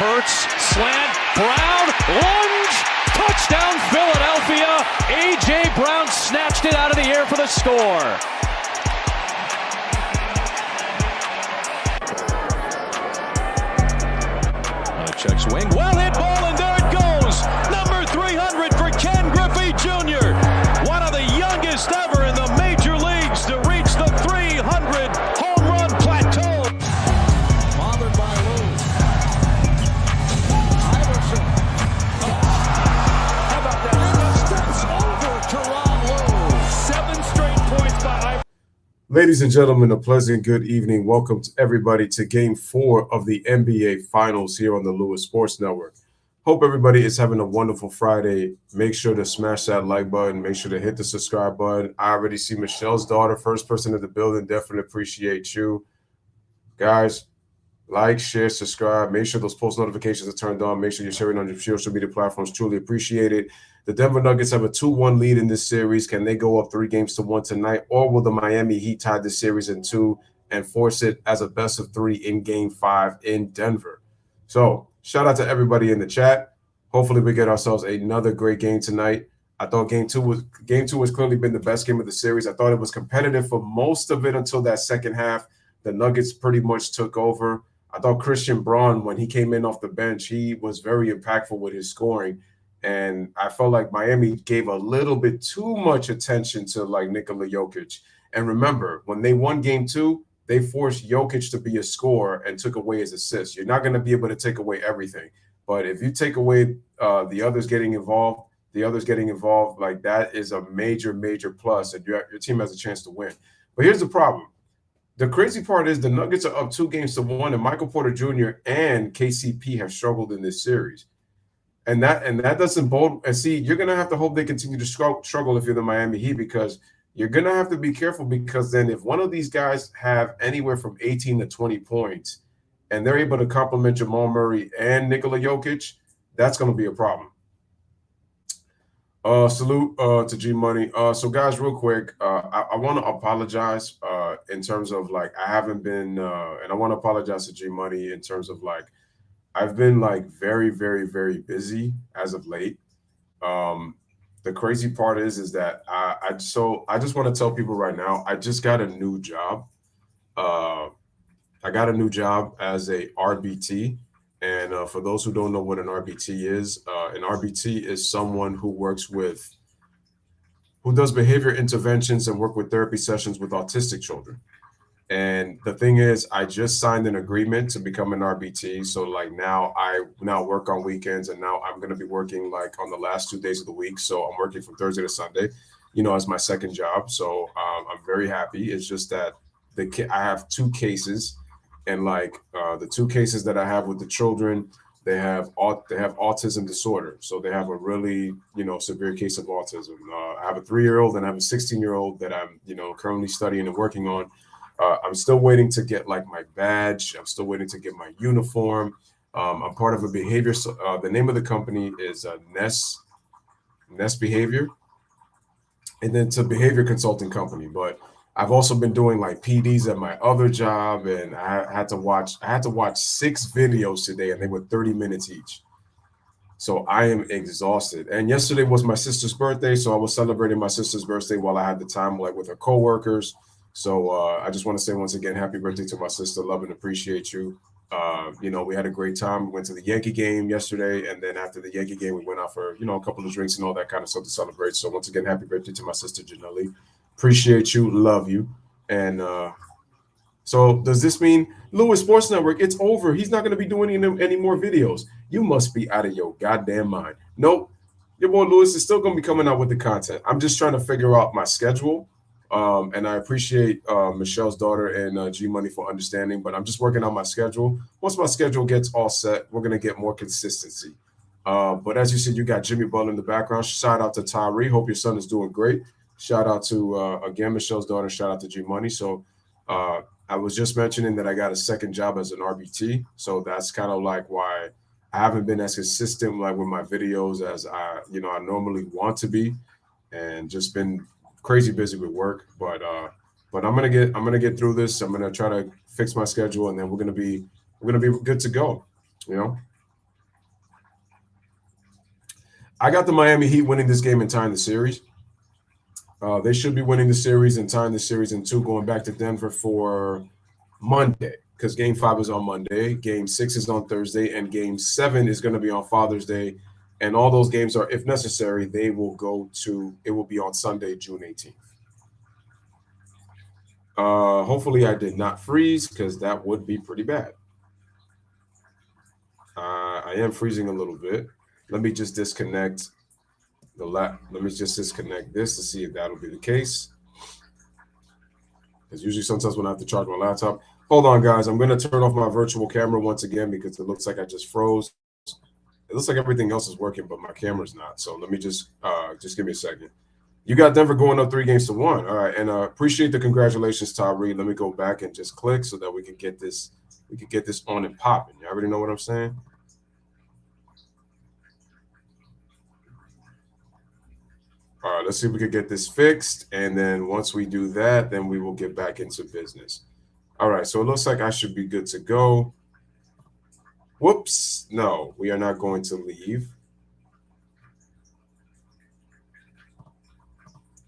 Hurts, slant, Brown, lunge, touchdown Philadelphia. A.J. Brown snatched it out of the air for the score. Checks wing, well hit ball, and there it goes. Number 300 for Ken Griffey Jr. One of the youngest ever in the major leagues to reach the 300 home run plateau. Bothered by Lou. Iverson. How about that? Steps over to Ron Lou. 7 straight points by Iverson. Ladies and gentlemen, a pleasant good evening. Welcome to everybody to Game 4 of the NBA Finals here on the Louis Sports Network. Hope everybody is having a wonderful Friday. Make sure to smash that like button. Make sure to hit the subscribe button. I already see Michelle's daughter, first person in the building. Definitely appreciate you. Guys, like, share, subscribe. Make sure those post notifications are turned on. Make sure you're sharing on your social media platforms. Truly appreciate it. The Denver Nuggets have a 2-1 lead in this series. Can they go up 3-1 tonight, or will the Miami Heat tie the series in 2 and force it as a best-of-3 in Game 5 in Denver? So shout out to everybody in the chat. Hopefully we get ourselves another great game tonight. I thought Game 2 has clearly been the best game of the series. I thought it was competitive for most of it until that second half. The Nuggets pretty much took over. I thought Christian Braun, when he came in off the bench, he was very impactful with his scoring. And I felt like Miami gave a little bit too much attention to like Nikola Jokic. And remember, when they won Game 2, they forced Jokic to be a scorer and took away his assists. You're not going to be able to take away everything. But if you take away the others getting involved, like that is a major, major plus. And your team has a chance to win. But here's the problem. The crazy part is the Nuggets are up 2-1, and Michael Porter Jr. and KCP have struggled in this series. And that doesn't bode. And see, you're gonna have to hope they continue to struggle if you're the Miami Heat, because you're gonna have to be careful, because then if one of these guys have anywhere from 18 to 20 points, and they're able to complement Jamal Murray and Nikola Jokic, that's gonna be a problem. Salute to G Money. So guys, real quick, I want to apologize in terms of like I haven't been, and I want to apologize to G Money in terms of like I've been like very, very, very busy as of late. The crazy part is that I just want to tell people right now, I just got a new job. I got a new job as a RBT. And for those who don't know what an RBT is someone who does behavior interventions and work with therapy sessions with autistic children. And the thing is, I just signed an agreement to become an RBT. So like I work on weekends, and now I'm going to be working like on the last 2 days of the week. So I'm working from Thursday to Sunday, as my second job. So I'm very happy. It's just that I have 2 cases, and like the 2 cases that I have with the children, they have autism disorder. So they have a really, severe case of autism. I have a 3-year-old and I have a 16-year-old that I'm, currently studying and working on. I'm still waiting to get like my badge. I'm still waiting to get my uniform. I'm part of a behavior. The name of the company is Ness Behavior, and then it's a behavior consulting company. But I've also been doing like PDs at my other job, and I had to watch 6 videos today, and they were 30 minutes each. So I am exhausted. And yesterday was my sister's birthday, so I was celebrating my sister's birthday while I had the time like with her coworkers. So I just want to say once again, happy birthday to my sister. Love and appreciate you. We had a great time. We went to the Yankee game yesterday, and then after the Yankee game, we went out for, a couple of drinks and all that kind of stuff to celebrate. So once again, happy birthday to my sister, Janelle. Appreciate you. Love you. And so does this mean Louis Sports Network, it's over? He's not going to be doing any more videos. You must be out of your goddamn mind. Nope. Your boy Louis is still going to be coming out with the content. I'm just trying to figure out my schedule. And I appreciate Michelle's daughter and G Money for understanding, but I'm just working on my schedule. Once my schedule gets all set, we're going to get more consistency. But as you said, you got Jimmy Butler in the background. Shout out to Tyree. Hope your son is doing great. Shout out to, again, Michelle's daughter. Shout out to G Money. So I was just mentioning that I got a second job as an RBT. So that's kind of like why I haven't been as consistent like with my videos as I normally want to be, and just been crazy busy with work. But I'm gonna get through this. I'm gonna try to fix my schedule, and then we're gonna be good to go. I got the Miami Heat winning this game and tying the series. They should be winning the series and tying the series in 2, going back to Denver for Monday, because Game 5 is on Monday, Game 6 is on Thursday, and Game 7 is going to be on Father's Day. And all those games are, if necessary, it will be on Sunday, June 18th. Hopefully I did not freeze, because that would be pretty bad. I am freezing a little bit. Let me just disconnect let me just disconnect this to see if that'll be the case. Because usually sometimes when I have to charge my laptop. Hold on, guys. I'm going to turn off my virtual camera once again because it looks like I just froze. It looks like everything else is working, but my camera's not. So let me just give me a second. You got Denver going up 3-1. All right, and appreciate the congratulations, Tyree. Let me go back and just click so that we can get this. We can get this on and popping. You already know what I'm saying. All right, let's see if we can get this fixed. And then once we do that, then we will get back into business. All right, so it looks like I should be good to go. Whoops. No, we are not going to leave.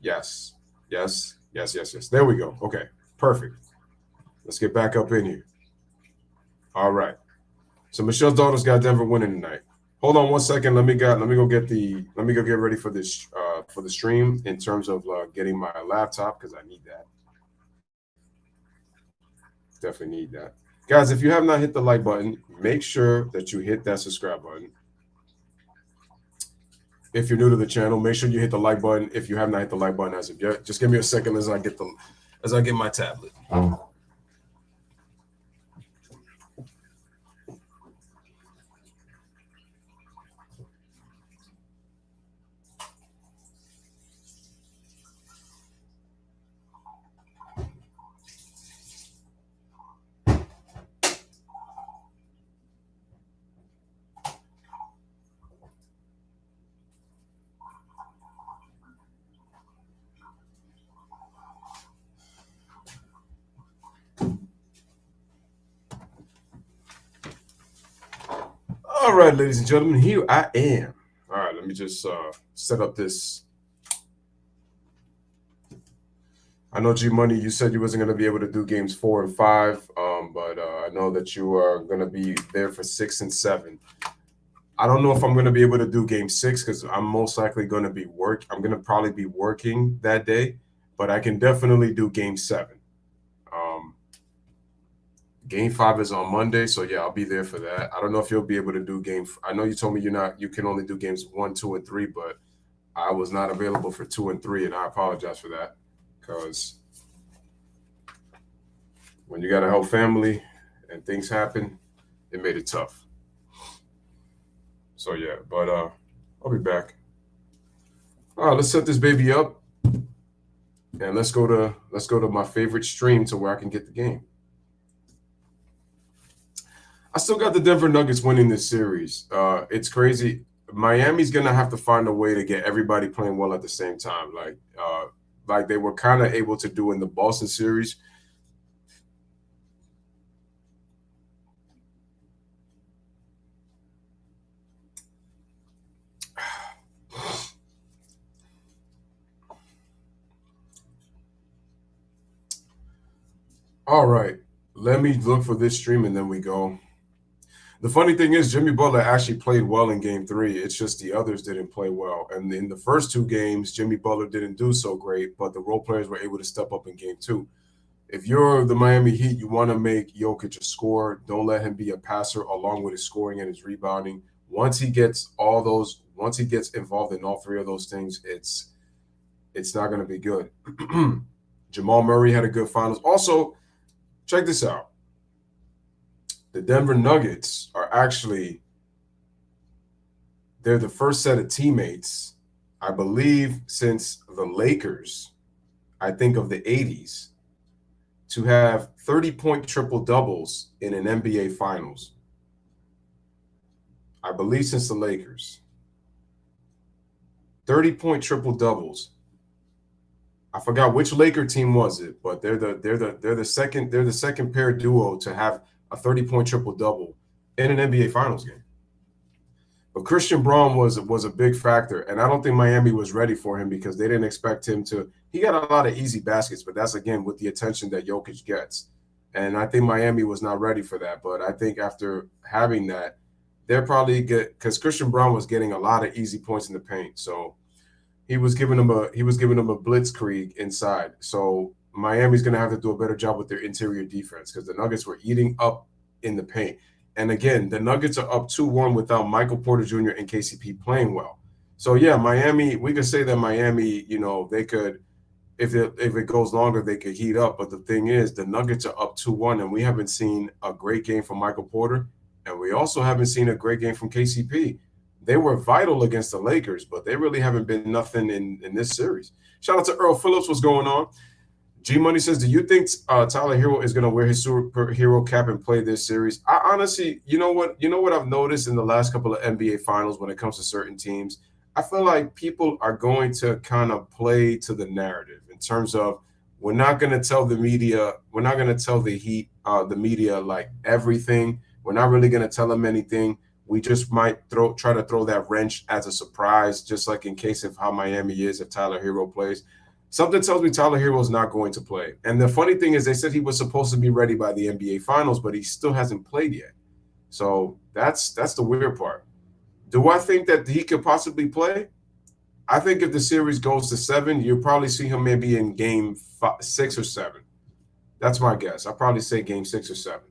Yes. There we go. Okay, perfect. Let's get back up in here. All right. So Michelle's daughter's got Denver winning tonight. Hold on 1 second. Let me go get ready for this for the stream in terms of getting my laptop, because I need that. Definitely need that. Guys, if you have not hit the like button, make sure that you hit that subscribe button. If you're new to the channel, make sure you hit the like button. If you have not hit the like button as of yet, just give me a second as I get my tablet. All right, ladies and gentlemen, here I am. All right, let me just set up this. I know G Money, you said you wasn't going to be able to do games 4 and 5, but I know that you are going to be there for 6 and 7. I don't know if I'm going to be able to do game 6 because I'm most likely going to be I'm going to probably be working that day, but I can definitely do game 7. Game 5 is on Monday, so yeah, I'll be there for that. I don't know if you'll be able to do I know you told me you can only do games 1, 2, and 3, but I was not available for 2 and 3, and I apologize for that, because when you got a whole family and things happen, it made it tough. So yeah, but I'll be back. All right, let's set this baby up, and let's go to my favorite stream to where I can get the game. I still got the Denver Nuggets winning this series. It's crazy. Miami's gonna have to find a way to get everybody playing well at the same time, like they were kind of able to do in the Boston series. All right, let me look for this stream and then we go. The funny thing is, Jimmy Butler actually played well in game 3. It's just the others didn't play well. And in the first 2 games, Jimmy Butler didn't do so great, but the role players were able to step up in game 2. If you're the Miami Heat, you want to make Jokic a scorer. Don't let him be a passer along with his scoring and his rebounding. Once he gets involved in all 3 of those things, it's not going to be good. Jamal Murray had a good finals. Also, check this out. The Denver Nuggets are they're the first set of teammates, I believe, since the Lakers, I think of the 80s, to have 30-point triple-doubles in an NBA Finals. I believe since the Lakers. 30-point triple-doubles. I forgot which Laker team was it, but they're the second pair duo to have a 30-point triple-double in an NBA Finals game. But Christian Braun was a big factor, and I don't think Miami was ready for him because they didn't expect him to. He got a lot of easy baskets, but that's again with the attention that Jokic gets, and I think Miami was not ready for that. But I think after having that, they're probably good because Christian Braun was getting a lot of easy points in the paint, so he was giving them a blitzkrieg inside. So Miami's going to have to do a better job with their interior defense because the Nuggets were eating up in the paint. And again, the Nuggets are up 2-1 without Michael Porter Jr. and KCP playing well. So yeah, Miami, we could say that Miami, they could, if it goes longer, they could heat up. But the thing is, the Nuggets are up 2-1, and we haven't seen a great game from Michael Porter, and we also haven't seen a great game from KCP. They were vital against the Lakers, but they really haven't been nothing in this series. Shout out to Earl Phillips. What's going on? G Money says, do you think Tyler Hero is going to wear his superhero cap and play this series? I honestly, you know what I've noticed in the last couple of NBA finals when it comes to certain teams, I feel like people are going to kind of play to the narrative in terms of we're not going to tell the media, we're not going to tell the Heat, the media like everything. We're not really going to tell them anything. We just might try to throw that wrench as a surprise, just like in case of how Miami is if Tyler Hero plays. Something tells me Tyler Hero is not going to play. And the funny thing is they said he was supposed to be ready by the NBA Finals, but he still hasn't played yet. So that's the weird part. Do I think that he could possibly play? I think if the series goes to 7, you'll probably see him maybe in game 6 or 7. That's my guess. I'll probably say game 6 or 7.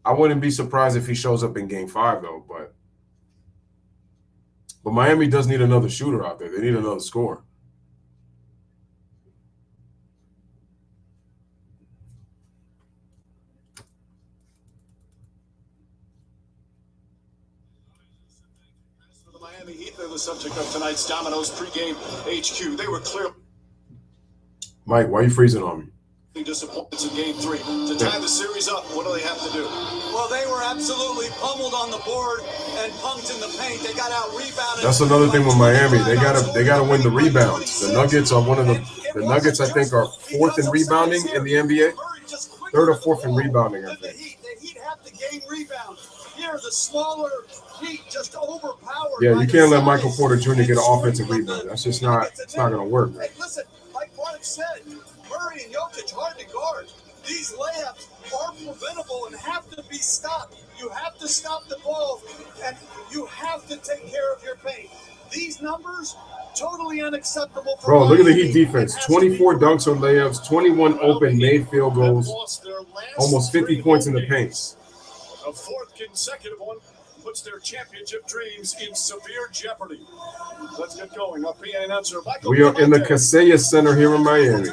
I wouldn't be surprised if he shows up in game 5, though. But Miami does need another shooter out there. They need another scorer. Miami Heat, they're the subject of tonight's Domino's pregame HQ. They were clearly Mike, why are you freezing on me? Disappointed in game 3. To tie the series up, what do they have to do? Well, they were absolutely pummeled on the board and punked in the paint. They got out rebounded. That's another thing with Miami. They gotta win the rebounds. The Nuggets are the Nuggets, I think, are 4th in rebounding in the NBA. 3rd or 4th in rebounding, I think. The Heat have to gain rebounds. Here, the smaller Heat just overpowered. Yeah, you can't let Michael Porter Jr. get an offensive rebound. That's just it's not gonna work, man. Hey, listen, like Mark said, Murray and Jokic hard to guard. These layups are preventable and have to be stopped. You have to stop the ball, and you have to take care of your paint. These numbers, totally unacceptable. Bro, look at the Heat defense. 24 dunks on layups, 21 open made field goals, almost 50 points in the paint. A 4th consecutive one puts their championship dreams in severe jeopardy. Let's get going. Our PA announcer, Michael. We are in the Kaseya Center here in Miami.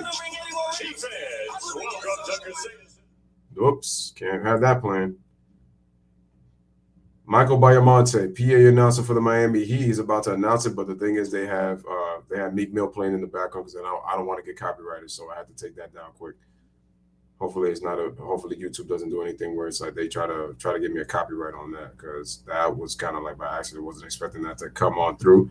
Oops, can't have that plan. Michael Bayamonte, PA announcer for the Miami Heat. He's about to announce it, but the thing is they have Meek Mill playing in the background because I don't want to get copyrighted, so I had to take that down quick. Hopefully hopefully YouTube doesn't do anything where it's like they try to get me a copyright on that, because that was kind of like by accident. Wasn't expecting that to come on through.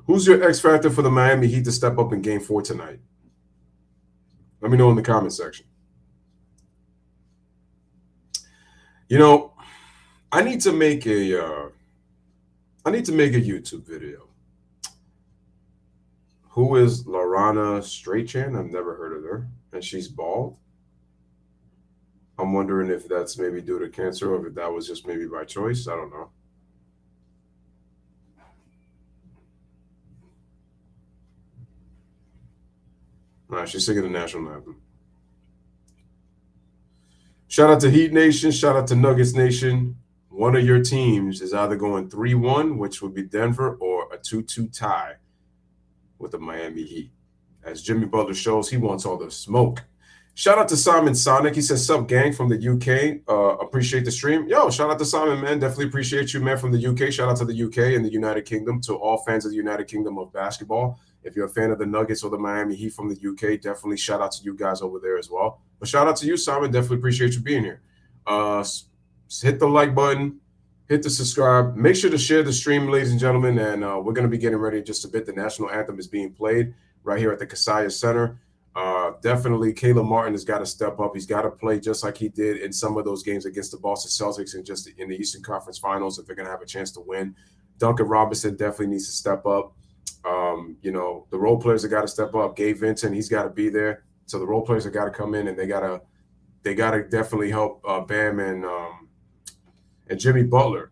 Who's your X factor for the Miami Heat to step up in game 4 tonight? Let me know in the comment section. I need to make a YouTube video. Who is Lorana Straitchan? I've never heard of her, and she's bald. I'm wondering if that's maybe due to cancer or if that was just maybe by choice. I don't know. All right, she's singing the national anthem. Shout out to Heat Nation. Shout out to Nuggets Nation. One of your teams is either going 3-1, which would be Denver, or a 2-2 tie with the Miami Heat. As Jimmy Butler shows, he wants all the smoke. Shout out to Simon Sonic. He says, "Sup, gang from the UK. Appreciate the stream." Yo, shout out to Simon, man. Definitely appreciate you, man, from the UK. Shout out to the UK and the United Kingdom, to all fans of the United Kingdom of basketball. If you're a fan of the Nuggets or the Miami Heat from the UK, definitely shout out to you guys over there as well. But shout out to you, Simon. Definitely appreciate you being here. Hit the like button. Hit the subscribe. Make sure to share the stream, ladies and gentlemen. And we're going to be getting ready in just a bit. The national anthem is being played right here at the Kaseya Center. Definitely, Caleb Martin has got to step up. He's got to play just like he did in some of those games against the Boston Celtics and just in the Eastern Conference Finals if they're going to have a chance to win. Duncan Robinson definitely needs to step up. The role players have got to step up. Gabe Vincent, he's got to be there. So the role players have got to come in and they got to definitely help Bam and Jimmy Butler.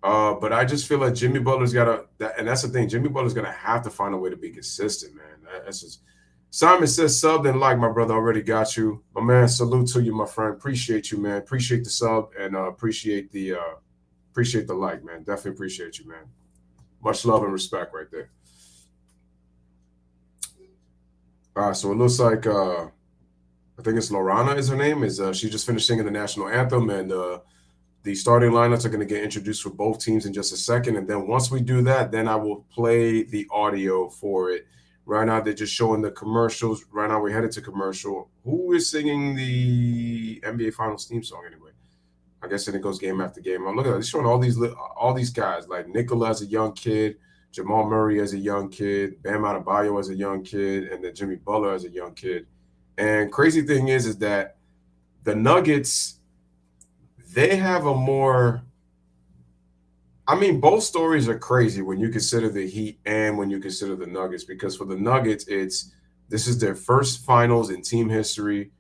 But I just feel like Jimmy Butler's got to, and that's the thing. Jimmy Butler's going to have to find a way to be consistent, man. That's just. Simon says sub and like, my brother. Already got you, my man. Salute to you, my friend. Appreciate you, man. Appreciate the sub and appreciate the like, man. Definitely appreciate you, man. Much love and respect right there. All right, so it looks like I think it's Lorana is her name. She just finished singing the national anthem, and the starting lineups are going to get introduced for both teams in just a second. And then once we do that, then I will play the audio for it. Right now, they're just showing the commercials. Right now, we're headed to commercial. Who is singing the NBA Finals theme song anyway? I guess it goes game after game. Look at that. They're showing all these guys, like Nikola as a young kid, Jamal Murray as a young kid, Bam Adebayo as a young kid, and then Jimmy Butler as a young kid. And crazy thing is that the Nuggets, they have a more – I mean, both stories are crazy when you consider the Heat and when you consider the Nuggets, because for the Nuggets, this is their first finals in team history.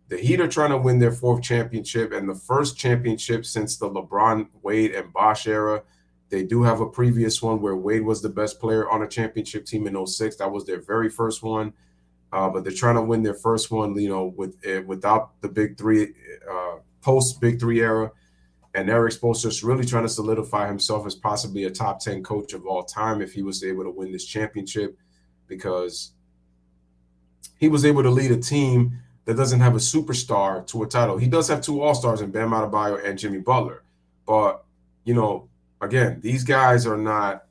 The Heat are trying to win their fourth championship and the first championship since the LeBron, Wade, and Bosh era. They do have a previous one where Wade was the best player on a championship team in 2006. That was their very first one. But they're trying to win their first one, without the Big Three, post-Big Three era. And Eric Spoelstra is really trying to solidify himself as possibly a top 10 coach of all time if he was able to win this championship, because he was able to lead a team that doesn't have a superstar to a title. He does have two All-Stars in Bam Adebayo and Jimmy Butler. But, again, these guys are not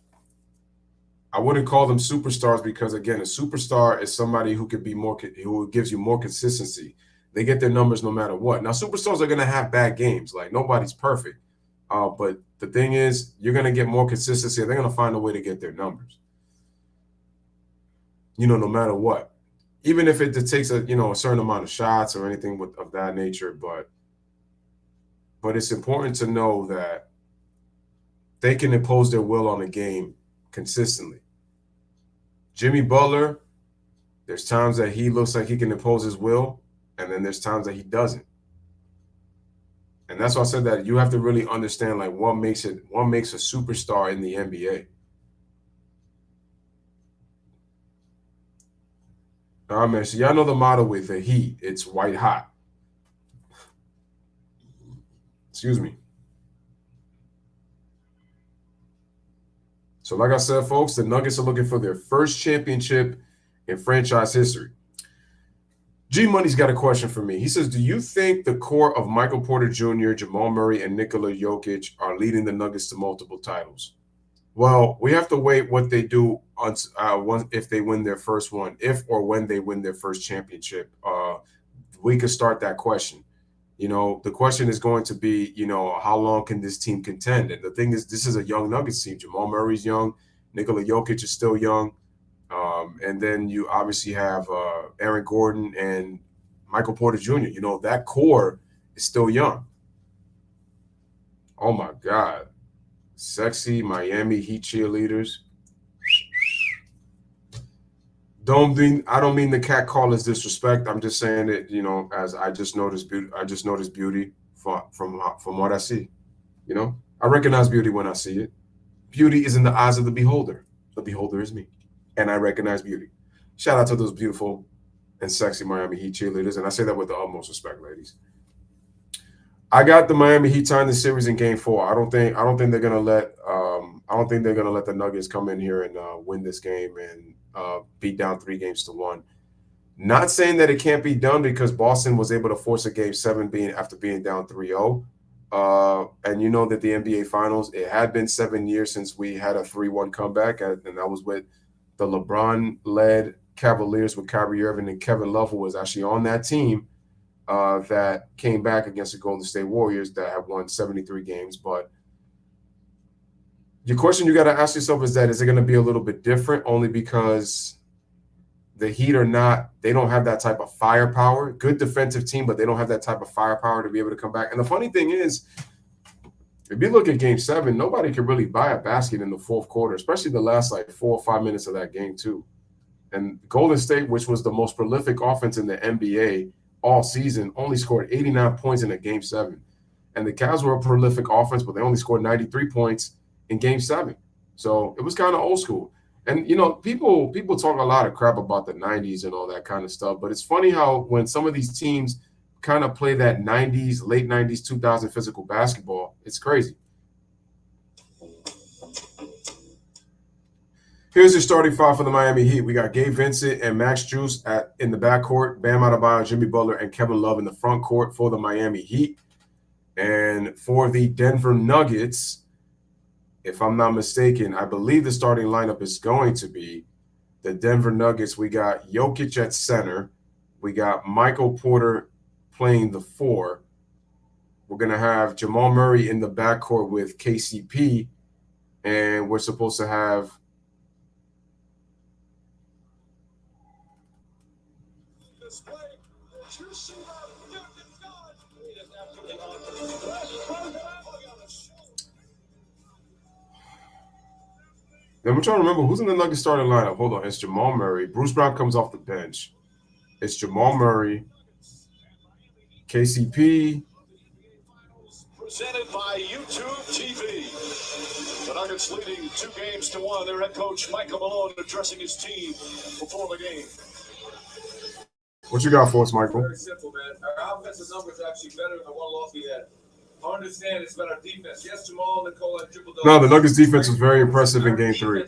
– I wouldn't call them superstars because, again, a superstar is somebody who gives you more consistency. They get their numbers no matter what. Now, superstars are going to have bad games. Like, nobody's perfect. But the thing is, you're going to get more consistency. They're going to find a way to get their numbers, no matter what. Even if it takes a certain amount of shots or anything of that nature. But it's important to know that they can impose their will on a game consistently. Jimmy Butler, there's times that he looks like he can impose his will, and then there's times that he doesn't. And that's why I said that you have to really understand what makes a superstar in the NBA. All right, man. So y'all know the motto with the Heat. It's white hot. Excuse me. So like I said, folks, the Nuggets are looking for their first championship in franchise history. G Money's got a question for me. He says, do you think the core of Michael Porter Jr., Jamal Murray, and Nikola Jokic are leading the Nuggets to multiple titles? Well, we have to wait what they do if they win their first one, if or when they win their first championship. We could start that question. The question is going to be, how long can this team contend? And the thing is, this is a young Nuggets team. Jamal Murray's young. Nikola Jokic is still young. And then you obviously have Aaron Gordon and Michael Porter Jr. That core is still young. Oh, my God. Sexy Miami Heat cheerleaders. I don't mean the cat call as disrespect. I'm just saying it, as I just noticed beauty from what I see. I recognize beauty when I see it. Beauty is in the eyes of the beholder. The beholder is me. And I recognize beauty. Shout out to those beautiful and sexy Miami Heat cheerleaders. And I say that with the utmost respect, ladies. I got the Miami Heat tying the series in Game 4. I don't think they're gonna let the Nuggets come in here and win this game and beat down 3-1. Not saying that it can't be done, because Boston was able to force a Game 7 after being down 3-0. And you know that the NBA Finals, it had been 7 years since we had a 3-1 comeback, and that was with the LeBron-led Cavaliers with Kyrie Irving and Kevin Love, who was actually on that team that came back against the Golden State Warriors that have won 73 games. But your question you got to ask yourself is it going to be a little bit different, only because the Heat are not, they don't have that type of firepower. Good defensive team, but they don't have that type of firepower to be able to come back. And the funny thing is, if you look at Game 7, nobody could really buy a basket in the fourth quarter, especially the last like 4 or 5 minutes of that game too. And Golden State, which was the most prolific offense in the NBA all season, only scored 89 points in a Game 7. And the Cavs were a prolific offense, but they only scored 93 points in Game 7. So it was kind of old school. And, you know, people talk a lot of crap about the 90s and all that kind of stuff. But it's funny how when some of these teams kind of play that 90s, late 90s, 2000 physical basketball, it's crazy. Here's your starting five for the Miami Heat. We got Gabe Vincent and Max Strus in the backcourt, Bam Adebayo, Jimmy Butler, and Kevin Love in the front court for the Miami Heat. And for the Denver Nuggets, if I'm not mistaken, I believe the starting lineup is going to be the Denver Nuggets. We got Jokic at center. We got Michael Porter playing the 4. We're going to have Jamal Murray in the backcourt with KCP. And we're supposed to have I'm trying to remember who's in the Nuggets starting lineup. Hold on. It's Jamal Murray. Bruce Brown comes off the bench. It's Jamal Murray, KCP. Presented by YouTube TV. The Nuggets leading 2-1. Their head coach, Michael Malone, addressing his team before the game. What you got for us, Michael? Very simple, man. Our offensive numbers are actually better than the one loss we had. I understand it's about our defense. Yes, Jamal, Nicole, and triple double. No, the Nuggets defense was very impressive in Game 3.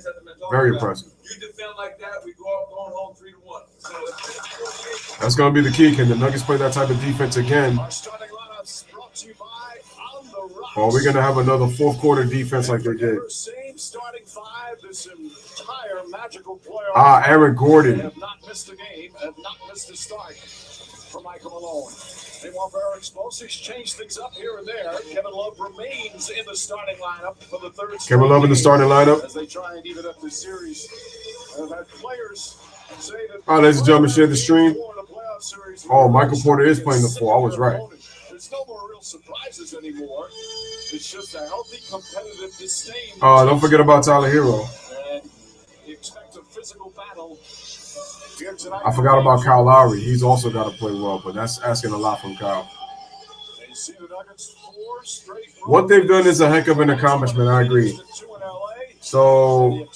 Very impressive. You defend like that, we go out going home 3-1. So that's going to be the key. Can the Nuggets play that type of defense again? Our starting lineups brought to you by On the Rocks. Or are we going to have another fourth quarter defense like they did? Same starting five this entire magical playoff. Aaron Gordon. They have not missed a game, have not missed a start for Michael Malone. Meanwhile, for our explosives, change things up here and there. Kevin Love remains in the starting lineup for the third. Kevin Love in the starting lineup. As they try and even up the series, have had players say that. All right, ladies and gentlemen, share the stream. Oh, Michael Porter is playing the 4. I was right. There's no more real surprises anymore. It's just a healthy, competitive disdain. Don't forget about Tyler Hero. And you expect a physical battle. I forgot about Kyle Lowry. He's also got to play well, but that's asking a lot from Kyle. What they've done is a heck of an accomplishment. I agree. So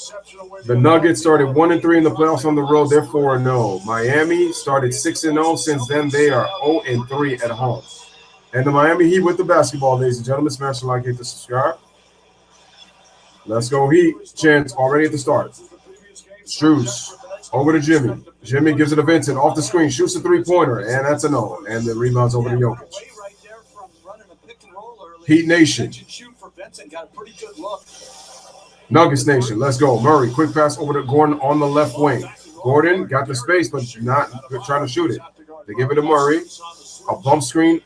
the Nuggets started 1-3 in the playoffs on the road. They're 4-0. Miami started 6-0. Since then, they are 0-3 at home. And the Miami Heat with the basketball, ladies and gentlemen. Smash the like, hit the subscribe. Let's go Heat. Chance already at the start. Strus over to Jimmy. Jimmy gives it to Vincent off the screen, shoots a 3-pointer, and that's a no. And the rebounds over to Jokic. Heat Nation. Nuggets Nation, let's go. Murray, quick pass over to Gordon on the left wing. Gordon got the space, but not trying to shoot it. They give it to Murray. A bump screen.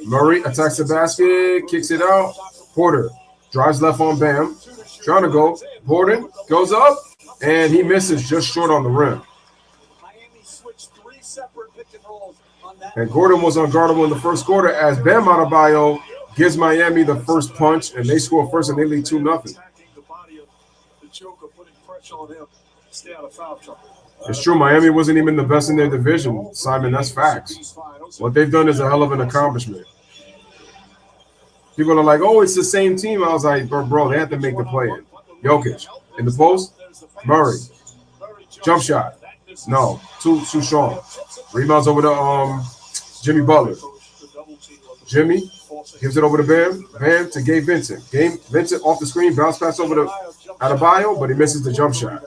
Murray attacks the basket, kicks it out. Porter drives left on Bam. Trying to go. Gordon goes up, and he misses just short on the rim. And Gordon was unguardable in the first quarter as Bam Adebayo gives Miami the first punch, and they score first, and they lead 2-0. It's true. Miami wasn't even the best in their division, Simon. That's facts. What they've done is a hell of an accomplishment. People are like, oh, it's the same team. I was like, bro, they had to make the play in. Jokic in the post. Murray. Jump shot. No. Too strong. Rebounds over to Jimmy Butler. Jimmy gives it over to Bam. Bam to Gabe Vincent. Vincent off the screen. Bounce pass over to Adebayo, but he misses the jump shot.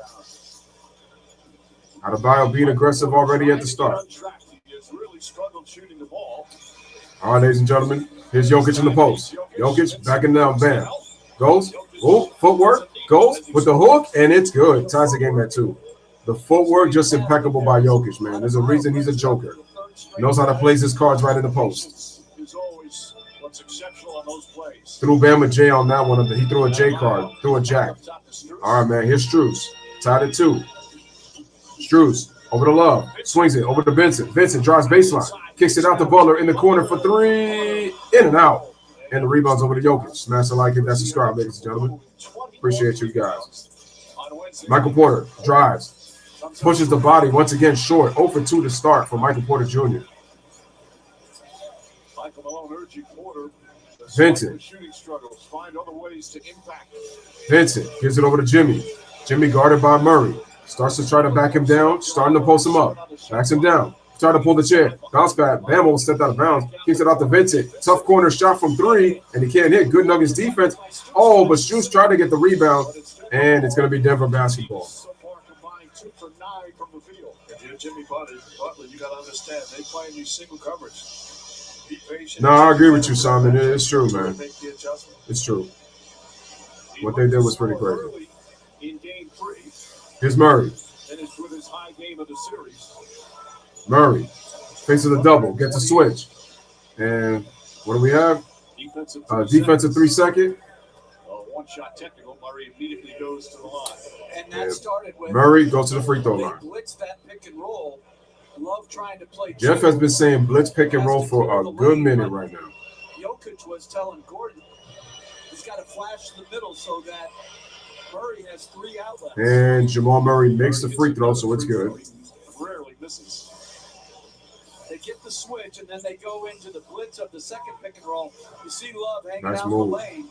Adebayo being aggressive already at the start. All right, ladies and gentlemen. Here's Jokic in the post. Jokic backing down. Bam. Goes. Oh, footwork. Goes with the hook, and it's good. Ties the game at 2. The footwork just impeccable by Jokic, man. There's a reason he's a joker. He knows how to place his cards right in the post. Threw Bam a J on that one. He threw a J card. Threw a jack. All right, man. Here's Strus. Tied at 2. Strus Over to Love. Swings it over to Vincent. Vincent drives baseline. Kicks it out to Butler in the corner for three. In and out. And the rebound's over to Jokic. Smash the like if that's subscribe, ladies and gentlemen. Appreciate you guys. Michael Porter drives. Pushes the body once again short. 0 for 2 to start for Michael Porter Jr. Vincent. Vincent gives it over to Jimmy. Jimmy guarded by Murray. Starts to try to back him down. Starting to post him up. Backs him down. Try to pull the chair. Bounce back. Bam almost stepped out of bounds. Kicks it out to Vincent. Tough corner shot from 3. And he can't hit. Good Nuggets defense. Oh, but Strus tried to get the rebound. And it's going to be Denver basketball. Jimmy Butler, you got to understand, they play you single coverage. Be patient. No, I agree with you, Simon. It's true, man. It's true. What they did was pretty crazy. In game 3. Here's Murray. And it's with his high game of the series. Murray faces a double, gets a switch. And what do we have? Defensive 3-second. One-shot technical. Murray immediately goes to the line. And that started with Murray goes to the free throw line. Blitz that pick and roll. Love trying to play. Jeff has been saying blitz pick and roll for a good minute right now. Jokic was telling Gordon he's got to flash the middle so that Murray has 3 outlets. And Jamal Murray makes the free throw, so it's good. Rarely misses. They get the switch, and then they go into the blitz of the second pick and roll. You see Love hanging out the lane,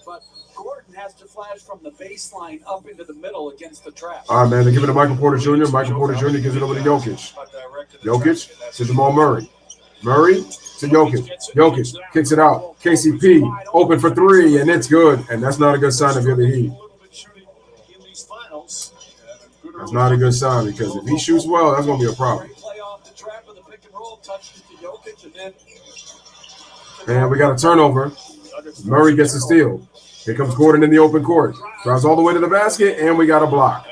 but Gordon has to flash from the baseline up into the middle against the trap. All right, man. They're giving it to Michael Porter Jr. Michael Porter Jr. gives it over to Jokic. Jokic to Jamal Murray. Murray to Jokic. Jokic kicks it out. KCP open for 3, and it's good. And that's not a good sign if you're the Heat. That's not a good sign because if he shoots well, that's going to be a problem. And we got a turnover. Murray gets a steal. Here comes Gordon in the open court. Drives all the way to the basket, and we got a block.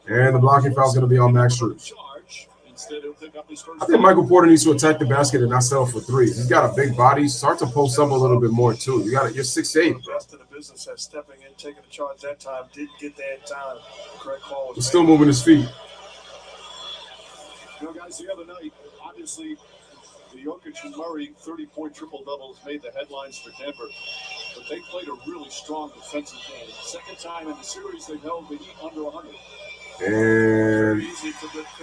And the blocking foul is going to be on Max Strus. I think Michael Porter needs to attack the basket and not settle for 3s. He's got a big body. Start to post up a little bit more, too. You're 6'8", bro. Business has stepping in, taking the charge that time. Didn't get there in time. Craig Hall He's still moving his feet. You know, guys, the other night, obviously, the Jokic and Murray 30-point triple-doubles made the headlines for Denver. But they played a really strong defensive game. Second time in the series, they've held the Heat under 100. And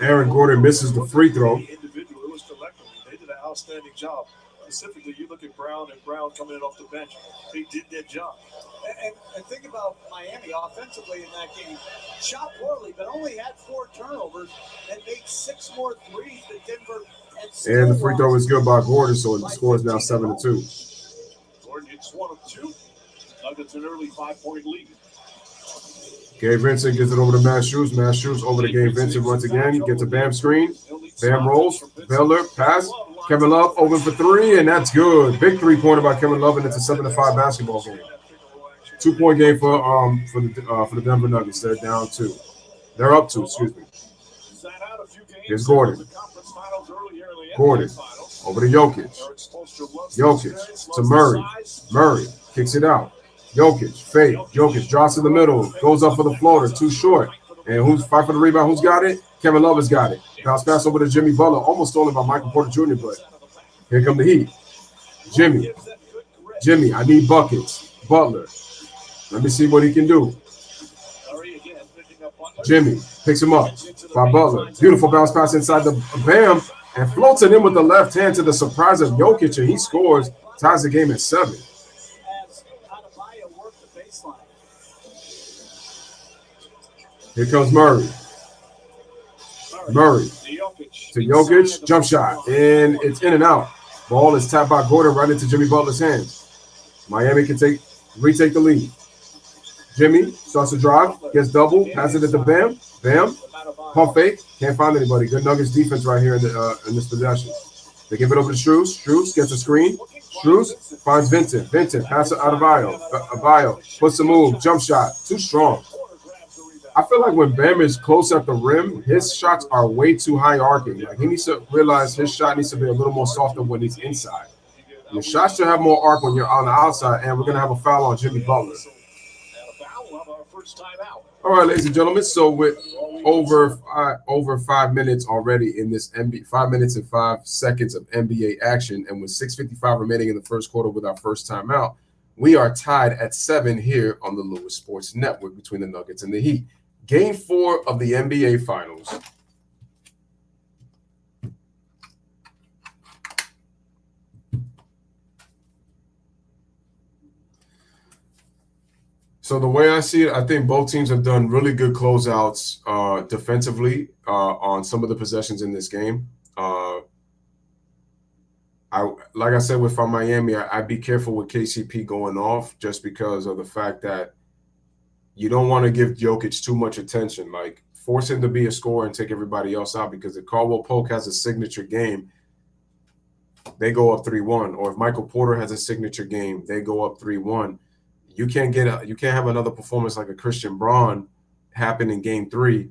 Aaron Gordon misses the free throw. It was collectively. They did an outstanding job. Specifically, you look at Brown and Brown coming in off the bench. They did their job. And think about Miami offensively in that game. Shot poorly, but only had 4 turnovers and made 6 more threes than Denver. And the free throw is good by Gordon, so the score is now 7-2. Gordon hits 1 of 2. Nuggets an early 5-point lead. Gabe Vincent gives it over to Max Strus. Max Strus over to Gabe Vincent once again. Gets a Bam screen. Bam rolls. Baylor pass. Kevin Love open for 3, and that's good. Big 3-pointer by Kevin Love, and it's a 7-5 basketball game. 2-point game for the Denver Nuggets. They're down 2. They're up 2. Excuse me. Here's Gordon. Gordon over to Jokic. Jokic to Murray. Murray kicks it out. Jokic fake. Jokic drops in the middle. Goes up for the floater. Too short. And who's fighting for the rebound? Who's got it? Kevin Love has got it. Bounce pass over to Jimmy Butler. Almost stolen by Michael Porter Jr., but here come the Heat. Jimmy, I need buckets. Butler. Let me see what he can do. Jimmy picks him up by Butler. Beautiful bounce pass inside the Bam and floats it in with the left hand to the surprise of Jokic, and he scores. Ties the game at 7. Here comes Murray. Murray to Jokic, jump shot, and it's in and out. Ball is tapped by Gordon right into Jimmy Butler's hands. Miami can retake the lead. Jimmy starts to drive, gets double, passes it to Bam. Bam, pump fake, can't find anybody. Good Nuggets defense right here in this possession. They give it over to Strus. Strus gets a screen. Strus finds Vincent. Vincent passes out of Adebayo. Puts the move, jump shot, too strong. I feel like when Bam is close at the rim, his shots are way too high arcing. Like he needs to realize his shot needs to be a little more softer when he's inside. Your shots should have more arc when you're on the outside, and we're gonna have a foul on Jimmy Butler. All right, ladies and gentlemen. So with over 5 minutes already in this NBA, 5 minutes and 5 seconds of NBA action, and with 6:55 remaining in the first quarter with our first timeout, we are tied at 7 here on the Louis Sports Network between the Nuggets and the Heat. Game 4 of the NBA Finals. So the way I see it, I think both teams have done really good closeouts defensively on some of the possessions in this game. Like I said with Miami, I'd be careful with KCP going off just because of the fact that you don't want to give Jokic too much attention. Like force him to be a scorer and take everybody else out, because if Caldwell Pope has a signature game, they go up 3-1. Or if Michael Porter has a signature game, they go up 3-1. You can't have another performance like a Christian Braun happen in game 3,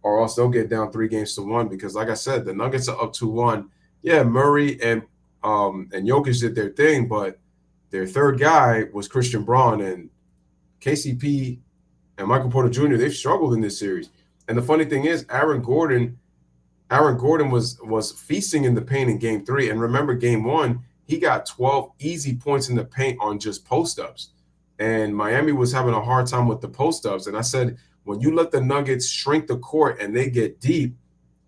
or else they'll get down 3-1 because, like I said, the Nuggets are up 2-1. Yeah, Murray and Jokic did their thing, but their third guy was Christian Braun, and KCP and Michael Porter Jr., they've struggled in this series. And the funny thing is, Aaron Gordon was feasting in the paint in game 3. And remember, game 1, he got 12 easy points in the paint on just post-ups. And Miami was having a hard time with the post-ups. And I said, when you let the Nuggets shrink the court and they get deep,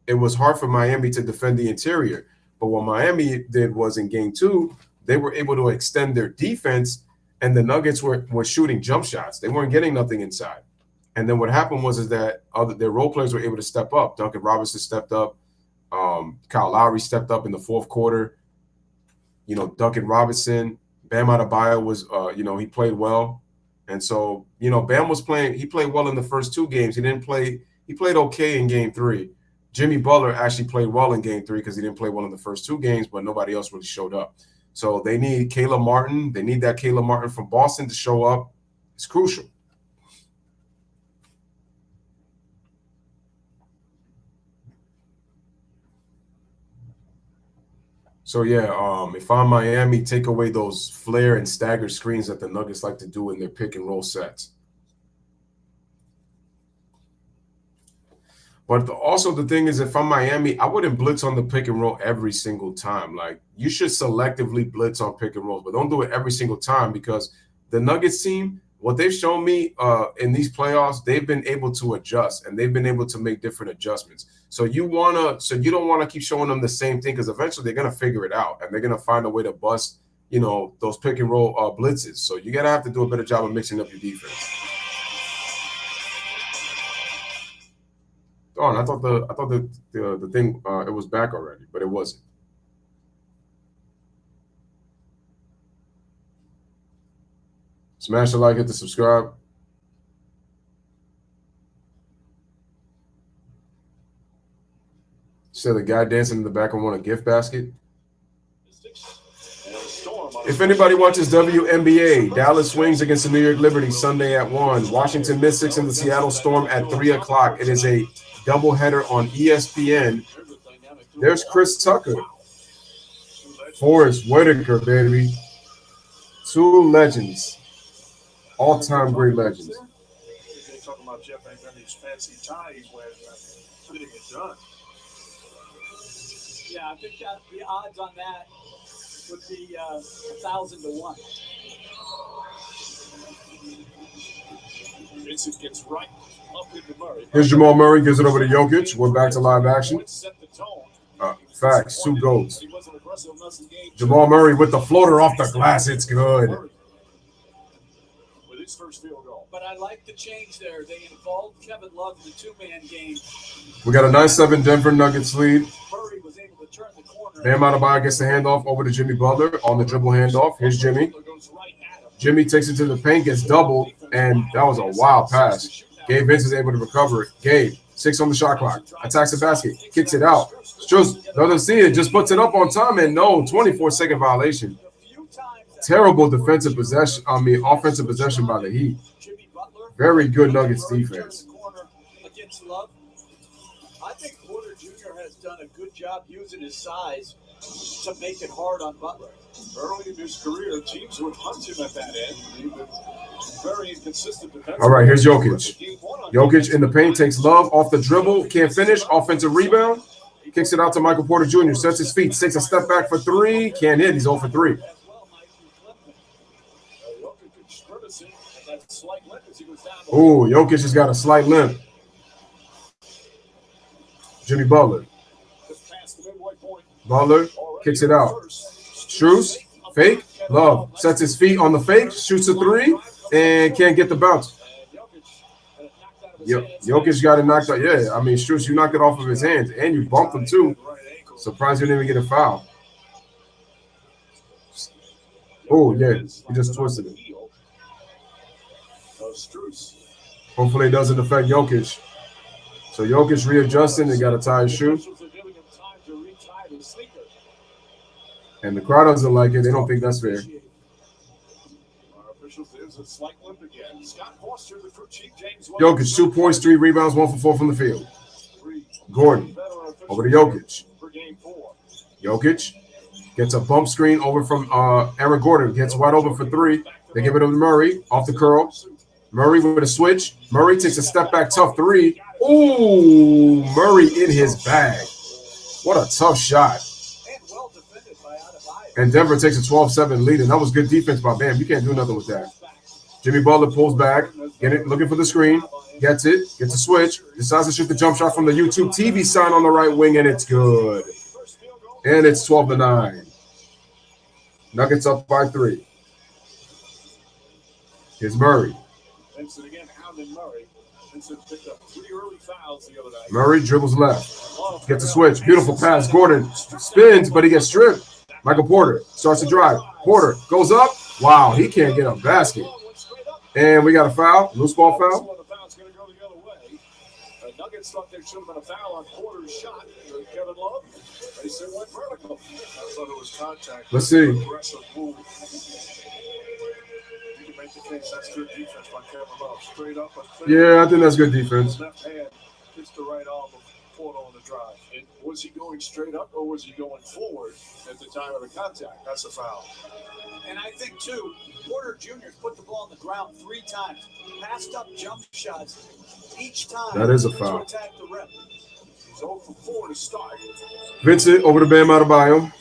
it was hard for Miami to defend the interior. But what Miami did was in game 2, they were able to extend their defense, and the Nuggets were shooting jump shots. They weren't getting nothing inside. And then what happened was that their role players were able to step up. Duncan Robinson stepped up. Kyle Lowry stepped up in the fourth quarter. Duncan Robinson, Bam Adebayo was, he played well. And so, Bam was playing. He played well in the first 2 games. He played okay in game 3. Jimmy Butler actually played well in game 3 because he didn't play well in the first 2 games, but nobody else really showed up. So they need Caleb Martin. They need that Caleb Martin from Boston to show up. It's crucial. So, yeah, if I'm Miami, take away those flare and stagger screens that the Nuggets like to do in their pick and roll sets. But also the thing is, if I'm Miami, I wouldn't blitz on the pick and roll every single time. Like, you should selectively blitz on pick and rolls, but don't do it every single time, because the Nuggets team, what they've shown me in these playoffs, they've been able to adjust, and they've been able to make different adjustments. So you don't want to keep showing them the same thing, because eventually they're going to figure it out, and they're going to find a way to bust, those pick and roll blitzes. So you got to have to do a better job of mixing up your defense. Darn, I thought the thing it was back already, but it wasn't. Smash the like, hit the subscribe. Said the guy dancing in the back and won a gift basket. If anybody watches WNBA, Dallas Wings against the New York Liberty Sunday at 1. Washington Mystics and the Seattle Storm at 3 o'clock. It is a doubleheader on ESPN. There's Chris Tucker. Forrest Whitaker, baby. 2 legends. All-time great legends. They're talking about Jeff Van Gundy's fancy tie he's wearing, getting it done. Yeah, I think that the odds on that would be 1,000 to 1. Vincent gets right up into Murray. Here's Jamal Murray, gives it over to Jokic. We're back to live action. Facts, 2 goals. Jamal Murray with the floater off the glass. It's good. With his first field goal. But I like the change there. They involved Kevin Love in the 2-man game. We got a 9-7 Denver Nuggets lead. Murray was able to turn the corner. Bam Adebayo gets the handoff over to Jimmy Butler on the dribble handoff. Here's Jimmy. Jimmy takes it to the paint, gets doubled, and that was a wild pass. Gabe Vince is able to recover it. Gabe, 6 on the shot clock, attacks the basket, kicks it out. Just doesn't see it, just puts it up on time, and no, 24-second violation. Terrible offensive possession by the Heat. Very good Nuggets defense. I think Porter Jr. has done a good job using his size to make it hard on Butler. Early in his career, teams would hunt him at that end. Very inconsistent defense. All right, here's Jokic. Jokic in the paint, takes Love off the dribble, can't finish, offensive rebound, kicks it out to Michael Porter Jr., sets his feet, takes a step back for three, can't hit, he's 0 for 3. Oh, Jokic has got a slight limp. Jimmy Butler. Butler kicks it out. Strus, fake, Love sets his feet on the fake, shoots a three, and can't get the bounce. Jokic got it knocked out. Yeah, I mean, Strus, you knocked it off of his hands, and you bumped him too. Surprised you didn't even get a foul. Oh, yeah, he just twisted it. Hopefully it doesn't affect Jokic. So Jokic readjusting and got to tie his shoe. And the crowd doesn't like it. They don't think that's fair. Jokic, 2 points, 3 rebounds, 1 for 4 from the field. Gordon, over to Jokic. Jokic gets a bump screen over from Aaron Gordon. Gets wide open for 3. They give it over to Murray, off the curl. Murray with a switch. Murray takes a step back, tough 3. Ooh, Murray in his bag. What a tough shot. And Denver takes a 12-7 lead, and that was good defense by Bam. You can't do nothing with that. Jimmy Butler pulls back, looking for the screen, gets it, gets a switch, decides to shoot the jump shot from the YouTube TV sign on the right wing, and it's good. And it's 12-9. Nuggets up by 3. Here's Murray. Murray dribbles left, gets a switch, beautiful pass. Gordon spins, but he gets stripped. Michael Porter starts to drive. Porter goes up. Wow, he can't get a basket. And we got a foul, loose ball foul. Nuggets thought there should have been a foul on Porter's shot. Kevin Love, they said went vertical. I thought it was contact. Let's see. You can make the case that's good defense by Kevin Love. Straight up. Yeah, I think that's good defense. Left hand hits the right arm of Porter on the drive. And was he going straight up or was he going forward at the time of the contact? That's a foul. And I think, too, Porter Jr. put the ball on the ground 3 times. Passed up jump shots each time. That is a foul. To attack the rim. He's 0 for 4 to start. Vincent over to Bam Adebayo.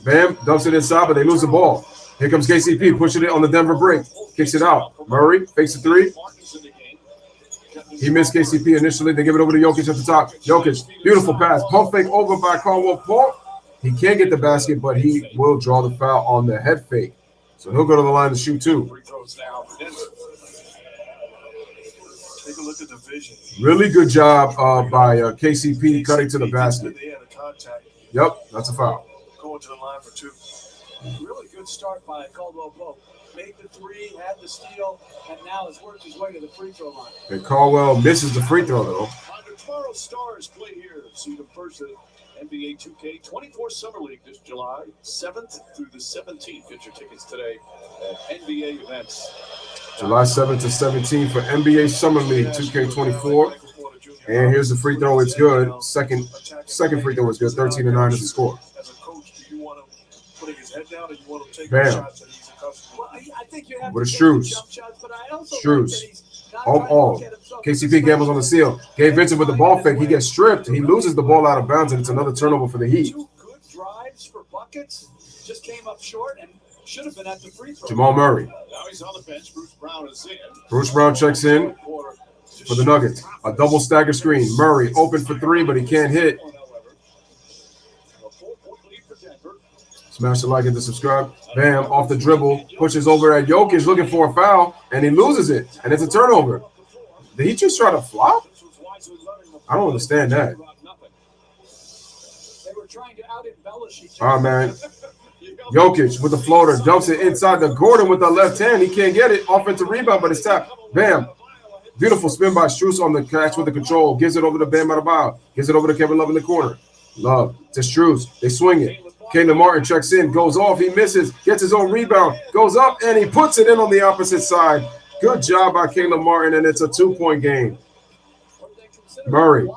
Bam dumps it inside, but they lose the ball. Here comes KCP, pushing it on the Denver break. Kicks it out. Murray fakes a 3. He missed KCP initially. They give it over to Jokic at the top. Jokic, beautiful pass. Pump fake over by Caldwell Pope. He can't get the basket, but he will draw the foul on the head fake. So he'll go to the line to shoot 2. Take a look at the vision. Really good job by KCP cutting to the basket. They had a contact. Yep, that's a foul. Going to the line for 2. Really good start by Caldwell Pope. Made the 3, had the steal, and now has worked his way to the free throw line. And Caldwell misses the free throw, though. Tomorrow's stars play here. See them first at NBA 2K24 Summer League this July 7th through the 17th. Get your tickets today at NBA events. July 7th to 17th for NBA Summer League 2K24. And here's the free throw. It's good. Second free throw is good. 13-9 is the score. As a coach, do you want him putting his head down, or you want him taking Bam. shots that he's accustomed to? Well, I think you have With to a take the Strus. jump shots, but I also Strus. like that he's not trying to All. get himself KCP gambles on the steal. Gabe Vincent with the ball fake. He gets stripped. He loses the ball out of bounds, and it's another turnover for the Heat. 2 good drives for buckets, just came up short and should have been at the free throw. Jamal Murray. Now he's on the bench. Bruce Brown is in. Bruce Brown checks in for the Nuggets. A double stagger screen. Murray open for 3, but he can't hit. Smash the like and the subscribe. Bam, off the dribble. Pushes over at Jokic looking for a foul, and he loses it. And it's a turnover. Did he just try to flop? I don't understand that. They were trying to out-embellish each All other. right, man. Jokic with the floater. Dumps it inside the Gordon with the left hand. He can't get it. Offensive rebound, but it's tapped. Bam. Beautiful spin by Strus on the catch with the control. Gives it over to Bam Adebayo. Gives it over to Kevin Love in the corner. Love to Strus. They swing it. Caleb Martin checks in. Goes off. He misses. Gets his own rebound. Goes up, and he puts it in on the opposite side. Good job by Caleb Martin, and it's a 2-point game. Murray.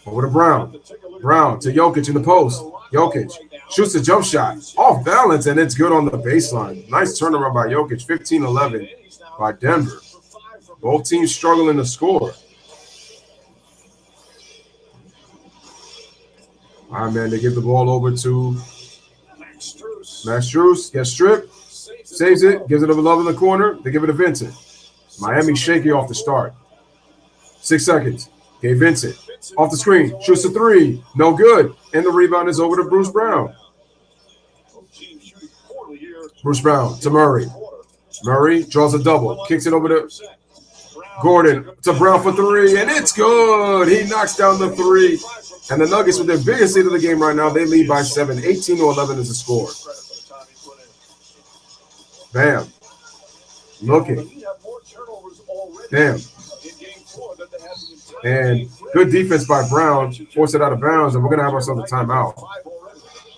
Over to Brown. Brown to Jokic in the post. Jokic shoots a jump shot. Off balance, and it's good on the baseline. Nice turnaround by Jokic. 15-11. by Denver. Both teams struggling to score. All right, man, they give the ball over to Max Strus. Gets stripped. Saves it. Gives it a love in the corner. They give it to Vincent. Miami shaky off the start. 6 seconds. Gave Vincent. Off the screen. Shoots a three. No good. And the rebound is over to Bruce Brown. Bruce Brown to Murray. Murray draws a double. Kicks it over to Gordon to Brown for three. And it's good. He knocks down the three. And the Nuggets, with their biggest lead of the game right now, they lead by 7. 18-11 is the score. Bam. Looking. Bam. And good defense by Brown. Forced it out of bounds, and we're going to have ourselves a timeout.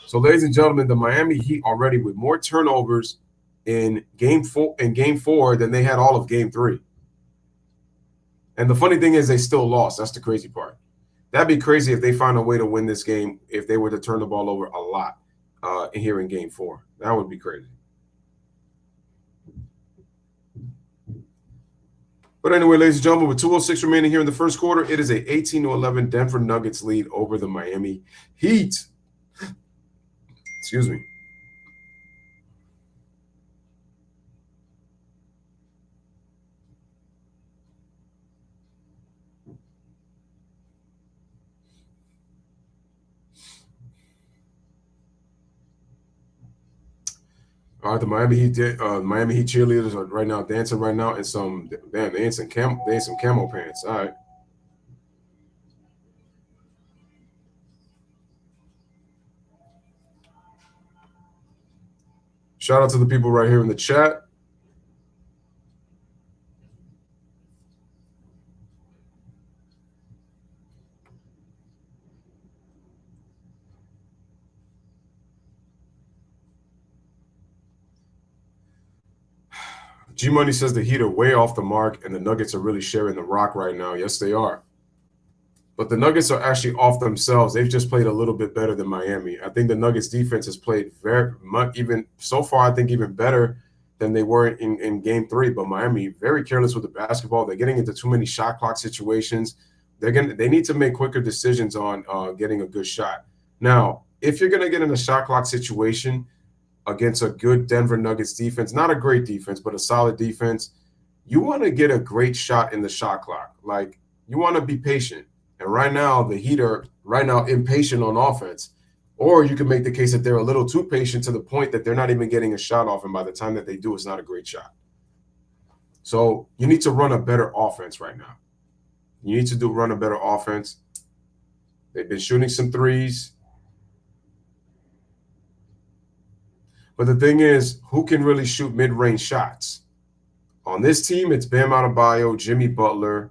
So, ladies and gentlemen, the Miami Heat already with more turnovers in game four than they had all of game 3. And the funny thing is they still lost. That's the crazy part. That'd be crazy if they find a way to win this game if they were to turn the ball over a lot here in game 4. That would be crazy. But anyway, ladies and gentlemen, with 2:06 remaining here in the first quarter, it is a 18-11 Denver Nuggets lead over the Miami Heat. Excuse me. All right, the Miami Heat cheerleaders are right now dancing right now in some they ain't some camo pants. All right. Shout out to the people right here in the chat. G Money says the Heat are way off the mark and the Nuggets are really sharing the rock right now. Yes, they are. But the Nuggets are actually off themselves. They've just played a little bit better than Miami. I think the Nuggets defense has played very much, even so far, I think even better than they were in game 3. But Miami, very careless with the basketball. They're getting into too many shot clock situations. They need to make quicker decisions on getting a good shot. Now, if you're going to get in a shot clock situation against a good Denver Nuggets defense, not a great defense, but a solid defense, you want to get a great shot in the shot clock. Like, you want to be patient. And right now, the Heat are impatient on offense. Or you can make the case that they're a little too patient to the point that they're not even getting a shot off, and by the time that they do, it's not a great shot. So you need to run a better offense right now. You need to run a better offense. They've been shooting some threes. But the thing is, who can really shoot mid-range shots? On this team, it's Bam Adebayo, Jimmy Butler,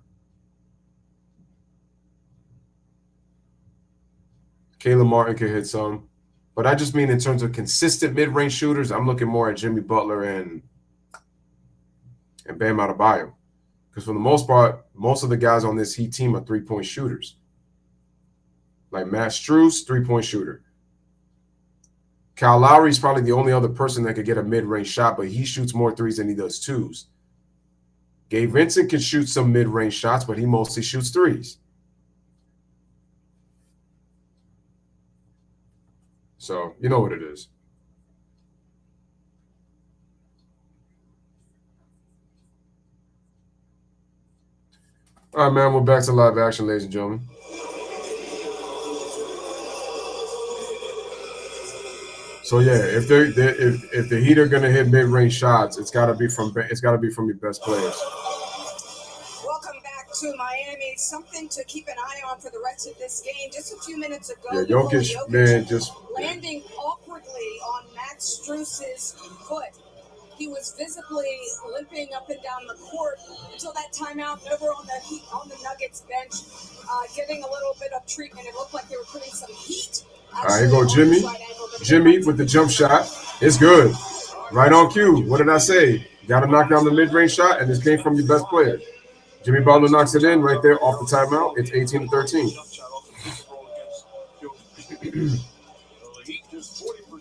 Caleb Martin can hit some. But I just mean in terms of consistent mid-range shooters, I'm looking more at Jimmy Butler and Bam Adebayo. Because for the most part, most of the guys on this Heat team are three-point shooters. Like Matt Strus, three-point shooter. Kyle Lowry is probably the only other person that could get a mid-range shot, but he shoots more threes than he does twos. Gabe Vincent can shoot some mid-range shots, but he mostly shoots threes. So, you know what it is. All right, man, we're back to live action, ladies and gentlemen. So yeah, if the Heat are gonna hit mid-range shots, it's gotta be from your best players. Welcome back to Miami. Something to keep an eye on for the rest of this game. Just a few minutes ago, yeah, Jokic, man, just landing awkwardly on Max Strus's foot. He was visibly limping up and down the court until that timeout over on the Nuggets bench, getting a little bit of treatment. It looked like they were putting some heat. All right, here go Jimmy. Jimmy with the jump shot. It's good. Right on cue. What did I say? Got to knock down the mid-range shot, and this came from your best player. Jimmy Butler knocks it in right there off the timeout. It's 18-13.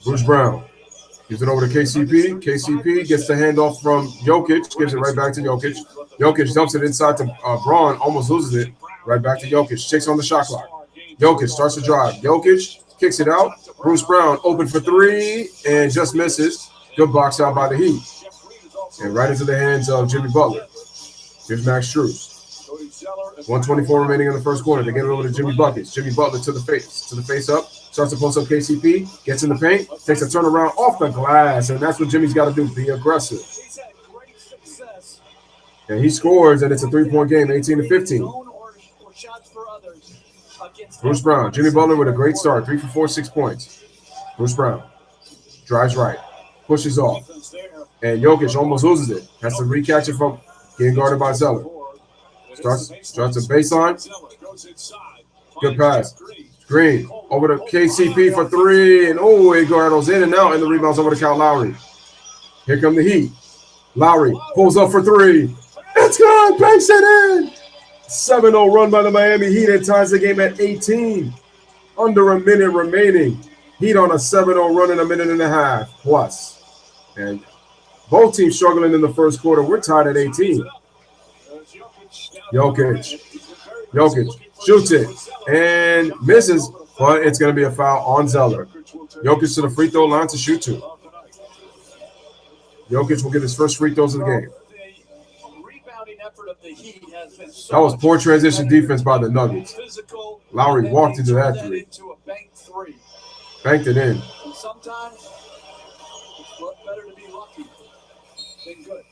Bruce Brown. Gives it over to KCP. KCP gets the handoff from Jokic. Gives it right back to Jokic. Jokic dumps it inside to Braun. Almost loses it. Right back to Jokic. 6 on the shot clock. Jokic starts to drive. Jokic kicks it out. Bruce Brown open for 3 and just misses. Good box out by the Heat. And right into the hands of Jimmy Butler. Here's Max Strus. 1:24 remaining in the first quarter. They get it over to Jimmy Buckets. Jimmy Butler to the face up. Starts to post up KCP. Gets in the paint. Takes a turnaround off the glass. And that's what Jimmy's got to do. Be aggressive. And he scores, and it's a 3-point game, 18-15. Bruce Brown. Jimmy Butler with a great start. 3 for 4, 6 points. Bruce Brown drives right. Pushes off. And Jokic almost loses it. Has to recatch it from getting guarded by Zeller. Starts a baseline. Good pass. Green over to KCP for 3. And Eduardo's in and out. And the rebound's over to Kyle Lowry. Here come the Heat. Lowry pulls up for 3. It's good. Banks it in. 7-0 run by the Miami Heat. It ties the game at 18. Under a minute remaining. Heat on a 7-0 run in a minute and a half plus. And both teams struggling in the first quarter. We're tied at 18. Jokic shoots it and misses, but it's going to be a foul on Zeller. Jokic to the free throw line to shoot 2. Jokic will get his first free throws of the game. That was poor transition defense by the Nuggets. Lowry walked into that 3. Banked it in. Sometimes it's better to be lucky than good.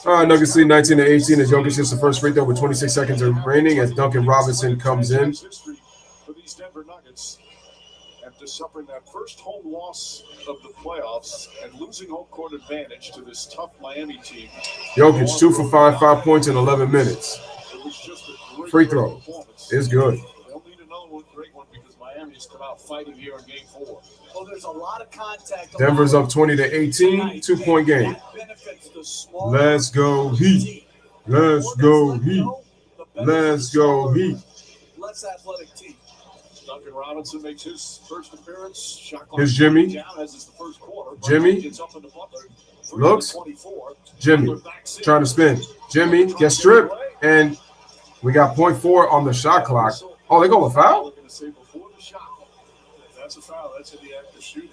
All right, Nuggets lead 19-18 as Jokic gets the first free throw with 26 seconds remaining as Duncan Robinson comes in. For these Denver Nuggets, after suffering that first home loss of the playoffs and losing home court advantage to this tough Miami team. Jokic 2 for 5, 5 points in 11 minutes. Free throw is good. They'll need another great one because Miami's come out fighting here in Game 4. Well, there's a lot of contact. Denver's up 20-18, 2-point game. Let's go Heat. Let's go Heat. Let's go Heat. Less athletic team. Duncan Robinson makes his first appearance. Here's Jimmy. Jimmy looks. Jimmy trying to spin. Jimmy gets stripped, and we got 0.4 on the shot clock. Oh, they go with foul? That's a foul. That's in the act of shooting.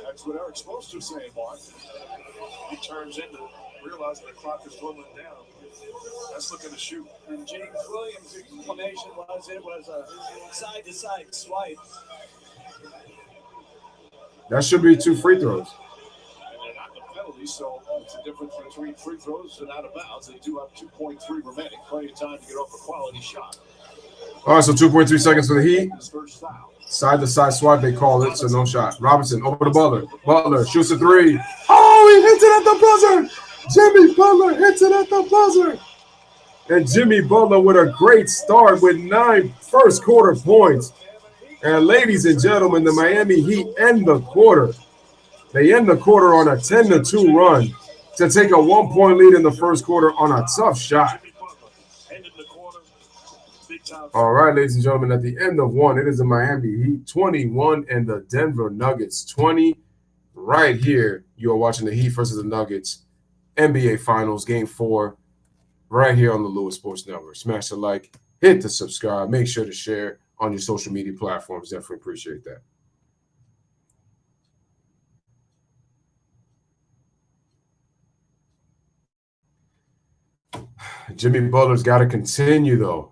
That's what Eric's supposed to say, Mark. He turns into realizing the clock is dwindling down. That's looking to shoot. And James Williams' explanation was it was a side-to-side swipe. That should be 2 free throws. And they're not the penalty, so it's a difference between free throws and out of bounds. They do have 2.3 remaining. Plenty of time to get off a quality shot. All right, so 2.3 seconds for the Heat. Side-to-side swipe, they call it, so no shot. Robinson over to Butler. Butler shoots a 3. Oh, he hits it at the buzzer. Jimmy Butler hits it at the buzzer. And Jimmy Butler with a great start with 9 first-quarter points. And ladies and gentlemen, the Miami Heat end the quarter. They end the quarter on a 10-2 run to take a 1-point lead in the first quarter on a tough shot. All right, ladies and gentlemen, at the end of 1, it is the Miami Heat 21 and the Denver Nuggets 20. Right here, you are watching the Heat versus the Nuggets NBA Finals Game 4 right here on the Louis Sports Network. Smash the like, hit the subscribe, make sure to share on your social media platforms. Definitely appreciate that. Jimmy Butler's got to continue, though.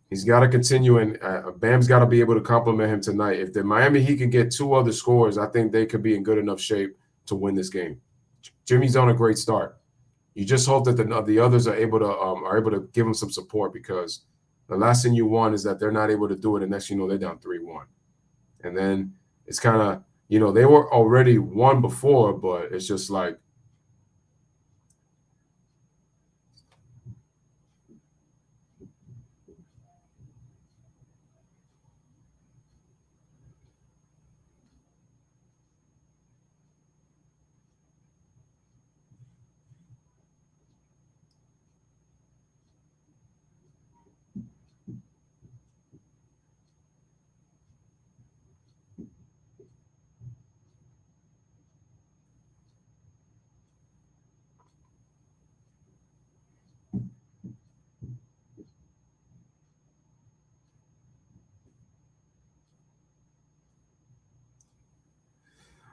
He's got to continue, and Bam's got to be able to compliment him tonight. If the Miami Heat can get 2 other scores, I think they could be in good enough shape to win this game. Jimmy's on a great start. You just hope that the others are able to give him some support, because the last thing you want is that they're not able to do it, and next thing you know, they're down 3-1. And then it's kind of, they were already 1 before, but it's just like,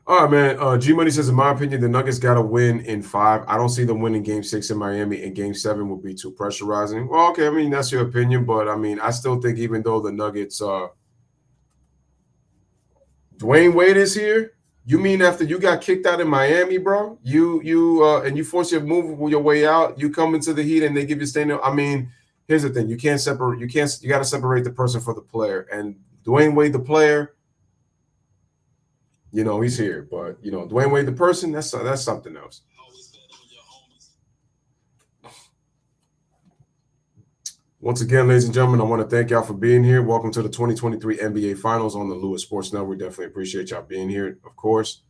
All right, man. G Money says, in my opinion, the Nuggets got to win in 5. I don't see them winning Game 6 in Miami, and Game 7 would be too pressurizing. Well, okay, I mean, that's your opinion, but I mean, I still think even though the Nuggets Dwayne Wade is here, you mean after you got kicked out in Miami, bro? And you force your move your way out, you come into the Heat and they give you staying there. I mean, here's the thing. You got to separate the person from the player. And Dwayne Wade, the player, he's here, but Dwayne Wade, the person, that's something else. Once again, ladies and gentlemen, I want to thank y'all for being here. Welcome to the 2023 NBA Finals on the Louis Sports Network. We definitely appreciate y'all being here, of course.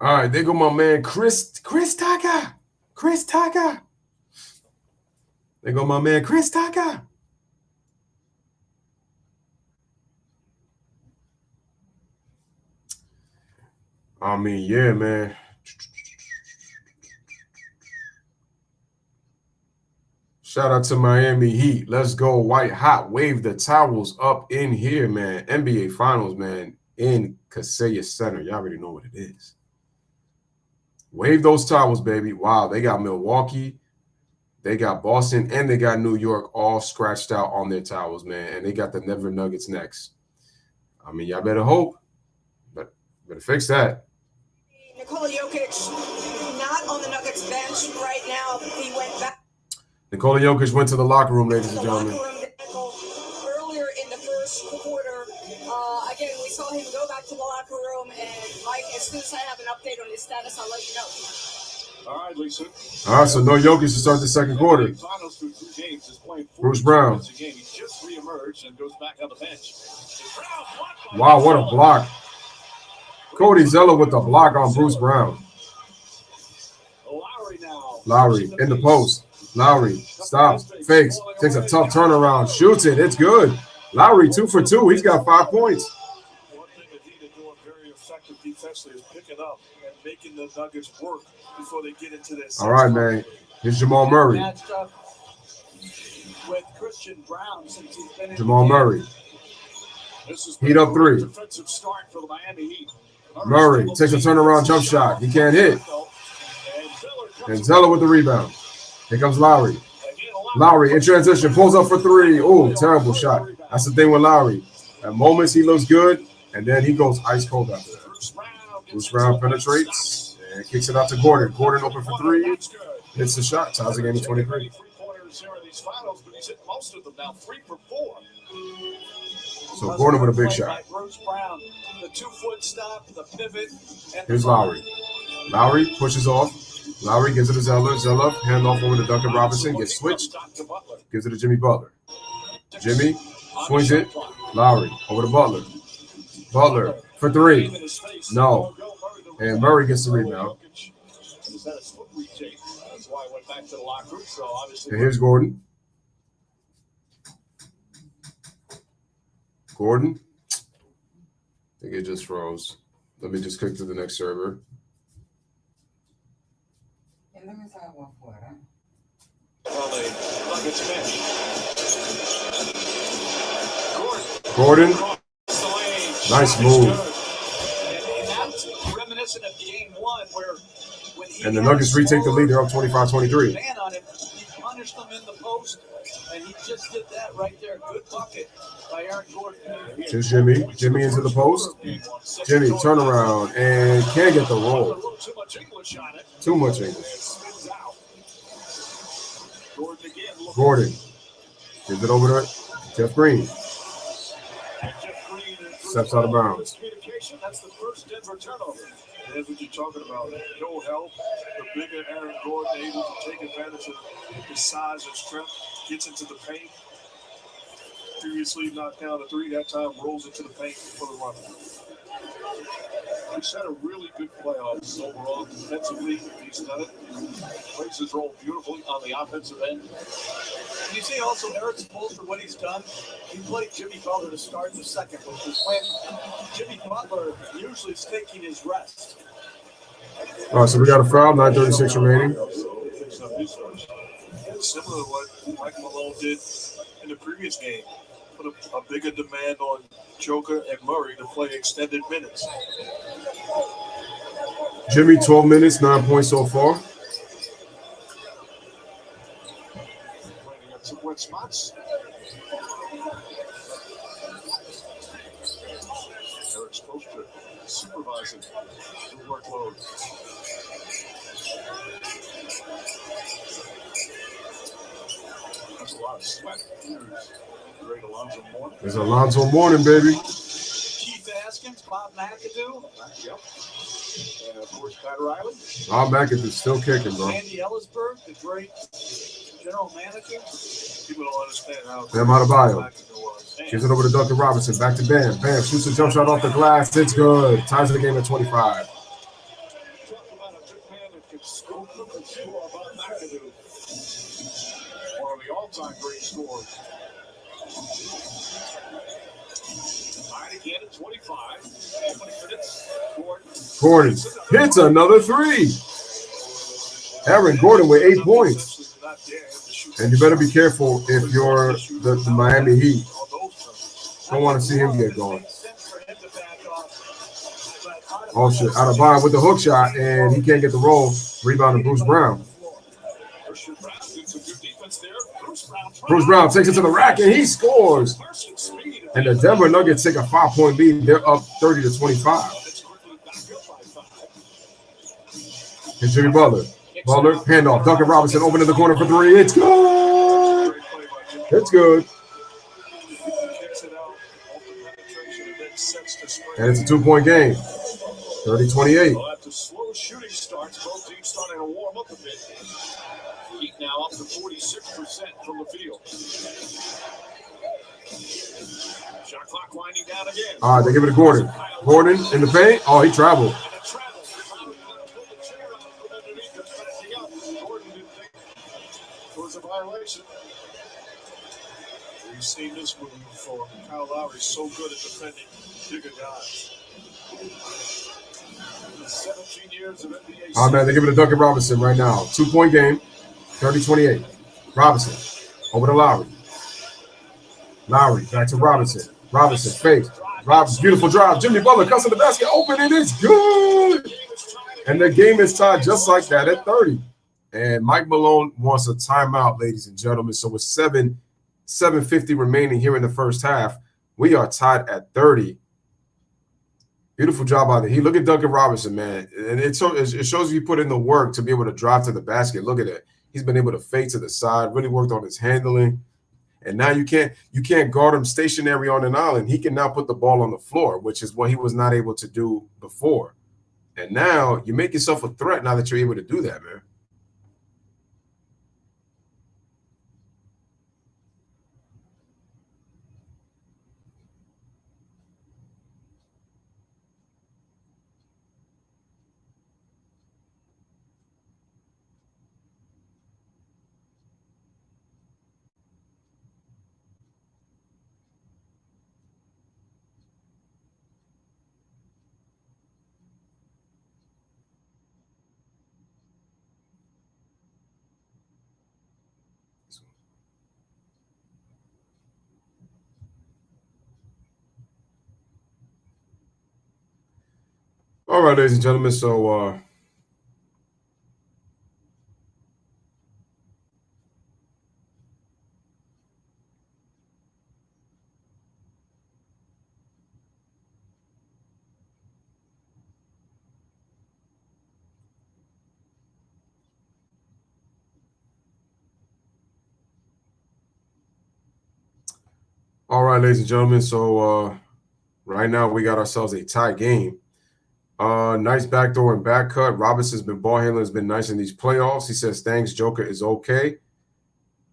All right, there go my man Chris Tucker. Chris Tucker. There go my man Chris Tucker. I mean, yeah, man. Shout out to Miami Heat. Let's go white hot. Wave the towels up in here, man. NBA Finals, man, in Kaseya Center. Y'all already know what it is. Wave those towels, baby. Wow, they got Milwaukee, they got Boston, and they got New York all scratched out on their towels, man. And they got the Denver Nuggets next. I mean, y'all better hope. But better fix that. Nikola Jokic not on the Nuggets bench right now. He went back. Nikola Jokic went to the locker room, ladies and gentlemen. Earlier in the first quarter, again, we saw him go back to the locker room, and Mike, as soon as I have an update on his status, I'll let you know. All right, Lisa. All right, so no Jokic to start the second quarter. Bruce Brown. He just reemerged and goes back on the bench. Wow, what a block. Cody Zeller with the block on Bruce Brown. Lowry in the post. Lowry stops, fakes, takes a tough turnaround, shoots it. It's good. Lowry 2 for 2. He's got 5 points. One thing that he is doing very effective defensively is picking up and making the Nuggets work before they get into this. All right, man. Here's Jamal Murray. With Christian Brown since he's been Jamal Murray. Heat up 3. Defensive start for the Miami Heat. Murray takes a turnaround jump shot. He can't hit. And Zeller with the rebound. Here comes Lowry. Lowry in transition, pulls up for 3. Oh, terrible shot. That's the thing with Lowry. At moments, he looks good, and then he goes ice cold after that. Bruce Brown penetrates and kicks it out to Gordon. Gordon open for 3. Hits the shot. Ties the game to 23. So Gordon with a big shot. Bruce Brown, the 2-foot stop, the pivot. Here's Lowry. Lowry pushes off. Lowry gives it to Zeller. Zeller hand off over to Duncan Robinson. Gets switched. Gives it to Jimmy Butler. Jimmy swings it. Lowry over to Butler. Butler for 3. No. And Murray gets the rebound. And here's Gordon. Gordon. I think it just froze. Let me just click to the next server. Gordon. Nice move. And the Nuggets retake the lead. They're up 25-23. He punished them in the post, and he just did that right there. Good bucket by Aaron Gordon. Here's Jimmy. Jimmy into the post. Jimmy turnaround and can't get the roll. Too much English. Gordon gives it over to Jeff Green. Steps out of bounds. That's the first Denver turnover. That's what you're talking about. No help. The bigger Aaron Gordon able to take advantage of his size and strength. Gets into the paint. Previously knocked down a 3. That time rolls into the paint for the run. He's had a really good playoffs overall defensively. He's done it. Plays his role beautifully on the offensive end. And you see also Eric Spoelstra, what he's done. He played Jimmy Butler to start the second, which is when Jimmy Butler usually is taking his rest. All right, so we got a foul, 9:36 remaining. Similar to what Mike Malone did in the previous game. Put a bigger demand on Joker and Murray to play extended minutes. Jimmy, 12 minutes, 9 points so far. Playing at some wet spots. Eric Spoelstra supervising the workload. That's a lot of sweat. Great Alonzo Mourning. There's Alonzo Mourning, baby. Keith Askins, Bob McAdoo. Yep. And of course, Pat Riley. Bob McAdoo's still kicking, bro. Andy Ellisberg, the great general manager. People don't understand how Bam Adebayo. McAdoo was. Gives it over to Duncan Robinson. Back to Bam. Bam shoots a jump shot off the glass. It's good. Ties the game at 25. Talk about a big man that can score about McAdoo. One of the all-time great scorers. Tied again at 25. 20 minutes. Gordon hits another three. Aaron Gordon with 8 points. And you better be careful if you're the Miami Heat. Don't want to see him get going. Oh, shit. Adebayo with the hook shot, and he can't get the roll. Rebound to Bruce Brown. Bruce Brown takes it to the rack, and he scores. And the Denver Nuggets take a 5-point lead. They're up 30-25. Here's Jimmy Butler. Butler, handoff. Duncan Robinson open in the corner for 3. It's good. It's good. And it's a 2-point game. 30-28. After slow shooting starts, both teams starting to warm up a bit. Heat now up to 46% from the field. Shot clock winding down again. All right, they give it to Gordon. Gordon in the paint. Oh, he traveled. Was a violation. We've seen this move before. Kyle Lowry's so good at defending bigger guys. 17 years of NBA. Oh, man, they give it to Duncan Robinson right now. 2-point game. 30-28. Robinson over to Lowry. Lowry back to Robinson. Robinson fake. Robinson, beautiful drive. Jimmy Butler cuts to the basket. Open it. It's good. And the game is tied just like that at 30. And Mike Malone wants a timeout, ladies and gentlemen. So with 7:50 remaining here in the first half, we are tied at 30. Beautiful job out there. Look at Duncan Robinson, man. And it shows you put in the work to be able to drive to the basket. Look at that. He's been able to fade to the side, really worked on his handling. And now you can't guard him stationary on an island. He can now put the ball on the floor, which is what he was not able to do before. And now you make yourself a threat now that you're able to do that, man. All right, ladies and gentlemen. So all right, ladies and gentlemen. So right now we got ourselves a tie game. Nice backdoor and back cut. Robinson's been ball handling, has been nice in these playoffs. He says thanks, Joker is okay.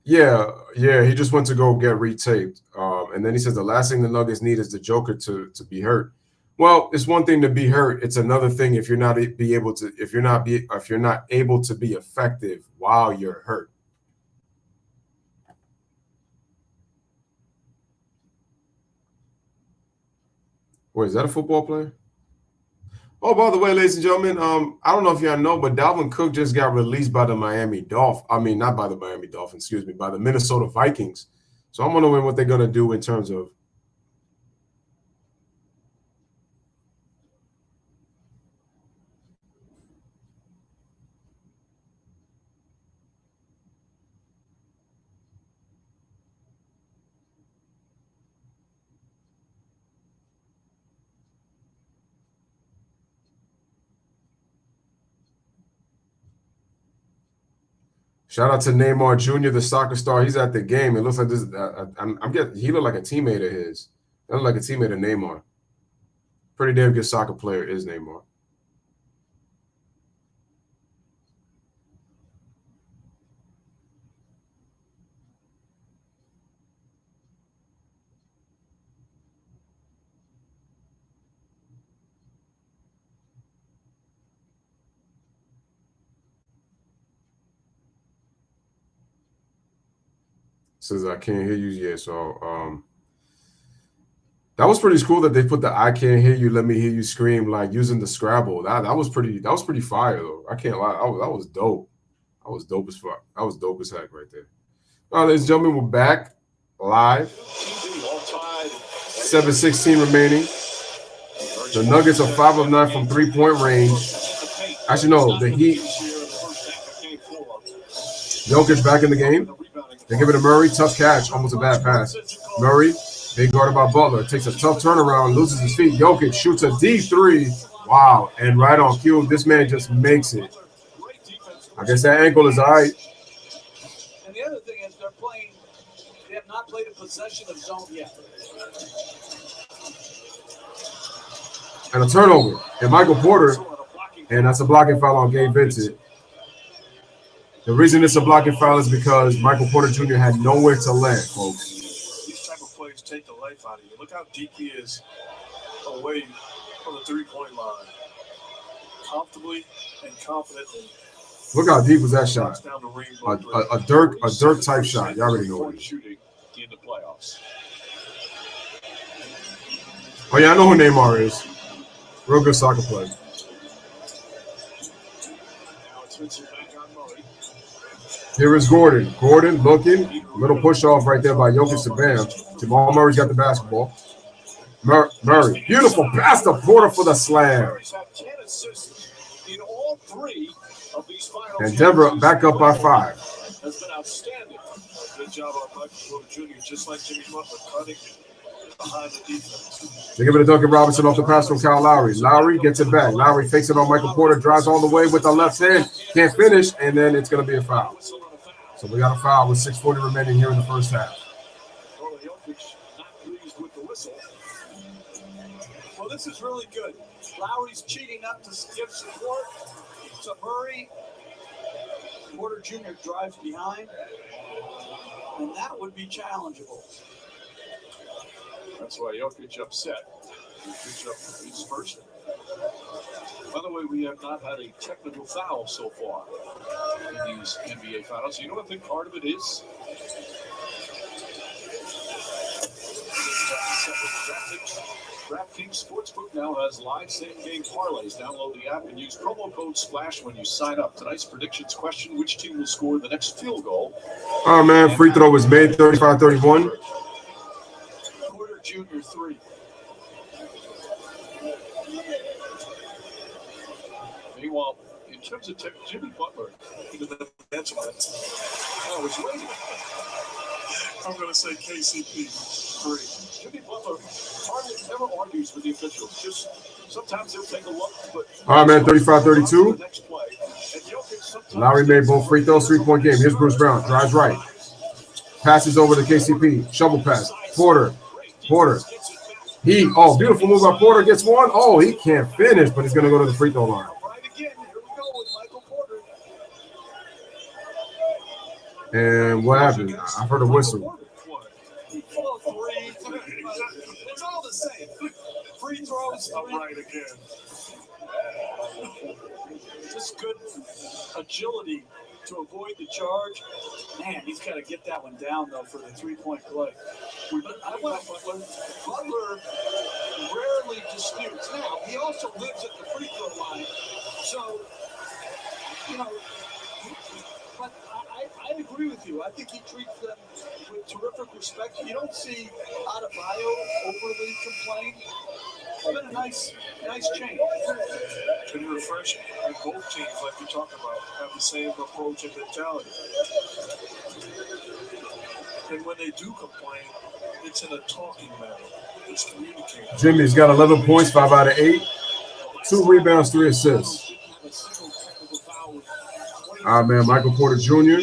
Yeah, he just went to go get retaped. And then he says the last thing the Nuggets need is the Joker to be hurt. Well, it's one thing to be hurt. It's another thing if you're not able to be effective while you're hurt. Wait, is that a football player? Oh, by the way, ladies and gentlemen, I don't know if y'all know, but Dalvin Cook just got released by the Miami Dolphins. I mean, not by the Miami Dolphins, excuse me, by the Minnesota Vikings. So I'm wondering what they're going to do in terms of. Shout out to Neymar Jr., the soccer star. He's at the game. It looks like this. He looked like a teammate of his. That looked like a teammate of Neymar. Pretty damn good soccer player is Neymar. Says I can't hear you yet. So that was pretty cool that they put the "I can't hear you, let me hear you" scream, like using the Scrabble. That was pretty fire though. I can't lie. That was dope. That was dope as fuck. That was dope as heck right there. All right, ladies and gentlemen, we're back live. 7:16 remaining. The Nuggets are 5 of 9 from 3-point range. Actually, no, the Heat. Jokic back in the game. They give it to Murray. Tough catch. Almost a bad pass. Murray, big guarded by Butler. Takes a tough turnaround. Loses his feet. Jokic shoots a deep three. Wow. And right on cue, this man just makes it. I guess that ankle is all right. And the other thing is they have not played a possession of zone yet. And a turnover. And Michael Porter. And that's a blocking foul on Gabe Vincent. The reason it's a blocking foul is because Michael Porter Jr. had nowhere to land, folks. These type of plays take the life out of you. Look how deep he is away from the three-point line. Comfortably and confidently. Look how deep was that shot. A Dirk type shot. You already know what it is. In the playoffs. Oh, yeah, I know who Neymar is. Real good soccer player. Now it's Vincent back on Murray. Here is Gordon. Gordon looking. Little push off right there by Jokic to Bam. Jamal Murray's got the basketball. Murray. Beautiful pass to Porter for the slam. In all three of these finals. And Denver back up by 5. Has been outstanding. Good job on Michael Porter Jr., just like Jimmy Butler, cutting behind the defense. They give it to Duncan Robinson off the pass from Kyle Lowry. Lowry gets it back. Lowry fakes it on Michael Porter, drives all the way with the left hand. Can't finish, and then it's going to be a foul. So we got a foul with 6:40 remaining here in the first half. Well, this is really good. Lowry's cheating up to give support to Murray. Porter Jr. drives behind, and that would be challengeable. That's why Jokic upset. Picks up his first. By the way, we have not had a technical foul so far in these NBA finals. You know what I think part of it is? DraftKings Sportsbook now has live same-game parlays. Download the app and use promo code SPLASH when you sign up. Tonight's predictions question, which team will score the next field goal? Oh, man, free throw was made, 35-31. Porter Jr. 3. Meanwhile, in terms of Jimmy Butler, that's what I was waiting. I'm going to say KCP 3. Jimmy Butler hardly ever argues with the officials. Just sometimes he'll take a look. But all right, man, 35-32. Lowry made both free throws, 3-point game. Here's Bruce Brown. Drives right. Passes over to KCP. Shovel pass. Porter. Beautiful move by Porter. Gets one. Oh, he can't finish, but he's going to go to the free throw line. And what happened? I heard a whistle. It's all the same. free throws. Upright again. Just good agility to avoid the charge. Man, he's got to get that one down, though, for the three-point play. I want Butler rarely disputes. Now, he also lives at the free throw line. So, you know, but I agree with you. I think he treats them with terrific respect. You don't see Adebayo overly complain. It's been a nice change. Been refreshing. And both teams, like you talked about, have the same approach and mentality. And when they do complain, it's in a talking manner. It's communicating. Jimmy's got 11 points, 5 out of 8, 2 rebounds, 3 assists. All right, man. Michael Porter Jr.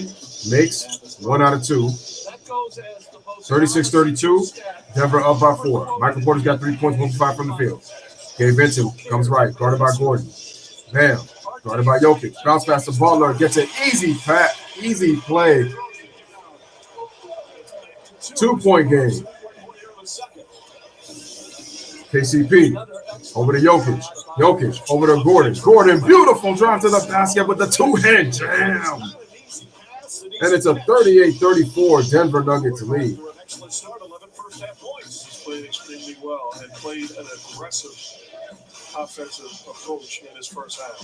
makes 1 out of 2. 36-32. Denver up by 4. Michael Porter's got 3 points, 1 for 5 from the field. Gabe Vincent comes right, guarded by Gordon. Bam. Guarded by Jokic. Bounce pass to Butler. Gets an easy play. 2-point game. KCP over to Jokic. Jokic over to Gordon. Gordon, beautiful drive to the basket with the two-hand jam. And it's a 38-34 Denver Nuggets lead. Excellent start, 11 first-half points. He's played extremely well and played an aggressive offensive approach in his first half.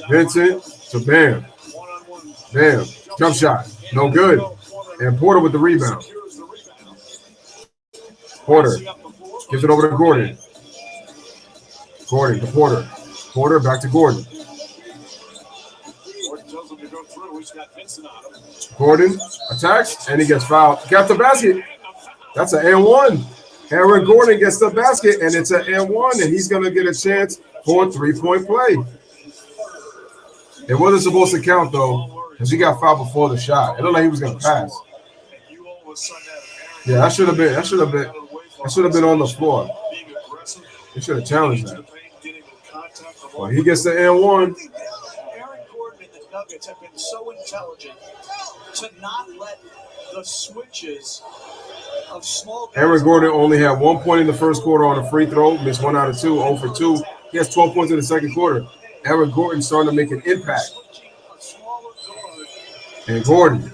Vincent to Bam. Bam. Jump shot. No good. And Porter with the rebound. Porter gives it over to Gordon. Gordon to Porter. Porter back to Gordon. Gordon attacks and he gets fouled. Got the basket. That's an and one. Aaron Gordon gets the basket and it's an and one, and he's going to get a chance for a 3-point play. It wasn't supposed to count though because he got fouled before the shot. It looked like he was going to pass. Yeah, that should have been on the floor. They should have challenged that. Well, he gets the and one. Aaron Gordon and the Nuggets have been so intelligent to not let the switches of small. Aaron Gordon only had 1 point in the first quarter on a free throw, missed 1 out of 2, 0 for 2. He has 12 points in the second quarter. Aaron Gordon starting to make an impact. And Gordon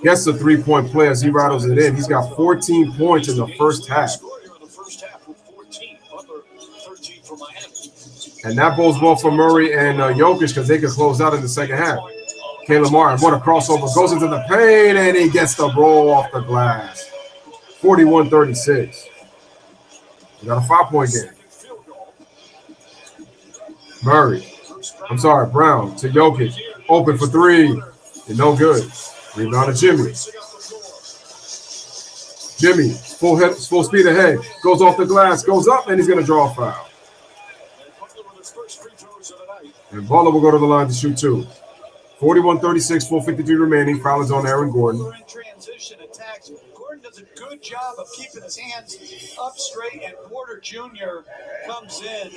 gets the 3-point play as he rattles it in. He's got 14 points in the first half. And that bodes well for Murray and Jokic because they can close out in the second half. Caleb Martin, what a crossover. Goes into the paint, and he gets the roll off the glass. 41-36. We got a 5-point game. Brown to Jokic. Open for 3. And no good. Rebound to Jimmy. Jimmy, full speed ahead. Goes off the glass, goes up, and he's going to draw a foul. And Butler will go to the line to shoot 2. 41-36, 4:53 remaining. Foul is on Aaron Gordon. In transition attacks. Gordon does a good job of keeping his hands up straight, and Porter Jr. comes in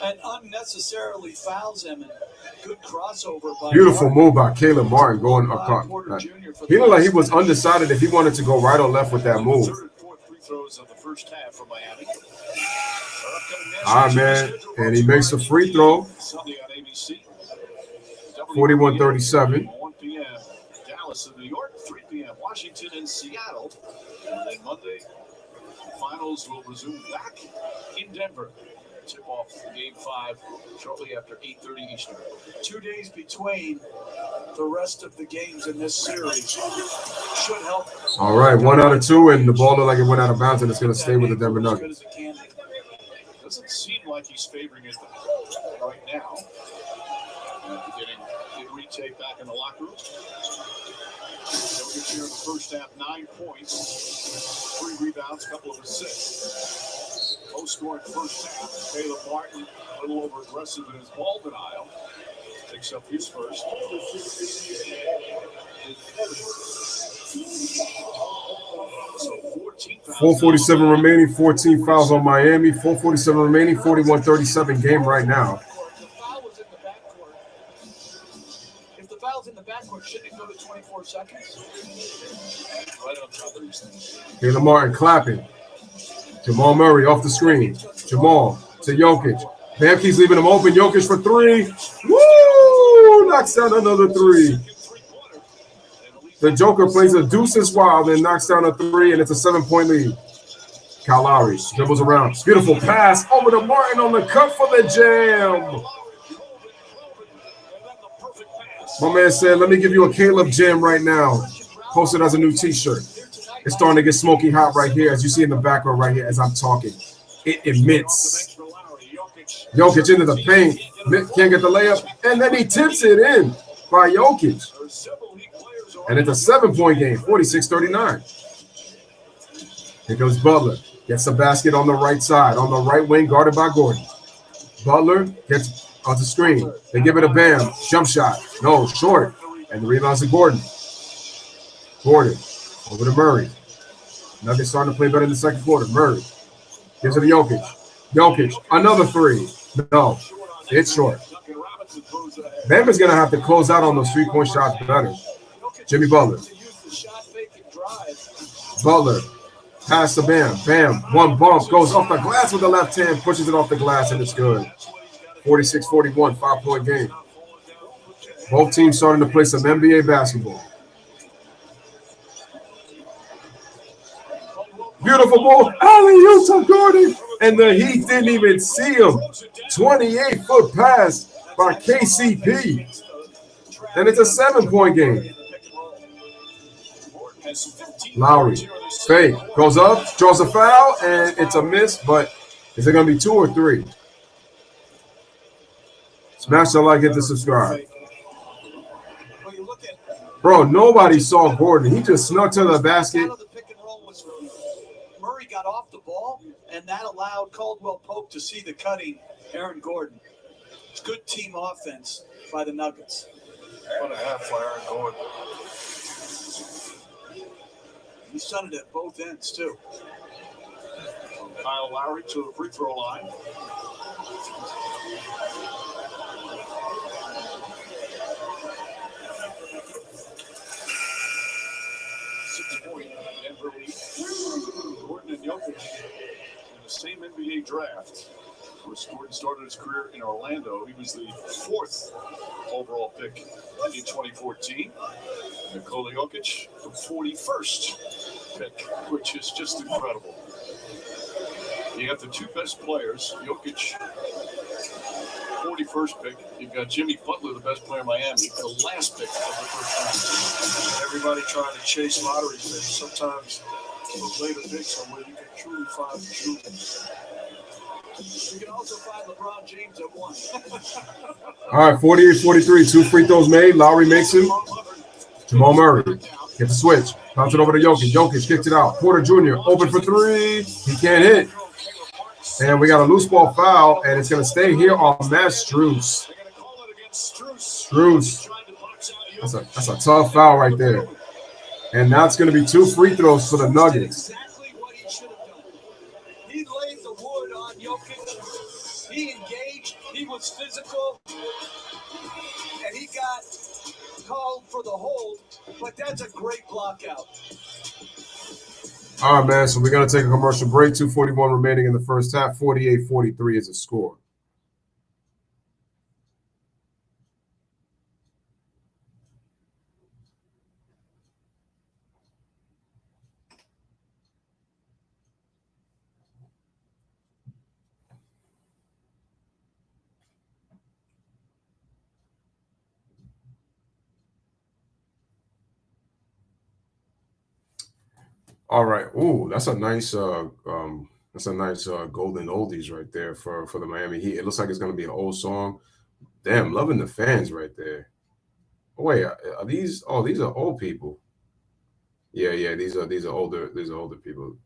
and unnecessarily fouls him. And good crossover by beautiful Martin. Move by Caleb Martin going across. He looked like he was undecided if he wanted to go right or left with that move. All right, man. And he makes a free throw. 41-37. 1 p.m. Dallas and New York, 3 p.m. Washington and Seattle. And then Monday, the finals will resume back in Denver. Tip off game 5 shortly after 8:30 Eastern. 2 days between the rest of the games in this series should help. All right, 1 out of 2, and the ball looked like it went out of bounds, and it's going to stay with the Denver Nuggets. Doesn't seem like he's favoring it right now. Getting the retake back in the locker room. Jokic here in the first half, 9 points, 3 rebounds, a couple of assists. Low scoring first half. Caleb Martin, a little over aggressive in his ball denial. Takes up his first. So 14 fouls. 4:47 remaining, 14 fouls on Miami. 4:47 remaining, 41-37 game right now. If the foul's in the backcourt, shouldn't it go to 24 seconds? right on top of these things. Caleb Martin clapping. Jamal Murray off the screen. Jamal to Jokic. Bam keeps leaving him open. Jokic for three. Woo! Knocks down another three. The Joker plays a deuces wild and knocks down a three, and it's a 7-point lead. Kyle Lowry dribbles around. Beautiful pass over to Martin on the cut for the jam. My man said, let me give you a Caleb jam right now. Posted as a new t-shirt. It's starting to get smoky hot right here, as you see in the background right here as I'm talking. It emits. Jokic into the paint. Can't get the layup. And then he tips it in by Jokic. And it's a 7-point game, 46-39. Here comes Butler. Gets the basket on the right side, on the right wing, guarded by Gordon. Butler gets on the screen. They give it a Bam. Jump shot. No, short. And the rebound's to Gordon. Gordon over to Murray. Nuggets starting to play better in the second quarter. Murray gives it to Jokic. Jokic, another three. No, it's short. Bam is going to have to close out on those three-point shots better. Jimmy Butler. Butler. Pass to Bam. Bam. One bump. Goes off the glass with the left hand. Pushes it off the glass, and it's good. 46-41. 5-point game. Both teams starting to play some NBA basketball. Beautiful ball. Alley-oop to Gordon. And the Heat didn't even see him. 28-foot pass by KCP. And it's a 7-point game. Lowry, fake, goes up, draws a foul, and it's a miss, but is it going to be 2 or 3? Smash the like, hit the subscribe. Bro, nobody saw Gordon. He just snuck to the basket. Murray got off the ball, and that allowed Caldwell Pope to see the cutting Aaron Gordon. It's good team offense by the Nuggets. 1.5 for Aaron Gordon. He's done it at both ends, too. Kyle Lowry to the free throw line. Six-point Denver lead. Gordon and Jokic in the same NBA draft. Of course, Gordon started his career in Orlando. He was the 4th overall pick in 2014. Nikola Jokic, the 41st pick, which is just incredible. You got the 2 best players, Jokic, 41st pick. You've got Jimmy Butler, the best player in Miami, the last pick of the first round. Everybody trying to chase lottery picks. Sometimes those later picks are where you can truly find the truth. You can also find LeBron James at 1. All right, 48-43. 2 free throws made. Lowry makes him. Jamal Murray gets the switch. Bounce it over to Jokic. Jokic kicks it out. Porter Jr. open for 3. He can't hit. And we got a loose ball foul, and it's going to stay here on Matt Strus. Strus. That's a tough foul right there. And now it's going to be 2 free throws for the Nuggets. Exactly what he should have done. He laid the wood on Jokic. He engaged. He was physical. And he got called for the hold. But that's a great block out. All right, man. So we're going to take a commercial break. 2:41 remaining in the first half. 48-43 is the score. All right. Ooh, that's a nice golden oldies right there for the Miami Heat. It looks like it's gonna be an old song. Damn, loving the fans right there. Oh, wait, are these? Oh, these are old people. Yeah. These are older. These are older people.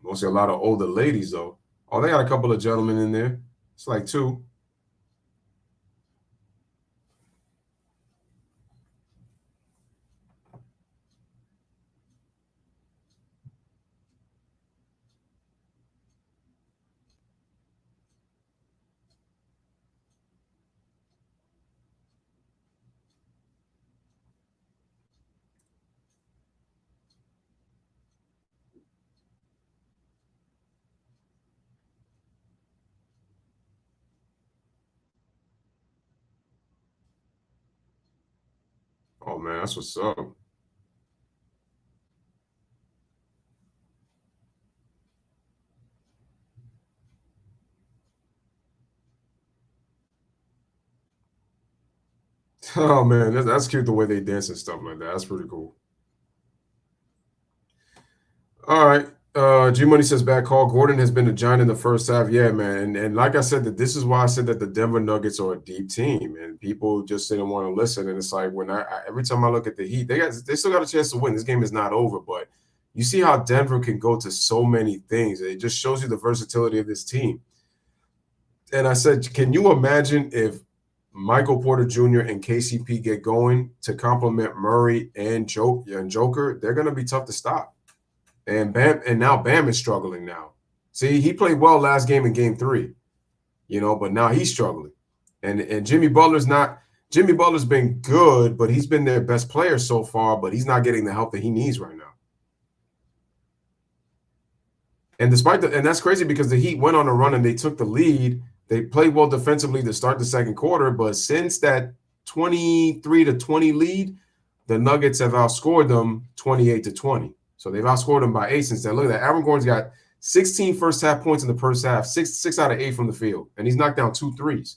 Mostly a lot of older ladies though. Oh, they got a couple of gentlemen in there. It's like 2. Oh, man, that's what's up. Oh, man, that's cute the way they dance and stuff like that. That's pretty cool. All right. G Money says back call. Gordon has been a giant in the first half. Yeah, man. And like I said, this is why I said that the Denver Nuggets are a deep team, and people just didn't want to listen. And it's like when every time I look at the Heat, they still got a chance to win. This game is not over, but you see how Denver can go to so many things. It just shows you the versatility of this team. And I said, can you imagine if Michael Porter Jr. and KCP get going to complement Murray and Joker? They're going to be tough to stop. And now Bam is struggling now. See, he played well last game in game 3, but now he's struggling. And Jimmy Butler's been good, but he's been their best player so far, but he's not getting the help that he needs right now. And that's crazy because the Heat went on a run and they took the lead. They played well defensively to start the second quarter, but since that 23-20 lead, the Nuggets have outscored them 28-20. So they've outscored them by 8 since then. Look at that. Aaron Gordon's got 16 first half points in the first half, 6 out of 8 from the field, and he's knocked down 2 threes.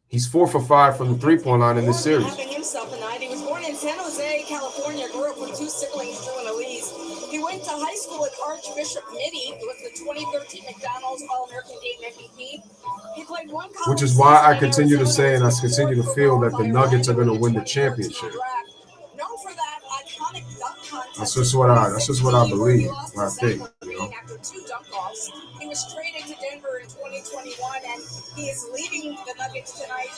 He's 4 for 5 from the three-point line in this series. Having himself a night. He was born in San Jose, California. Grew up with 2 siblings, Drew and Elise. He went to high school at Archbishop Mitty. He was the 2013 McDonald's All-American Game MVP. He played one college which is why I season in continue to Arizona, say and I was continue to fourth feel that the overall by Nuggets are going to Ryan win the in 2014 championship. draft. Known for that iconic dunk contest. That's just what I believe. I think. After 2 dunk offs, he was traded to Denver in 2021, and he is leading the Nuggets tonight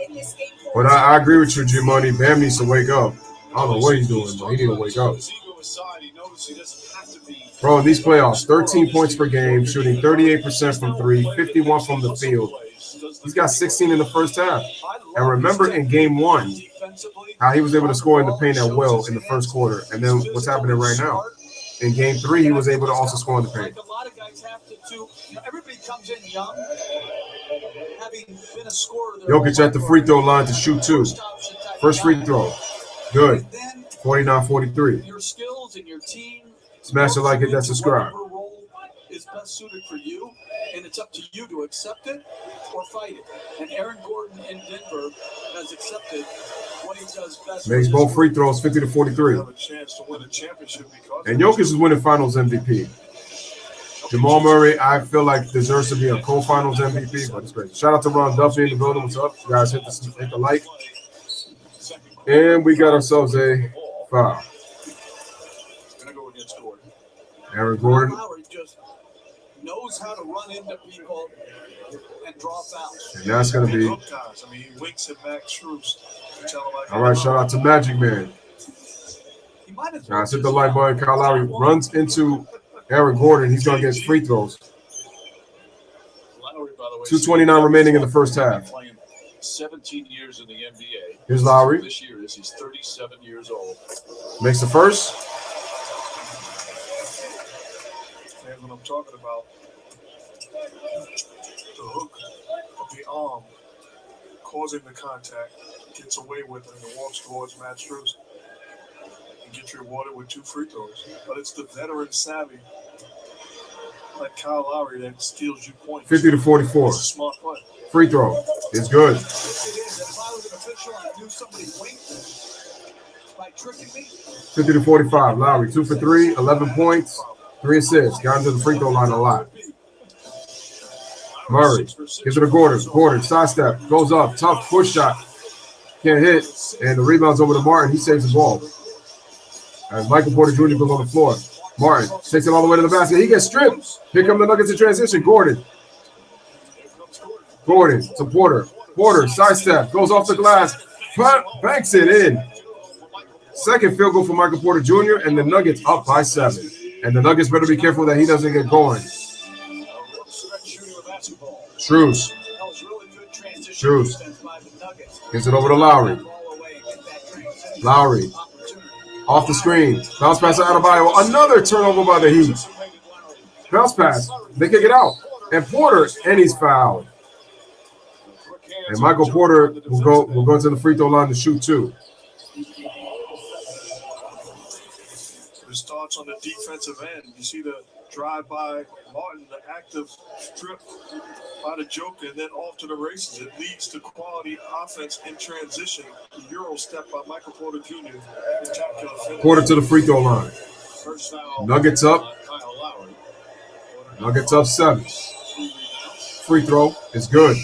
in this game. But I agree with you, G-Money. Bam needs to wake up. I don't know what he's doing, but he need to wake up. Bro, in these playoffs, 13 points per game, shooting 38% from 3, 51 from the field. He's got 16 in the first half. And remember in game 1, how he was able to score in the paint at will in the first quarter. And then what's happening right now? In game 3, he was able to also score in the paint. A lot of guys have to everybody comes in young, having been a scorer. Jokic at the free throw line to shoot 2. First free throw. Good. 49-43. Your skills and your team. Smash it like it, that's subscribe. Whatever role is best suited for you, and it's up to you to accept it or fight it. And Aaron Gordon in Denver has accepted what he does best. Makes both free throws 50-43. And Jokic is winning Finals MVP. Jamal Murray, I feel like deserves to be a co-Finals MVP, but it's great. Shout out to Ron Duffy in the building. What's up? You guys hit the like. And we got ourselves a foul. Aaron Gordon. Lowry just knows how to run into people and draw fouls. And that's going to be. I mean, he winks at Max Strus. All right, shout out to Magic Man. Guys, hit the like button. Kyle Lowry runs into Aaron Gordon. He's going to get his free throws. 2:29 remaining in the first half. 17 years in the NBA. Here's Lowry. This year is he's 37 years old. Makes the first. That's what I'm talking about. The hook of the arm causing the contact, gets away with it and walks towards Matt Strus and gets rewarded with 2 free throws. But it's the veteran savvy like Kyle Lowry that steals you points. 50-44. It's a smart play. Free throw is good. If I was an official and I knew somebody winked by tricking me. 50-45. Lowry 2 for 3, 11 points, 3 assists. Got into the free throw line a lot. Murray gives it to Gordon. Gordon sidestep, goes up, tough push shot, can't hit, and the rebound's over to Martin. He saves the ball. As Michael Porter Jr. goes on the floor. Martin takes it all the way to the basket. He gets stripped. Here come the Nuggets in transition. Gordon to Porter. Porter sidestep, goes off the glass, banks it in. Second field goal for Michael Porter Jr. and the Nuggets up by 7. And the Nuggets better be careful that he doesn't get going. Strus gives it over to Lowry. Lowry off the screen. Bounce pass to Adebayo. Another turnover by the Heat. Bounce pass. They kick it out. And Porter, and he's fouled. And Michael Porter will go to the free throw line to shoot 2. thoughts on the defensive end. You see the drive by Martin, the active strip by the Joker, and then off to the races. It leads to quality offense in transition. The Euro step by Michael Porter Jr. Porter to the free throw line. First foul. Nuggets up. Kyle Lowry. Nuggets up 7. Free throw is good.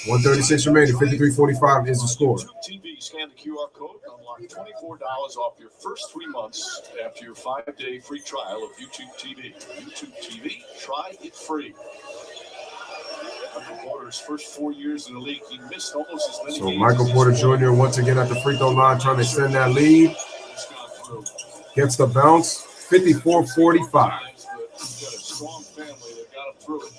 136 remaining. 53-45 is the score. TV, scan the QR code, unlock $24 off your first 3 months after your 5-day free trial of YouTube TV. YouTube TV, try it free. Michael Porter's first 4 years in the league, he missed almost as many. So Michael Porter Jr. once again at the free throw line, trying to extend that lead. Gets the bounce. 54-45. He's got a strong family that got him through it.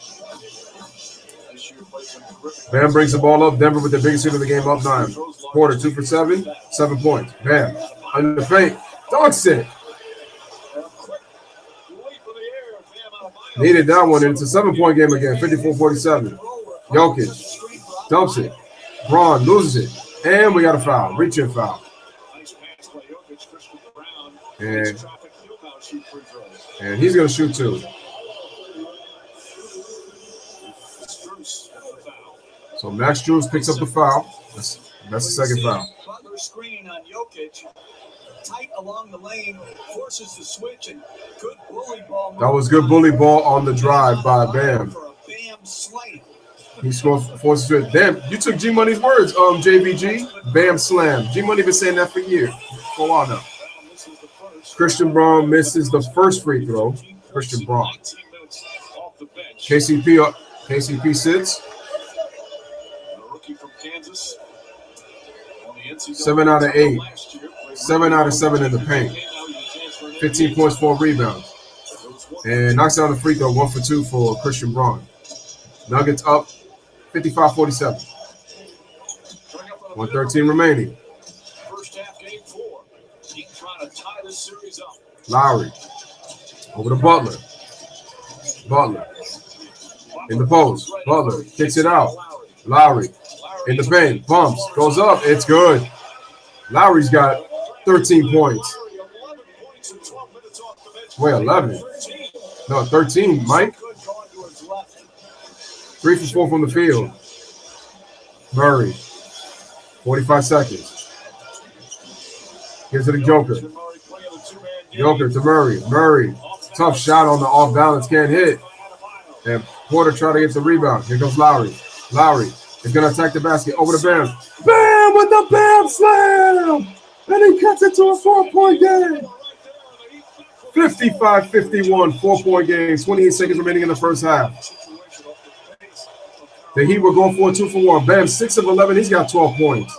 Bam brings the ball up. Denver with the biggest hit of the game, up 9. Porter 2 for 7, 7 points. Bam under the paint, dunks it. Needed that one, and it's a 7-point game again. 54-47. Jokic dumps it. Braun loses it, and we got a foul. Reach-in foul. And he's going to shoot 2. So Max Strus picks up the foul. That's the second foul. Butler screen on Jokic. Tight along the lane, forces the switch, and good bully ball. That was good bully ball on the drive by Bam. He scores, forces it. Damn, you took G Money's words, JVG. Bam slam. G Money been saying that for years. For a while now. Christian Braun misses the first free throw. Christian Braun. KCP sits. 7 out of 8. 7 out of 7 in the paint. 15 points, 4 rebounds. And knocks down the free throw, 1 for 2 for Christian Braun. Nuggets up 55-47. 113 remaining. Lowry. Over to Butler. Butler. In the post. Butler kicks it out. Lowry. In the paint, bumps, goes up, it's good. Lowry's got 13 points. Wait, 11. No, 13, Mike. 3 for 4 from the field. Murray, 45 seconds. Gives it to Joker. Joker to Murray. Murray, tough shot on the off balance, can't hit. And Porter trying to get the rebound. Here comes Lowry. Lowry. He's going to attack the basket. Over to Bam. Bam with the Bam slam. And he cuts it to a 4-point game. 55-51, 4-point game. 28 seconds remaining in the first half. The Heat will go for a 2 for 1. Bam, 6 of 11. He's got 12 points.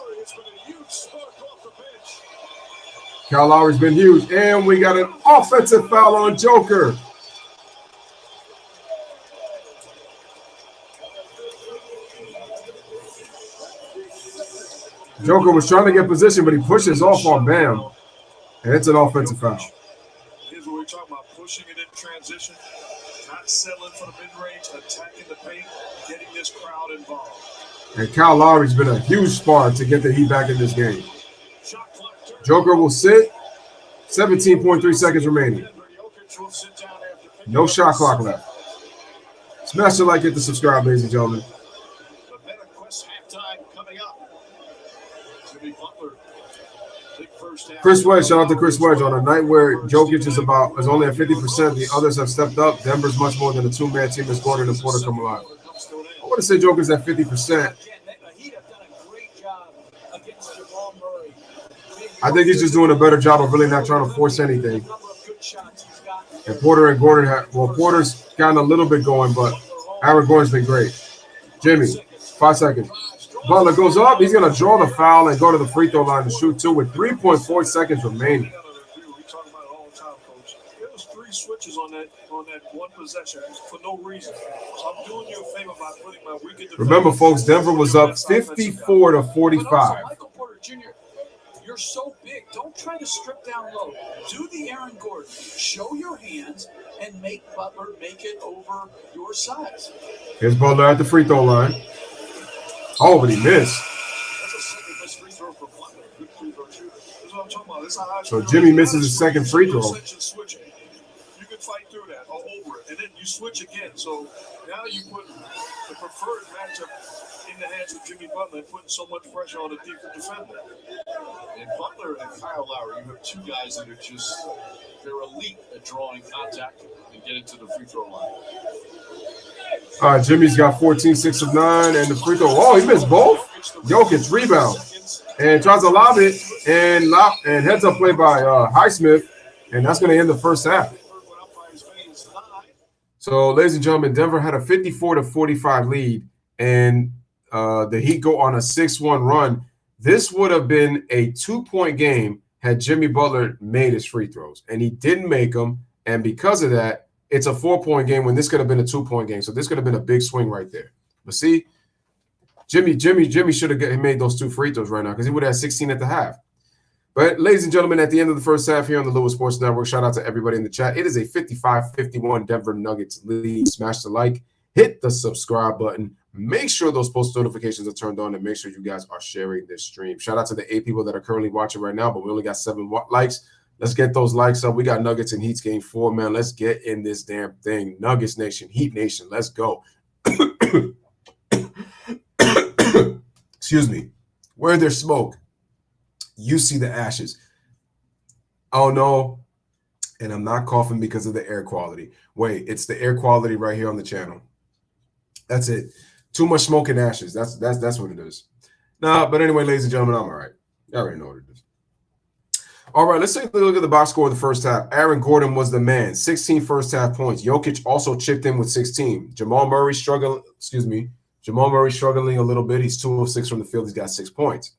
Kyle Lowry's been huge. And we got an offensive foul on Joker. Joker was trying to get position, but he pushes off on Bam. And it's an offensive foul. Here's what we're talking about, pushing it in transition, not settling for the mid-range, attacking the paint, getting this crowd involved. And Kyle Lowry's been a huge spark to get the Heat back in this game. Joker will sit. 17.3 seconds remaining. No shot clock left. Smash the like, hit the subscribe, ladies and gentlemen. Chris Wedge, shout out to Chris Wedge. On a night where Jokic is only at 50%, the others have stepped up. Denver's much more than a 2-man team as Gordon and Porter come alive. I want to say Joker's at 50%. I think he's just doing a better job of really not trying to force anything. And Porter and Gordon Porter's gotten a little bit going, but Aaron Gordon's been great. Jimmy, 5 seconds. Butler goes up. He's going to draw the foul and go to the free throw line to shoot 2 with 3.4 seconds remaining. We talk about it all the time, Coach. There was 3 switches on that one possession for no reason. So I'm doing you a favor by putting my wicked. Remember, folks, Denver was up 54-45. Michael Porter Jr., you're so big. Don't try to strip down low. Do the Aaron Gordon. Show your hands and make Butler make it over your size. Here's Butler at the free throw line. Oh, but he missed. So Jimmy misses his second free throw. through that or over it, and then you switch again. So now you put the preferred matchup in the hands of Jimmy Butler, putting so much pressure on the defender. And Butler and Kyle Lowry, you have two guys that are just, they're elite at drawing contact and getting to the free throw line. All right, Jimmy's got 14, 6 of 9, and the free throw. Oh, he missed both. Jokic rebound and tries to lob it, and heads up play by Highsmith, and that's going to end the first half. So, ladies and gentlemen, Denver had a 54-45 lead, and the Heat go on a 6-1 run. This would have been a 2-point game had Jimmy Butler made his free throws, and he didn't make them, and because of that, it's a 4-point game when this could have been a 2-point game. So this could have been a big swing right there. But see, Jimmy should have made those 2 free throws right now because he would have had 16 at the half. But ladies and gentlemen, at the end of the first half here on the Louis Sports Network, shout out to everybody in the chat. It is a 55-51 Denver Nuggets lead. Smash the like, hit the subscribe button. Make sure those post notifications are turned on, and make sure you guys are sharing this stream. Shout out to the 8 people that are currently watching right now, but we only got 7 likes. Let's get those likes up. We got Nuggets and Heats game 4, man. Let's get in this damn thing. Nuggets Nation, Heat Nation, let's go. Excuse me. Where there's smoke, you see the ashes. Oh, no. And I'm not coughing because of the air quality. Wait, it's the air quality right here on the channel. That's it. Too much smoke and ashes. That's what it is. Nah, but anyway, ladies and gentlemen, I'm all right. You already know what it is. All right, let's take a look at the box score of the first half. Aaron Gordon was the man. 16 first half points. Jokic also chipped in with 16. Jamal Murray struggling a little bit. He's 2 of 6 from the field. He's got 6 points.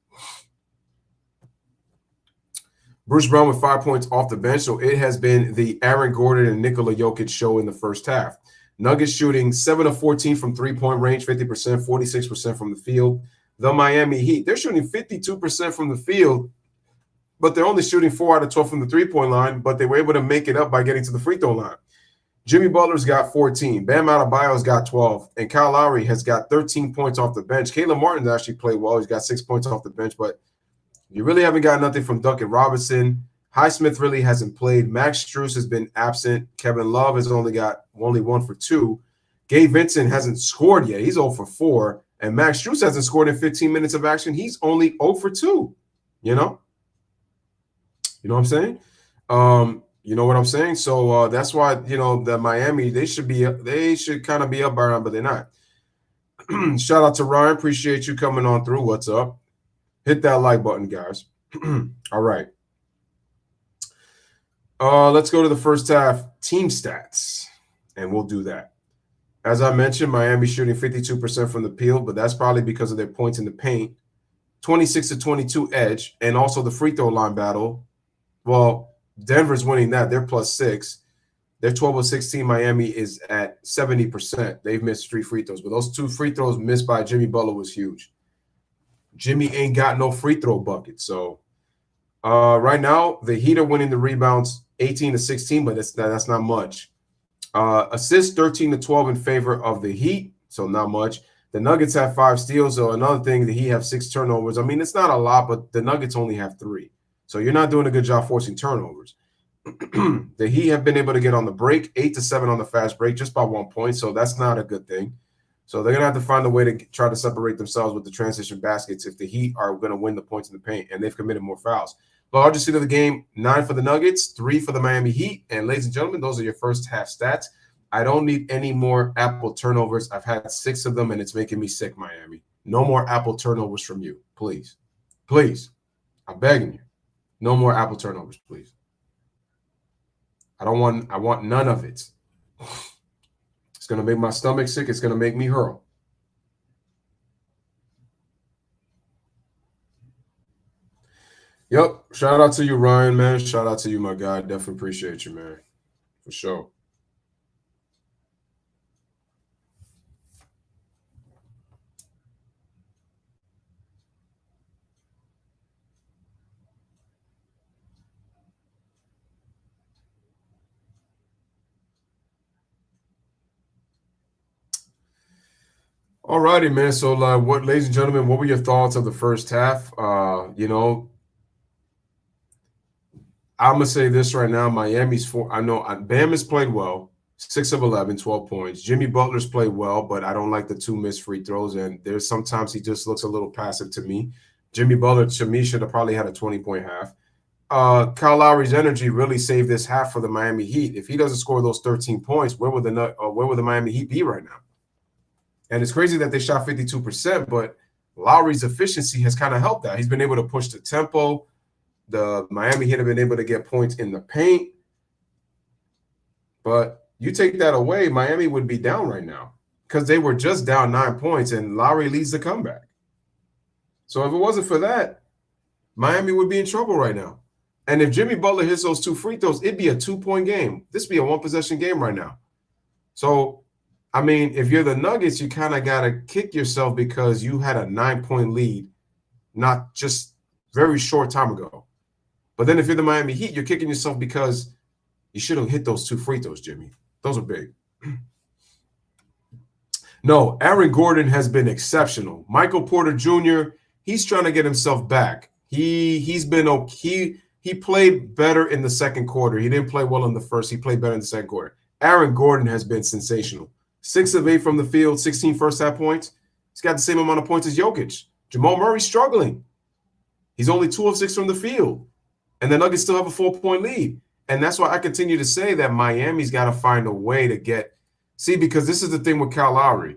Bruce Brown with 5 points off the bench. So it has been the Aaron Gordon and Nikola Jokic show in the first half. Nuggets shooting 7 of 14 from three-point range, 50%, 46% from the field. The Miami Heat, they're shooting 52% from the field, but they're only shooting 4 out of 12 from the three-point line, but they were able to make it up by getting to the free throw line. Jimmy Butler's got 14. Bam Adebayo's got 12. And Kyle Lowry has got 13 points off the bench. Caleb Martin's actually played well. He's got 6 points off the bench, but you really haven't got nothing from Duncan Robinson. Highsmith really hasn't played. Max Strus has been absent. Kevin Love has only 1 for 2. Gabe Vincent hasn't scored yet. He's 0 for 4. And Max Strus hasn't scored in 15 minutes of action. He's only 0 for 2, you know? You know what I'm saying? You know what I'm saying? So that's why, you know, the Miami, they should kind of be up by now, but they're not. Shout out to Ryan. Appreciate you coming on through. What's up? Hit that like button, guys. All right. Let's go to the first half team stats, and we'll do that. As I mentioned, Miami shooting 52% from the field, but that's probably because of their points in the paint. 26-22 edge, and also the free throw line battle. Well, Denver's winning that. They're +6. They're 12 of 16. Miami is at 70%. They've missed 3 free throws, but those 2 free throws missed by Jimmy Butler was huge. Jimmy ain't got no free throw bucket. So right now, the Heat are winning the rebounds 18-16, but that's not much. Assists 13-12 in favor of the Heat, so not much. The Nuggets have 5 steals. So another thing, the Heat have 6 turnovers. I mean, it's not a lot, but the Nuggets only have 3. So you're not doing a good job forcing turnovers. The Heat have been able to get on the break, 8-7 on the fast break, just by 1 point. So that's not a good thing. So they're going to have to find a way to try to separate themselves with the transition baskets if the Heat are going to win the points in the paint, and they've committed more fouls. Largest lead of the game, 9 for the Nuggets, 3 for the Miami Heat. And ladies and gentlemen, those are your first half stats. I don't need any more Apple turnovers. I've had 6 of them, and it's making me sick, Miami. No more Apple turnovers from you, please. Please. I'm begging you. No more Apple turnovers, please. I want none of it. It's going to make my stomach sick. It's going to make me hurl. Yep. Shout out to you, Ryan, man. Shout out to you, my guy. Definitely appreciate you, man. For sure. All righty, man. So, ladies and gentlemen, what were your thoughts of the first half? You know, I'm going to say this right now. Miami's I know Bam has played well, 6 of 11, 12 points. Jimmy Butler's played well, but I don't like the 2 missed free throws. And there's sometimes he just looks a little passive to me. Jimmy Butler, to me, should have probably had a 20-point half. Kyle Lowry's energy really saved this half for the Miami Heat. If he doesn't score those 13 points, where would the Miami Heat be right now? And it's crazy that they shot 52%, but Lowry's efficiency has kind of helped that. He's been able to push the tempo. The Miami Heat have been able to get points in the paint. But you take that away, Miami would be down right now because they were just down 9 points, and Lowry leads the comeback. So if it wasn't for that, Miami would be in trouble right now. And if Jimmy Butler hits those 2 free throws, it'd be a 2-point game. This would be a 1-possession game right now. So, I mean, if you're the Nuggets, you kind of got to kick yourself because you had a 9-point lead not just very short time ago. But then if you're the Miami Heat, you're kicking yourself because you should have hit those 2 free throws, Jimmy. Those are big. No, Aaron Gordon has been exceptional. Michael Porter Jr., he's trying to get himself back. He's been okay. He played better in the second quarter. He didn't play well in the first. He played better in the second quarter. Aaron Gordon has been sensational. 6 of 8 from the field, 16 first-half points. He's got the same amount of points as Jokic. Jamal Murray's struggling. He's only 2 of 6 from the field. And the Nuggets still have a 4-point lead. And that's why I continue to say that Miami's got to find a way to get – see, because this is the thing with Kyle Lowry.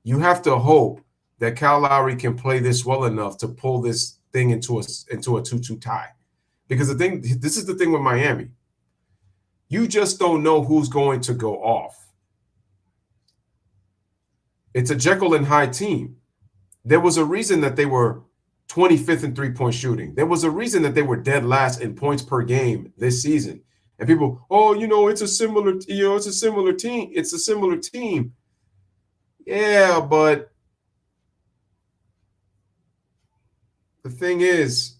You have to hope that Kyle Lowry can play this well enough to pull this thing into a 2-2 tie. Because this is the thing with Miami. You just don't know who's going to go off. It's a Jekyll and Hyde team. There was a reason that they were 25th in three-point shooting. There was a reason that they were dead last in points per game this season. And people, it's a similar team. It's a similar team. Yeah, but the thing is,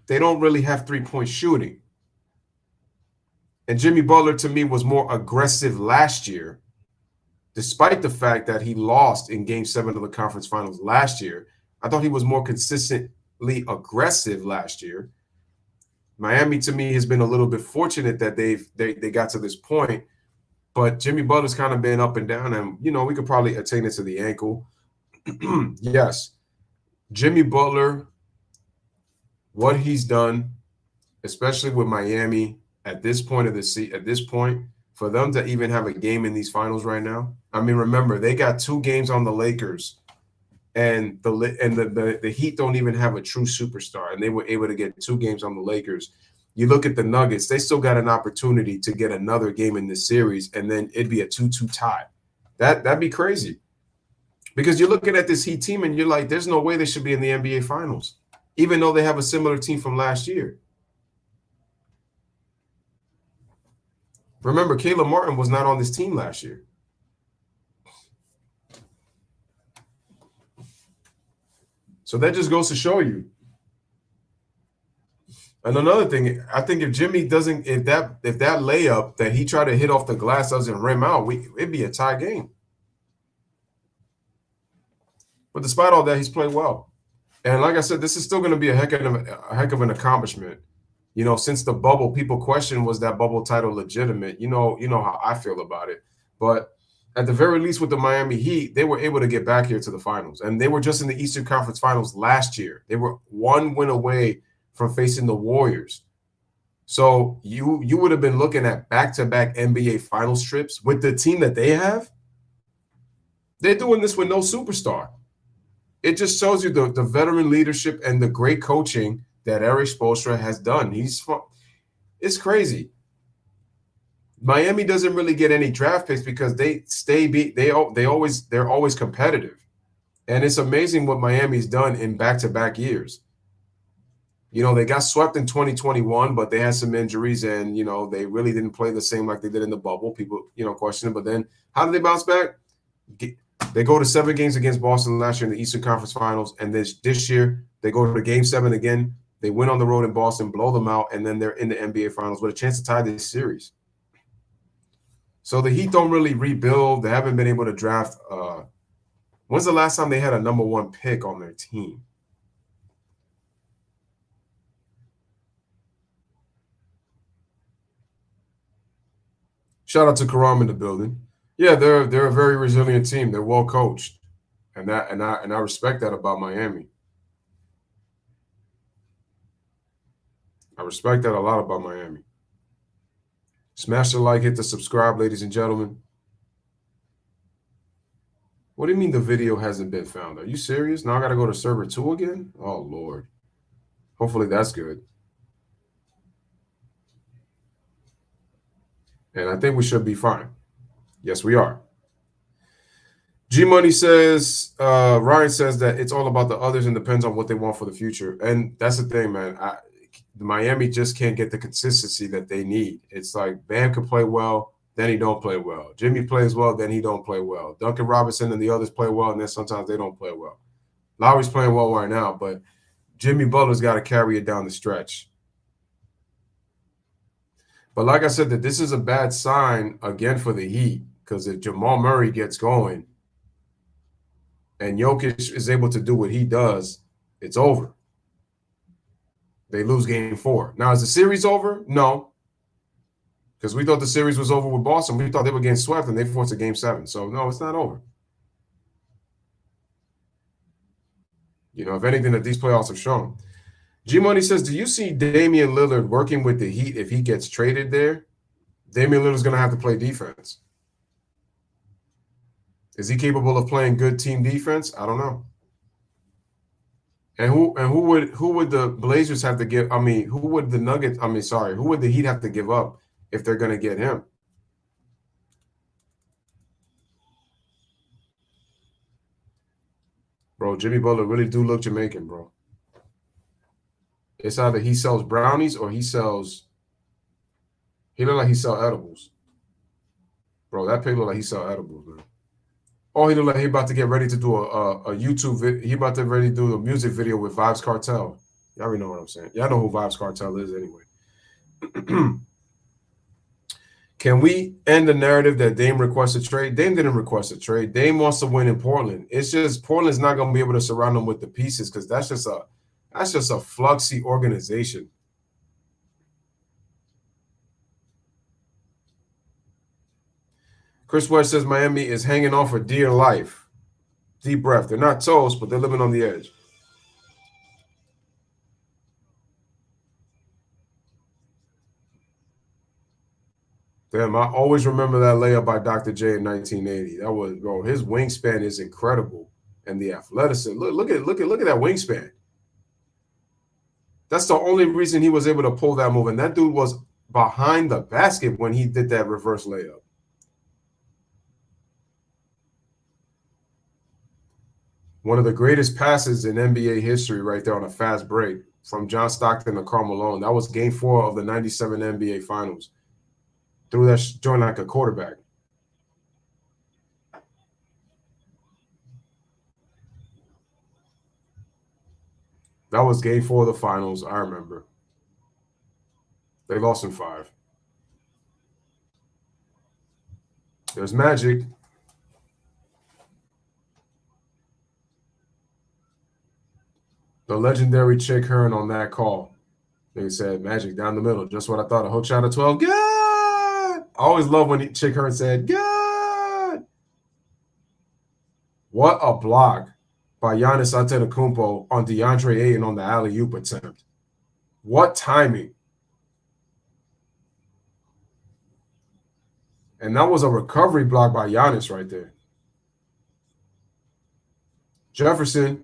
they don't really have three-point shooting. And Jimmy Butler, to me, was more aggressive last year, despite the fact that he lost in Game 7 of the conference finals last year. I thought he was more consistently aggressive last year. Miami, to me, has been a little bit fortunate that they got to this point. But Jimmy Butler's kind of been up and down, and, we could probably attain it to the ankle. Yes, Jimmy Butler, what he's done, especially with Miami at this point of the season, at this point, for them to even have a game in these finals right now. I mean, remember, they got 2 games on the Lakers, and the Heat don't even have a true superstar, and they were able to get 2 games on the Lakers. You look at the Nuggets, they still got an opportunity to get another game in this series, and then it'd be a 2-2 tie. That'd be crazy. Because you're looking at this Heat team, and you're like, there's no way they should be in the NBA Finals, even though they have a similar team from last year. Remember, Caleb Martin was not on this team last year. So that just goes to show you. And another thing, I think if Jimmy doesn't, if that layup that he tried to hit off the glass doesn't rim out, it'd be a tie game. But despite all that, he's played well. And like I said, this is still going to be a heck of an accomplishment. Since the bubble, people question, was that bubble title legitimate? You know how I feel about it. But at the very least with the Miami Heat, they were able to get back here to the finals. And they were just in the Eastern Conference Finals last year. They were 1 win away from facing the Warriors. So you would have been looking at back-to-back NBA Finals trips with the team that they have. They're doing this with no superstar. It just shows you the veteran leadership and the great coaching that Eric Spoelstra has done. It's crazy. Miami doesn't really get any draft picks because they're always competitive. And it's amazing what Miami's done in back-to-back years. They got swept in 2021, but they had some injuries, and they really didn't play the same like they did in the bubble. People question it, but then how did they bounce back? They go to 7 games against Boston last year in the Eastern Conference Finals, and this year they go to Game 7 again. They win on the road in Boston, blow them out, and then they're in the NBA Finals with a chance to tie this series. So the Heat don't really rebuild. They haven't been able to draft. When's the last time they had a number 1 pick on their team? Shout out to Karam in the building. Yeah, they're a very resilient team. They're well coached, and I respect that about Miami. I respect that a lot about Miami. Smash the like, hit the subscribe, ladies and gentlemen. What do you mean the video hasn't been found? Are you serious? Now I got to go to server 2 again? Oh, Lord. Hopefully that's good. And I think we should be fine. Yes, we are. G Money says, Ryan says that it's all about the others and depends on what they want for the future. And that's the thing, man. Miami just can't get the consistency that they need. It's like Bam can play well, then he don't play well. Jimmy plays well, then he don't play well. Duncan Robinson and the others play well, and then sometimes they don't play well. Lowry's playing well right now, but Jimmy Butler's got to carry it down the stretch. But like I said, that this is a bad sign again for the Heat, because if Jamal Murray gets going and Jokic is able to do what he does, it's over. They lose game 4. Now, is the series over? No. Because we thought the series was over with Boston. We thought they were getting swept, and they forced a game 7. So, no, it's not over. You know, if anything that these playoffs have shown. G-Money says, do you see Damian Lillard working with the Heat if he gets traded there? Damian Lillard's going to have to play defense. Is he capable of playing good team defense? I don't know. And who would the Blazers have to give? I mean, who would the Nuggets? I mean, sorry, who would the Heat have to give up if they're going to get him? Bro, Jimmy Butler really do look Jamaican, bro. It's either he sells brownies or he look like he sells edibles. Bro, that pig look like he sells edibles, man. Oh, he look like he about to get ready to do a YouTube video. He about to ready to do a music video with Vibes Cartel. Y'all already know what I'm saying. Y'all know who Vibes Cartel is anyway. Can we end the narrative that Dame requested a trade? Dame didn't request a trade. Dame wants to win in Portland. It's just Portland's not going to be able to surround him with the pieces because that's just a fluxy organization. Chris West says Miami is hanging on for dear life. Deep breath. They're not toast, but they're living on the edge. Damn, I always remember that layup by Dr. J in 1980. That was, bro, his wingspan is incredible. And the athleticism. Look at that wingspan. That's the only reason he was able to pull that move. And that dude was behind the basket when he did that reverse layup. One of the greatest passes in NBA history right there on a fast break from John Stockton to Karl Malone. That was game 4 of the 97 NBA Finals. Threw that joint like a quarterback. That was game 4 of the Finals, I remember. They lost in 5. There's Magic. The legendary Chick Hearn on that call. They said, Magic down the middle. Just what I thought. A hook shot of 12. Good! I always love when Chick Hearn said, good! What a block by Giannis Antetokounmpo on DeAndre Ayton on the alley-oop attempt. What timing. And that was a recovery block by Giannis right there. Jefferson.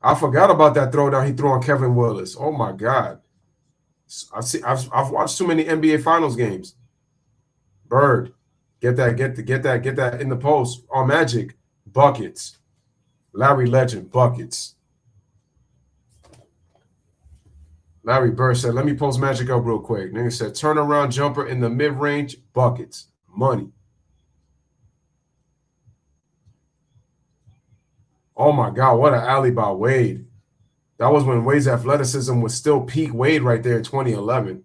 I forgot about that throwdown he threw on Kevin Willis. Oh my God. I've watched too many NBA Finals games. Bird. Get that in the post. On Magic. Buckets. Larry Legend, buckets. Larry Bird said, let me post Magic up real quick. Nigga said, turnaround jumper in the mid-range, buckets. Money. Oh, my God, what an alley by Wade. That was when Wade's athleticism was still peak Wade right there in 2011.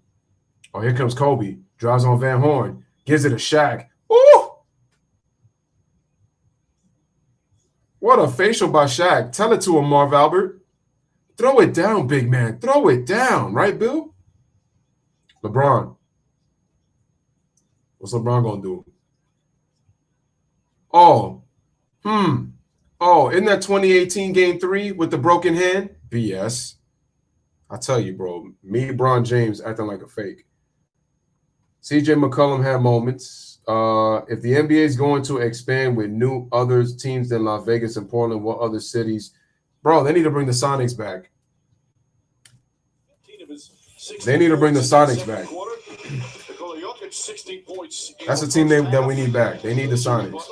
Oh, here comes Kobe. Drives on Van Horn. Gives it a Shaq. Ooh! What a facial by Shaq. Tell it to him, Marv Albert. Throw it down, big man. Throw it down, right, Bill? LeBron. What's LeBron going to do? Oh, Oh, isn't that 2018 Game 3 with the broken hand? BS. I tell you, bro, me, LeBron James acting like a fake. CJ McCollum had moments. If the NBA is going to expand with new other teams than Las Vegas and Portland, what other cities? Bro, they need to bring the Sonics back. They need to bring the Sonics back. That's a team that we need back. They need the Sonics.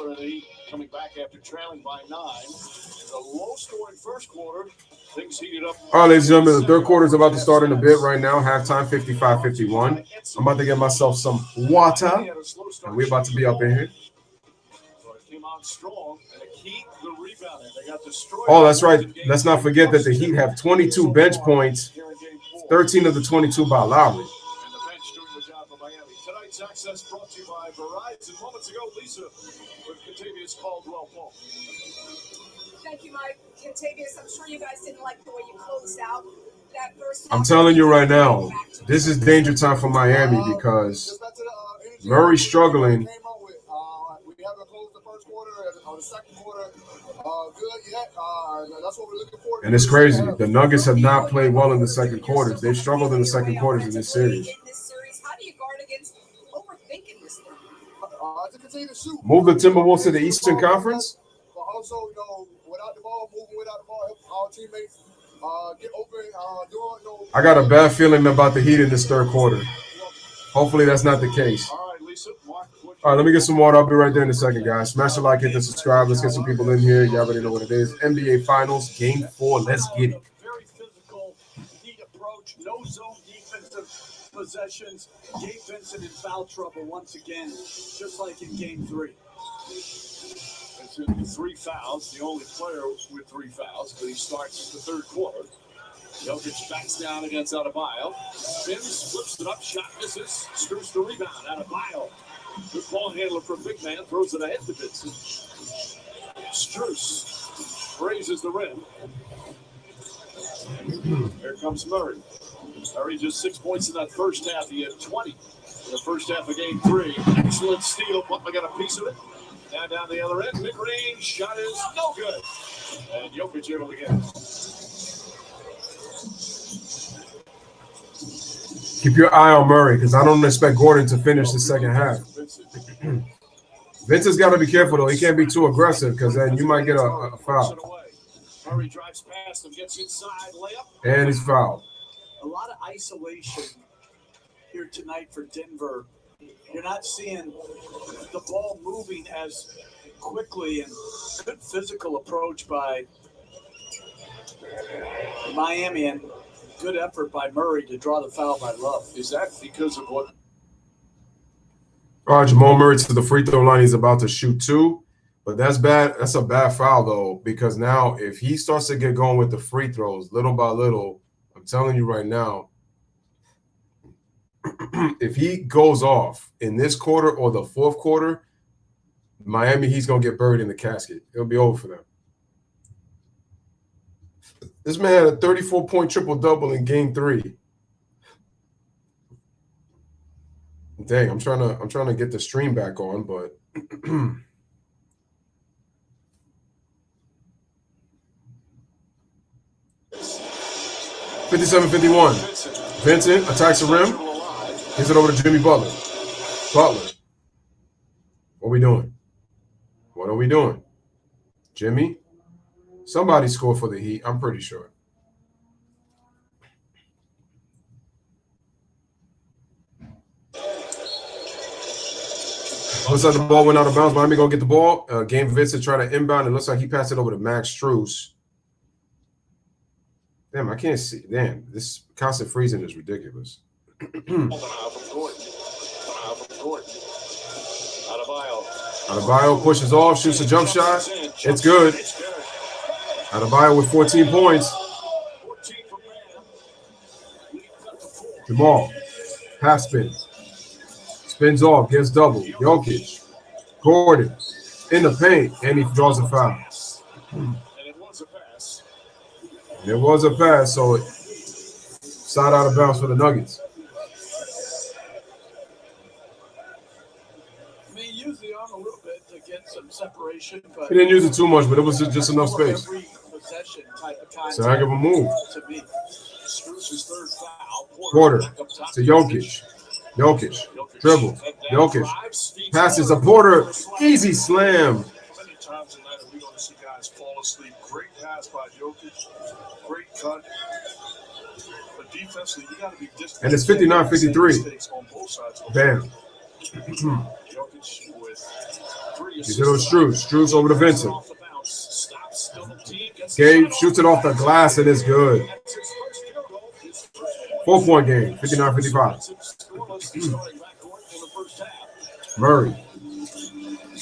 Coming back after trailing by 9. The low-scoring first quarter. Things heated up. All right, ladies and gentlemen, the third quarter is about to start in a bit right now. Halftime, 55-51. I'm about to get myself some water, and we're about to be up in here. Oh, that's right. Let's not forget that the Heat have 22 bench points, 13 of the 22 by Lowry. Tonight's access brought to you by Verizon. Moments ago, Lisa with Contavious Caldwell Pope. Thank you, Mike. Contavious, I'm sure you guys didn't like the way you closed out that first. I'm telling you right now, this is danger time for Miami because Murray's struggling. We haven't closed the first quarter or the second quarter good yet. That's what we're looking for. And it's crazy. The Nuggets have not played well in the second quarters. They've struggled in the second quarters in this series. How do you guard against overthinking this thing? To continue to shoot. Move the Timberwolves to the Eastern Conference. But also, without the ball, moving without the ball, help our teammates get open. I got a bad feeling about the Heat in this third quarter. Hopefully that's not the case. All right, Lisa. Mark, all right, let me get some water. I'll be right there in a second, guys. Smash the like, hit the subscribe. Let's get some people in here. You already know what it is. NBA Finals, Game 4. Let's get it. Very physical Heat approach. No zone defensive possessions. Gabe Vincent in foul trouble once again, just like in Game 3. It's in 3 fouls, the only player with 3 fouls, but he starts the third quarter. Jokic backs down against Adebayo. Spins, flips it up, shot misses. Screws the rebound. Adebayo. Good ball handler for big man. Throws it ahead to Vincent. Strus raises the rim. Here comes Murray. Murray just 6 points in that first half. He had 20 in the first half of Game 3. Excellent steal. Butler got a piece of it. Now down the other end. Mid-range shot is no good. And Jokic able to get it. Keep your eye on Murray because I don't expect Gordon to finish the second half. Vincent's got to be careful, though. He can't be too aggressive because then you might get a foul. Murray drives past him, gets inside, layup. And he's fouled. A lot of isolation here tonight for Denver. You're not seeing the ball moving as quickly, and good physical approach by Miami and good effort by Murray to draw the foul by Love. Is that because of what? All right, Jamal Murray to the free throw line. He's about to shoot 2, but that's bad. That's a bad foul, though, because now if he starts to get going with the free throws little by little, I'm telling you right now, if he goes off in this quarter or the fourth quarter, Miami, he's going to get buried in the casket. It'll be over for them. This man had a 34-point triple-double in Game 3. Dang, I'm trying to get the stream back on, but 57-51. Vincent attacks the rim. Gives it over to Jimmy Butler. Butler. What are we doing? What are we doing? Jimmy? Somebody scored for the Heat, I'm pretty sure. Looks like the ball went out of bounds. Miami go get the ball. Game Vincent trying to inbound. It looks like he passed it over to Max Strus. Damn, I can't see. Damn, this constant freezing is ridiculous. Adebayo pushes off, shoots a jump shot. It's good. Adebayo with 14 points. Jamal, half spin. Spins off, gets double. Jokic, Gordon, in the paint, and he draws a foul. There was a pass, so side out of bounds for the Nuggets. I mean, use the arm a little bit to get some separation, but He didn't use it too much, but it was just enough space. Every possession type of contact. So I give a move. To me, Struz's third foul. Porter to Jokic. Jokic. Dribble. Jokic. Passes to Porter. Easy slam. How many times tonight are we going to see guys fall asleep? Great pass by Jokic. Great cut. But defensively, you got to be disciplined. And it's 59-53. On both sides. Bam. Jokic with 3 He's little Struz. Struz over to Vincent. Gabe shoots it off the glass and it's good. 4-point game, 59-55.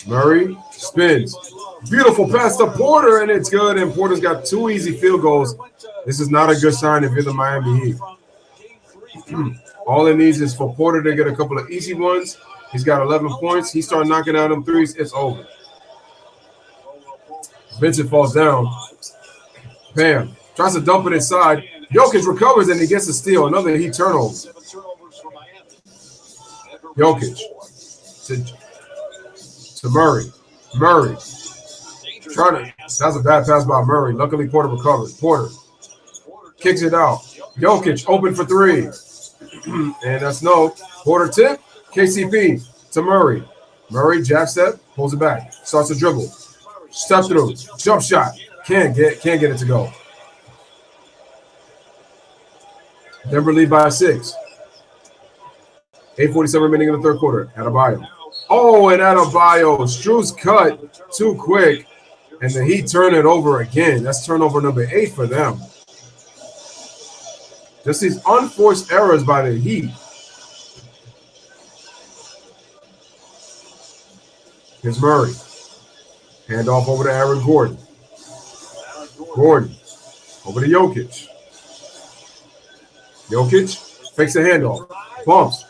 Murray spins. Beautiful pass to Porter, and it's good. And Porter's got 2 easy field goals. This is not a good sign if you're the Miami Heat. All it needs is for Porter to get a couple of easy ones. He's got 11 points. He starts knocking out them threes. It's over. Vincent falls down. Bam. Tries to dump it inside. Jokic recovers and he gets a steal. Another Heat turnover. Jokic to Murray. That's a bad pass by Murray. Luckily, Porter recovers. Porter kicks it out. Jokic open for 3. And that's no. Porter tip. KCP to Murray. Murray jab step. Pulls it back. Starts to dribble. Step through. Jump shot. Can't get it to go. Denver lead by 6. 8:47 remaining in the third quarter. Adebayo. Oh, and Adebayo. Struz cut too quick, and the Heat turn it over again. That's turnover number 8 for them. Just these unforced errors by the Heat. Here's Murray. Hand off over to Aaron Gordon. Gordon over to Jokic. Jokic fakes the handoff. Bumps.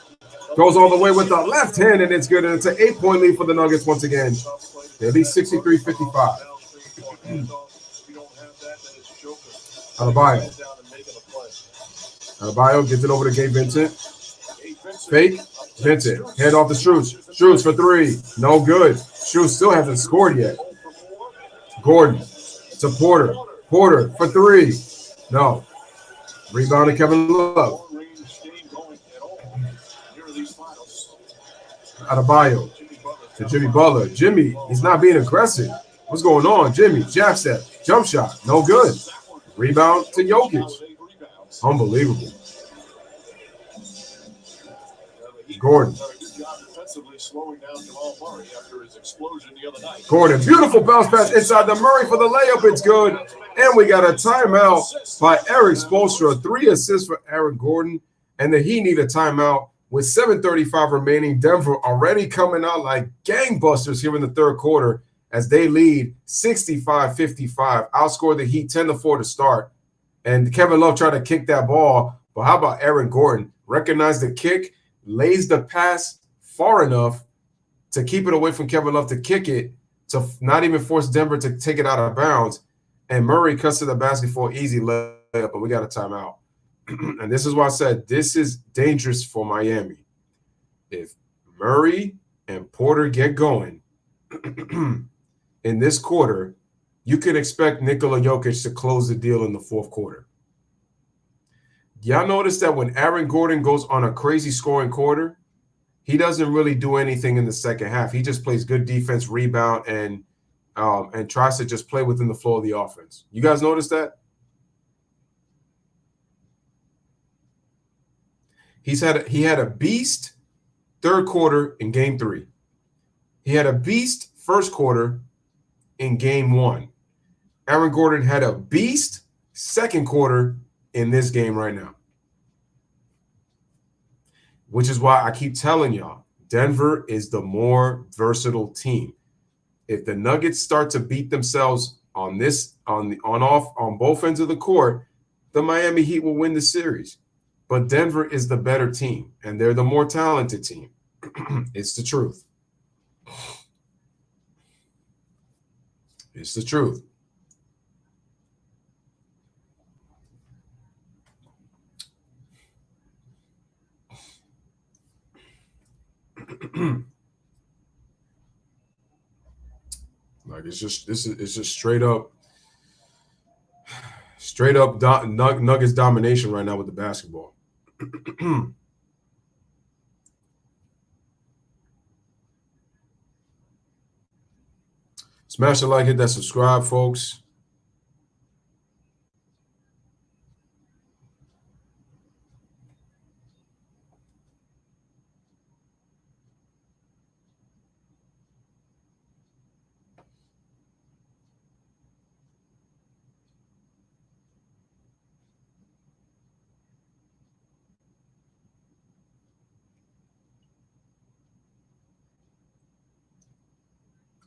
Goes all the way with the left hand, and it's good. And it's an 8-point lead for the Nuggets once again. They lead 63-55. Adebayo gets it over to Gabe Vincent. Fake. Vincent. Hand off to Struz. Struz for 3. No good. Struz still hasn't scored yet. Gordon to Porter. Porter for 3. No. Rebound to Kevin Love. Adebayo to Jimmy Butler. Jimmy, he's not being aggressive. What's going on? Jimmy, jab step, jump shot, no good. Rebound to Jokic. Unbelievable. Gordon. Gordon, beautiful bounce pass inside the Murray for the layup. It's good. And we got a timeout by Eric Spoelstra. 3 assists for Aaron Gordon. And the Heat need a timeout with 7:35 remaining. Denver already coming out like gangbusters here in the third quarter as they lead 65-55. Outscored the Heat 10-4 to start. And Kevin Love tried to kick that ball. But how about Aaron Gordon? Recognized the kick, lays the pass far enough to keep it away from Kevin Love to kick it, to not even force Denver to take it out of bounds. And Murray cuts to the basket for an easy layup, but we got a timeout. And this is why I said this is dangerous for Miami. If Murray and Porter get going in this quarter, you can expect Nikola Jokic to close the deal in the fourth quarter. Y'all notice that when Aaron Gordon goes on a crazy scoring quarter, he doesn't really do anything in the second half. He just plays good defense, rebound, and tries to just play within the flow of the offense. You guys notice that? He had a beast third quarter in game 3. He had a beast first quarter in game 1. Aaron Gordon had a beast second quarter in this game right now. Which is why I keep telling y'all, Denver is the more versatile team. If the Nuggets start to beat themselves on both ends of the court, the Miami Heat will win the series. But Denver is the better team, and they're the more talented team. It's the truth. It's the truth. Like it's just straight up Nuggets domination right now with the basketball. Smash the like, hit that subscribe, folks.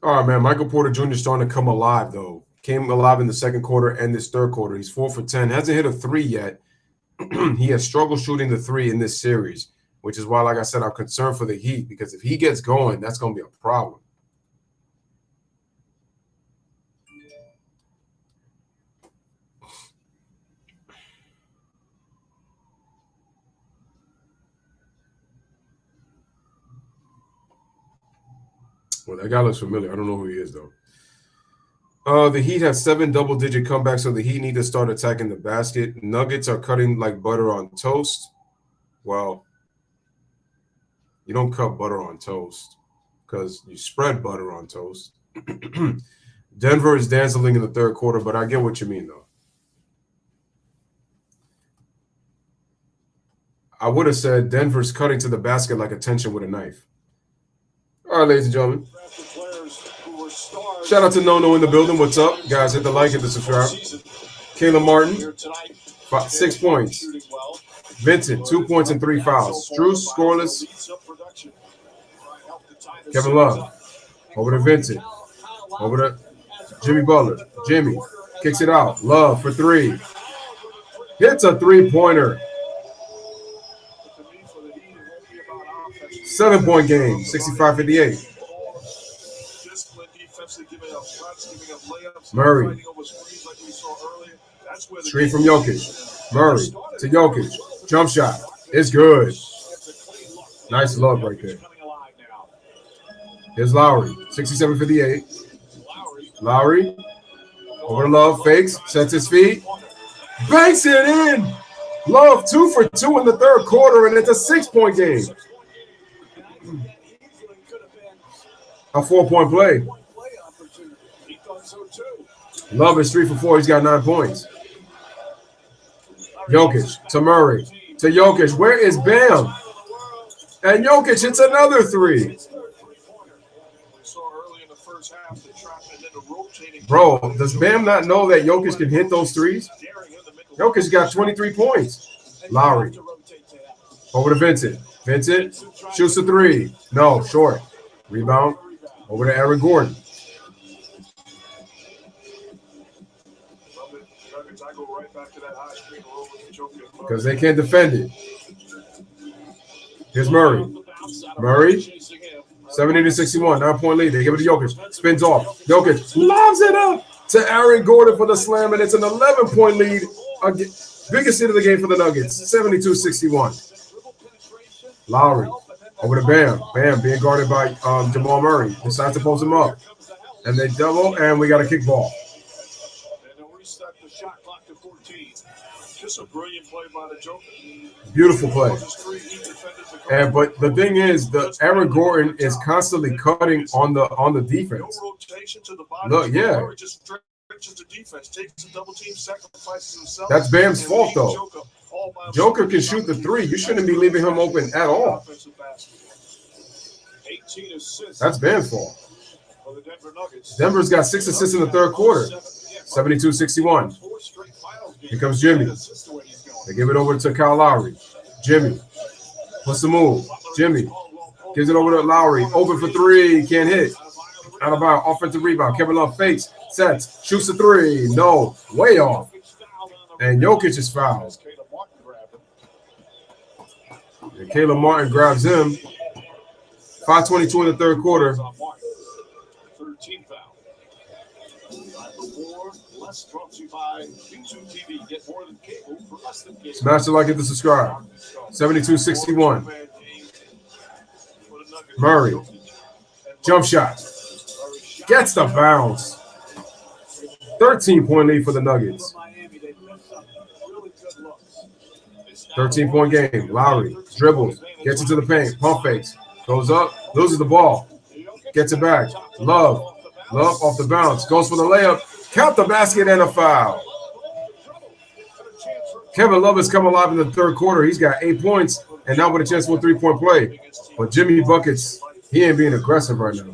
All right, man. Michael Porter Jr. is starting to come alive, though. Came alive in the second quarter and this third quarter. He's 4 for 10. Hasn't hit a three yet. He has struggled shooting the three in this series, which is why, like I said, I'm concerned for the Heat, because if he gets going, that's going to be a problem. Well, that guy looks familiar. I don't know who he is, though. The Heat have 7 double-digit comebacks, so the Heat need to start attacking the basket. Nuggets are cutting like butter on toast. Well, you don't cut butter on toast because you spread butter on toast. Denver is dancing in the third quarter, but I get what you mean, though. I would have said Denver's cutting to the basket like attention with a knife. All right, ladies and gentlemen. Shout out to Nono in the building. What's up? Guys, hit the like, hit the subscribe. Kayla Martin, 6 points. Vincent, 2 points and 3 fouls. Strus, scoreless. Kevin Love. Over to Vincent. Over to Jimmy Butler. Jimmy kicks it out. Love for 3. Hits a 3-pointer. 7-point game, 65-58. Murray. Screen from Jokic. Murray to Jokic. Jump shot. It's good. Nice love right there. Here's Lowry. 67-58. Lowry. Over to Love. Fakes. Sets his feet. Banks it in. Love 2 for 2 in the third quarter, and it's a 6-point game. A 4-point play. Love is 3 for 4. He's got 9 points. Jokic to Murray to Jokic. Where is Bam? And Jokic hits another 3. Bro, does Bam not know that Jokic can hit those threes? Jokic got 23 points. Lowry. Over to Vincent. Vincent shoots a 3. No, short. Rebound. Over to Aaron Gordon. Because they can't defend it. Here's Murray. Murray. 70-61. 9-point lead. They give it to Jokic. Spins off. Jokic lobs it up to Aaron Gordon for the slam, and it's an 11-point lead. Biggest hit of the game for the Nuggets. 72-61. Lowry. Over to Bam. Bam being guarded by Jamal Murray. Decides to post him up. And they double, and we got a kick ball. Just a brilliant play by the Joker. Beautiful play. But the thing is, the Aaron Gordon is constantly cutting on the defense. Look, yeah. That's Bam's fault, though. Joker can shoot the 3. You shouldn't be leaving him open at all. That's Bam's fault. Denver's got 6 assists in the third quarter. 72-61. Here comes Jimmy. They give it over to Kyle Lowry. Jimmy puts the move. Jimmy gives it over to Lowry. Open for 3. Can't hit. Out of bounds. Offensive rebound. Kevin Love fakes. Sets. Shoots a 3. No. Way off. And Jokic is fouled. And Caleb Martin grabs him. 5:22 in the third quarter. Smash the like, hit the subscribe. 72-61. Murray. Jump shot. Gets the bounce. 13-point lead for the Nuggets. 13-point game. Lowry dribbles. Gets into the paint. Pump fakes. Goes up. Loses the ball. Gets it back. Love off the bounce. Goes for the layup. Count the basket and a foul. Kevin Love has come alive in the third quarter. He's got 8 points and now with a chance for a 3-point play. But Jimmy Buckets, he ain't being aggressive right now.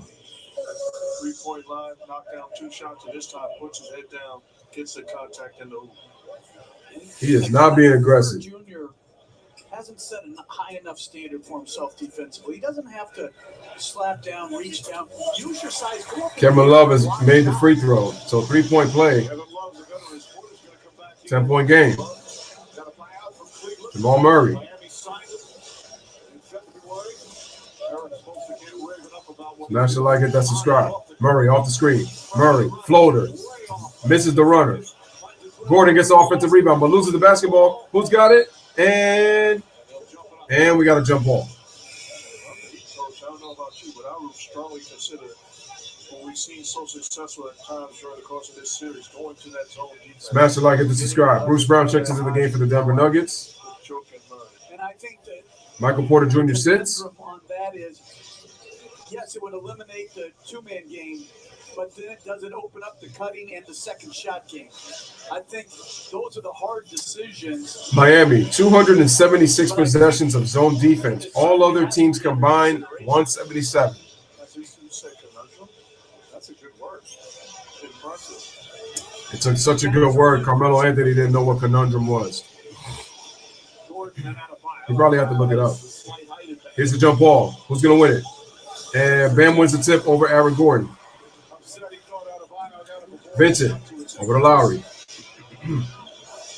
3-point line, knocked down 2 shots, and this time puts his head down, gets the contact in the hoop. He is not being aggressive. Junior hasn't set a high enough standard for himself defensively. He doesn't have to slap down, reach down, use your size. Kevin Love has made the free throw, so 3-point play. 10-point game. Jamal Murray. Smash it like it, that's subscribe. Murray off the screen. Murray, floater. Misses the runner. Gordon gets the offensive rebound, but loses the basketball. Who's got it? And we got a jump ball. Coach, I don't know about you, but I would strongly consider what we've seen so successful at times during the course of this series, going to that zone defense. Smash it like it to subscribe. Bruce Brown checks into the game for the Denver Nuggets. And I think that Michael Porter Jr. sits. on that is, yes, it would eliminate the 2-man game, but then does it open up the cutting and the second shot game? I think those are the hard decisions. Miami, 276 possessions of zone defense. All other teams combined, 177. That's a good word. Impressive. It took such a good word. Carmelo Anthony didn't know what conundrum was. He probably had to look it up. Here's the jump ball. Who's going to win it? And Bam wins the tip over Aaron Gordon. Vincent over to Lowry.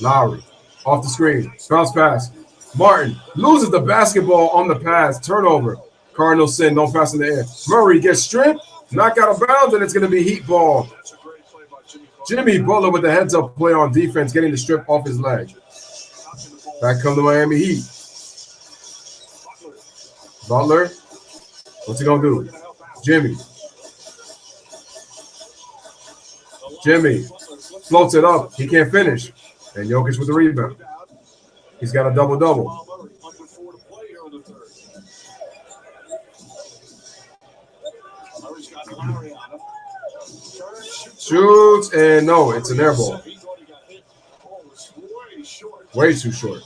Lowry off the screen. Bounce pass. Martin loses the basketball on the pass. Turnover. Cardinals sin. Don't pass in the air. Murray gets stripped. Knock out of bounds, and it's going to be heat ball. Jimmy Butler with the heads-up play on defense, getting the strip off his leg. Back come the Miami Heat. Butler. What's he going to do? Jimmy floats it up. He can't finish. And Jokic with the rebound. He's got a double-double. Shoots, and no, it's an air ball. Way too short.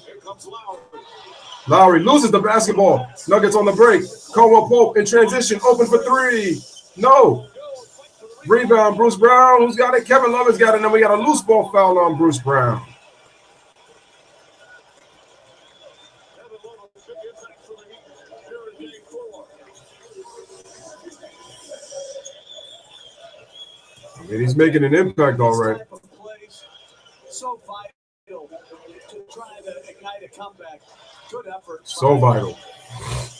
Lowry loses the basketball. Nuggets on the break. Caldwell Pope in transition. Open for 3. No. Rebound, Bruce Brown. Who's got it? Kevin Love has got it. And then we got a loose ball foul on Bruce Brown. I mean, he's making an impact already. So vital to try to ignite a comeback. Good effort. So vital.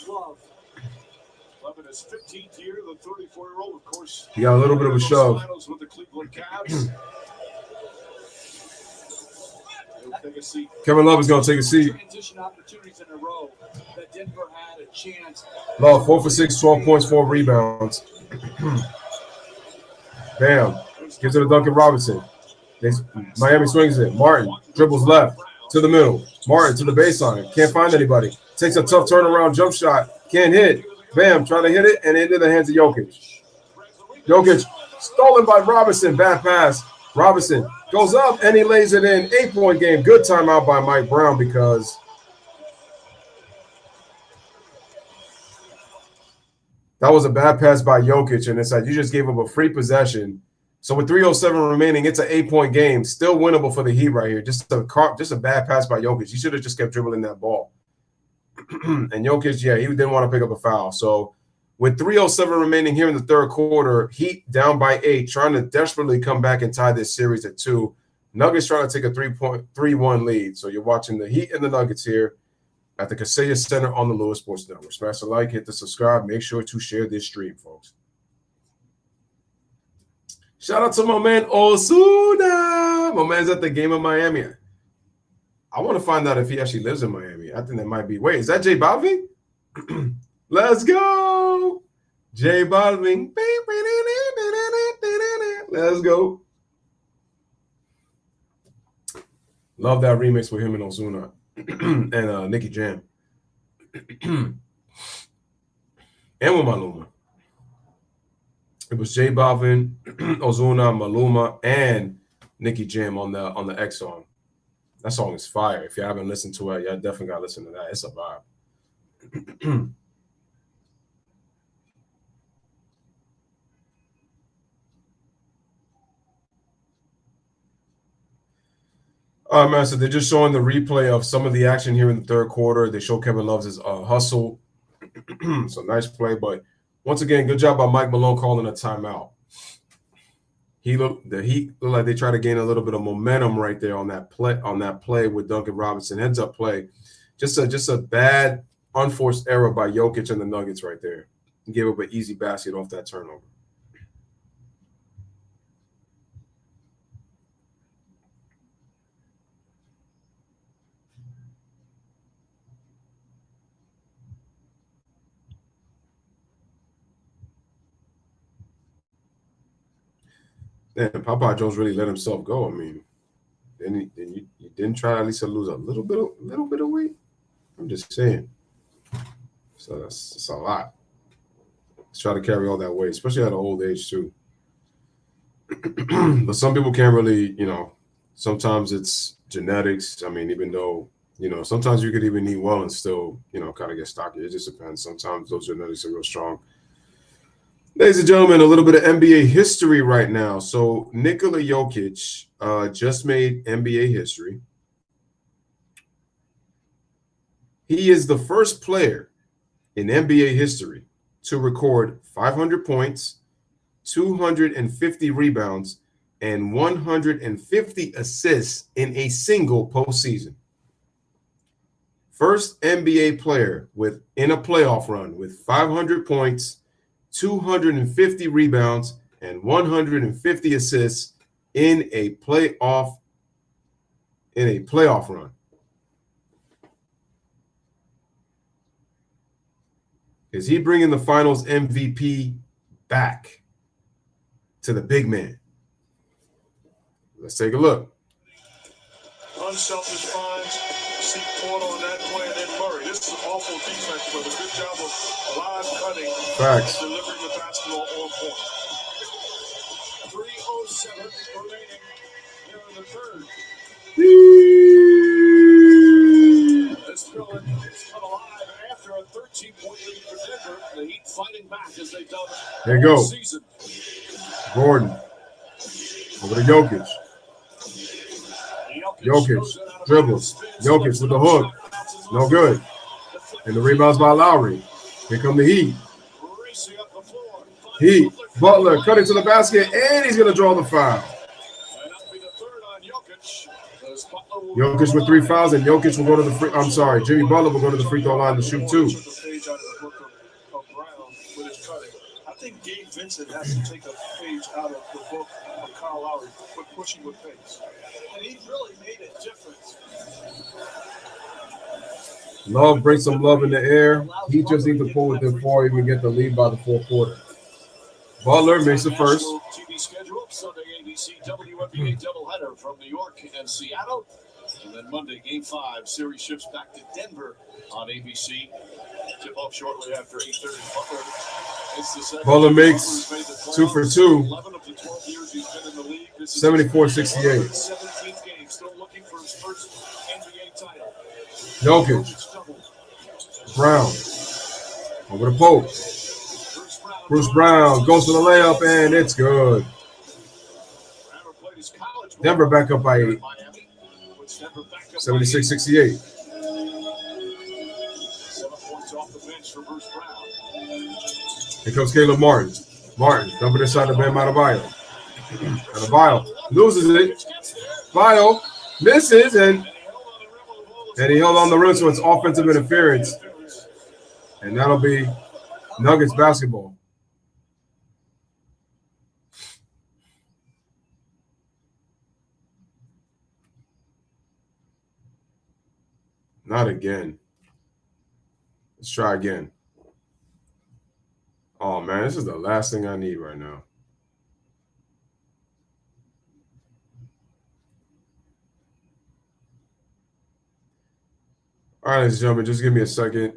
Love. Love in his 15th year, the 34-year-old, of course. He got a little bit of a shove. With the Cleveland Cavs. Take a seat. Kevin Love is going to take a seat. Transition opportunities in a row that Denver had a chance. Love, 4 for 6, 12 points, 4 rebounds. Bam. Gives it to Duncan Robinson. Miami swings it. Martin dribbles left to the middle. Martin to the baseline. Can't find anybody. Takes a tough turnaround jump shot. Can't hit. Bam. Trying to hit it, and into the hands of Jokic. Jokic stolen by Robinson. Bad pass. Robinson goes up, and he lays it in. 8-point game. Good timeout by Mike Brown because that was a bad pass by Jokic, and it's like you just gave up a free possession. So with 3:07 remaining, it's an 8-point game. Still winnable for the Heat right here. Just a bad pass by Jokic. He should have just kept dribbling that ball. And Jokic, yeah, he didn't want to pick up a foul. So with 3:07 remaining here in the third quarter, Heat down by 8, trying to desperately come back and tie this series at 2. Nuggets trying to take a 3-1 lead. So you're watching the Heat and the Nuggets here at the Kaseya Center on the Louis Sports Network. Smash the like, hit the subscribe. Make sure to share this stream, folks. Shout out to my man Osuna. My man's at the game in Miami. I want to find out if he actually lives in Miami. I think that might be. Wait, is that Jay Balvin? Let's go. J Balvin. Let's go. Love that remix with him and Ozuna and Nicky Jam. And with Maluma. It was J Balvin, Ozuna, Maluma, and Nicky Jam on the X song. That song is fire. If you haven't listened to it, y'all definitely gotta listen to that. It's a vibe. All right, man. So they're just showing the replay of some of the action here in the third quarter. They show Kevin Love's hustle. So nice play, but once again, good job by Mike Malone calling a timeout. The Heat look like they try to gain a little bit of momentum right there on that play with Duncan Robinson. Heads up play. Just a bad unforced error by Jokic and the Nuggets right there. He gave up an easy basket off that turnover. Damn, Popeye Jones really let himself go. I mean, then you didn't try at least to lose a little bit of weight. I'm just saying. So that's a lot. Let's try to carry all that weight, especially at an old age too. But some people can't really, sometimes it's genetics. I mean, even though, sometimes you could even eat well and still, kind of get stocky. It just depends. Sometimes those genetics are real strong. Ladies and gentlemen, a little bit of NBA history right now. So Nikola Jokic just made NBA history. He is the first player in NBA history to record 500 points, 250 rebounds, and 150 assists in a single postseason. First NBA player in a playoff run with 500 points, 250 rebounds, and 150 assists in a playoff run. Is he bringing the Finals MVP back to the big man? Let's take a look. Unselfish finds, seek Porter on that play, and then Murray. This is awful defense, but a good job of live cutting. Facts. Delivering the basketball on point. 3:07 remaining here in the third. It's still alive after a 13-point lead for Denver. The Heat fighting back as they've done there you go. Season. Gordon. Over to Jokic. Jokic dribbles. Jokic with the hook. No good. And the rebounds by Lowry. Here come the Heat. Heat. Butler cutting to the basket, and he's going to draw the foul. Jokic with 3 fouls, and Jokic will go to the free. I'm sorry, Jimmy Butler will go to the free throw line to shoot 2. I think Gabe Vincent has to take a page out of the book of Kyle Lowry for pushing with pace. And he's really made a difference. Love brings some love in the air. He just needs to pull within 4 even get the lead by the fourth quarter. Butler makes the first. TV schedule, Sunday ABC WNBA doubleheader from New York and Seattle. And then Monday, Game 5, series shifts back to Denver on ABC. Tip off shortly after 8:30. Butler makes 2 for 2. 11 of the 12 years he's been in the league. 74-68. 17th game, still looking for his first NBA title. Jokic. Brown. Over the Pope. Bruce Brown goes to the layup, and it's good. Denver back up by 8. 76-68. 7 points off the bench for Bruce Brown. Here comes Caleb Martin. Martin dumping inside the Ben Adebayo. Adebayo loses it. Bio misses, and he held on the rim, so it's offensive interference. And that'll be Nuggets basketball. Not again. Let's try again. Oh, man, this is the last thing I need right now. All right, ladies and gentlemen, just give me a second.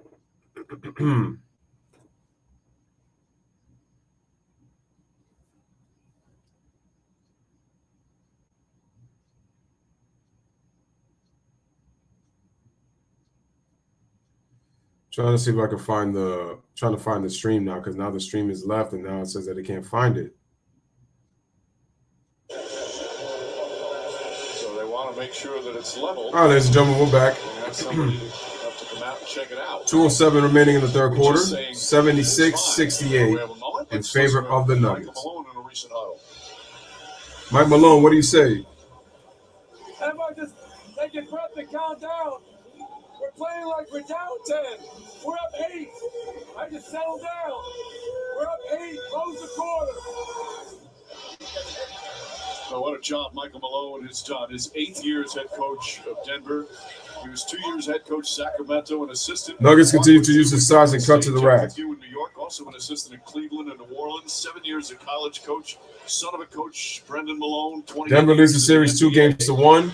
Trying to see if I can find the stream now, because now the stream is left and now it says that it can't find it. So they want to make sure that it's level. All right, ladies and gentlemen, we're back. Have somebody have to come out and check it out. 2:07 remaining in the third quarter. 76-68 in favor of the Nuggets. Mike Malone, what do you say? Everybody just take a breath and count down. We're playing like we're down 10. We're up 8. I just settle down. We're up 8. Close the quarter. Well, what a job Michael Malone has done. His 8th year as head coach of Denver. He was 2 years head coach Sacramento, an assistant. Nuggets continue to use his size and cut to the rack. In New York, also an assistant in Cleveland and New Orleans. 7 years as college coach, son of a coach, Brendan Malone. Denver leads the series 2-1.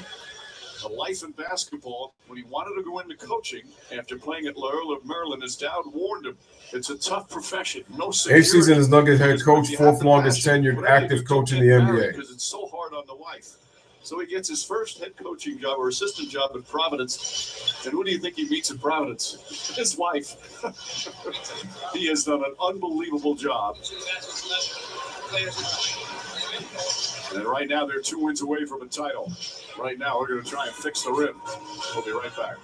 A life in basketball. When he wanted to go into coaching after playing at Loyola of Maryland, his dad warned him, it's a tough profession. No security. 8th season as Nuggets head coach, 4th longest tenured active coach in the NBA. Because it's so hard on the wife. So he gets his first head coaching job or assistant job at Providence. And who do you think he meets at Providence? His wife. He has done an unbelievable job. And right now they're 2 wins away from a title. Right now we're going to try and fix the rim. We'll be right back.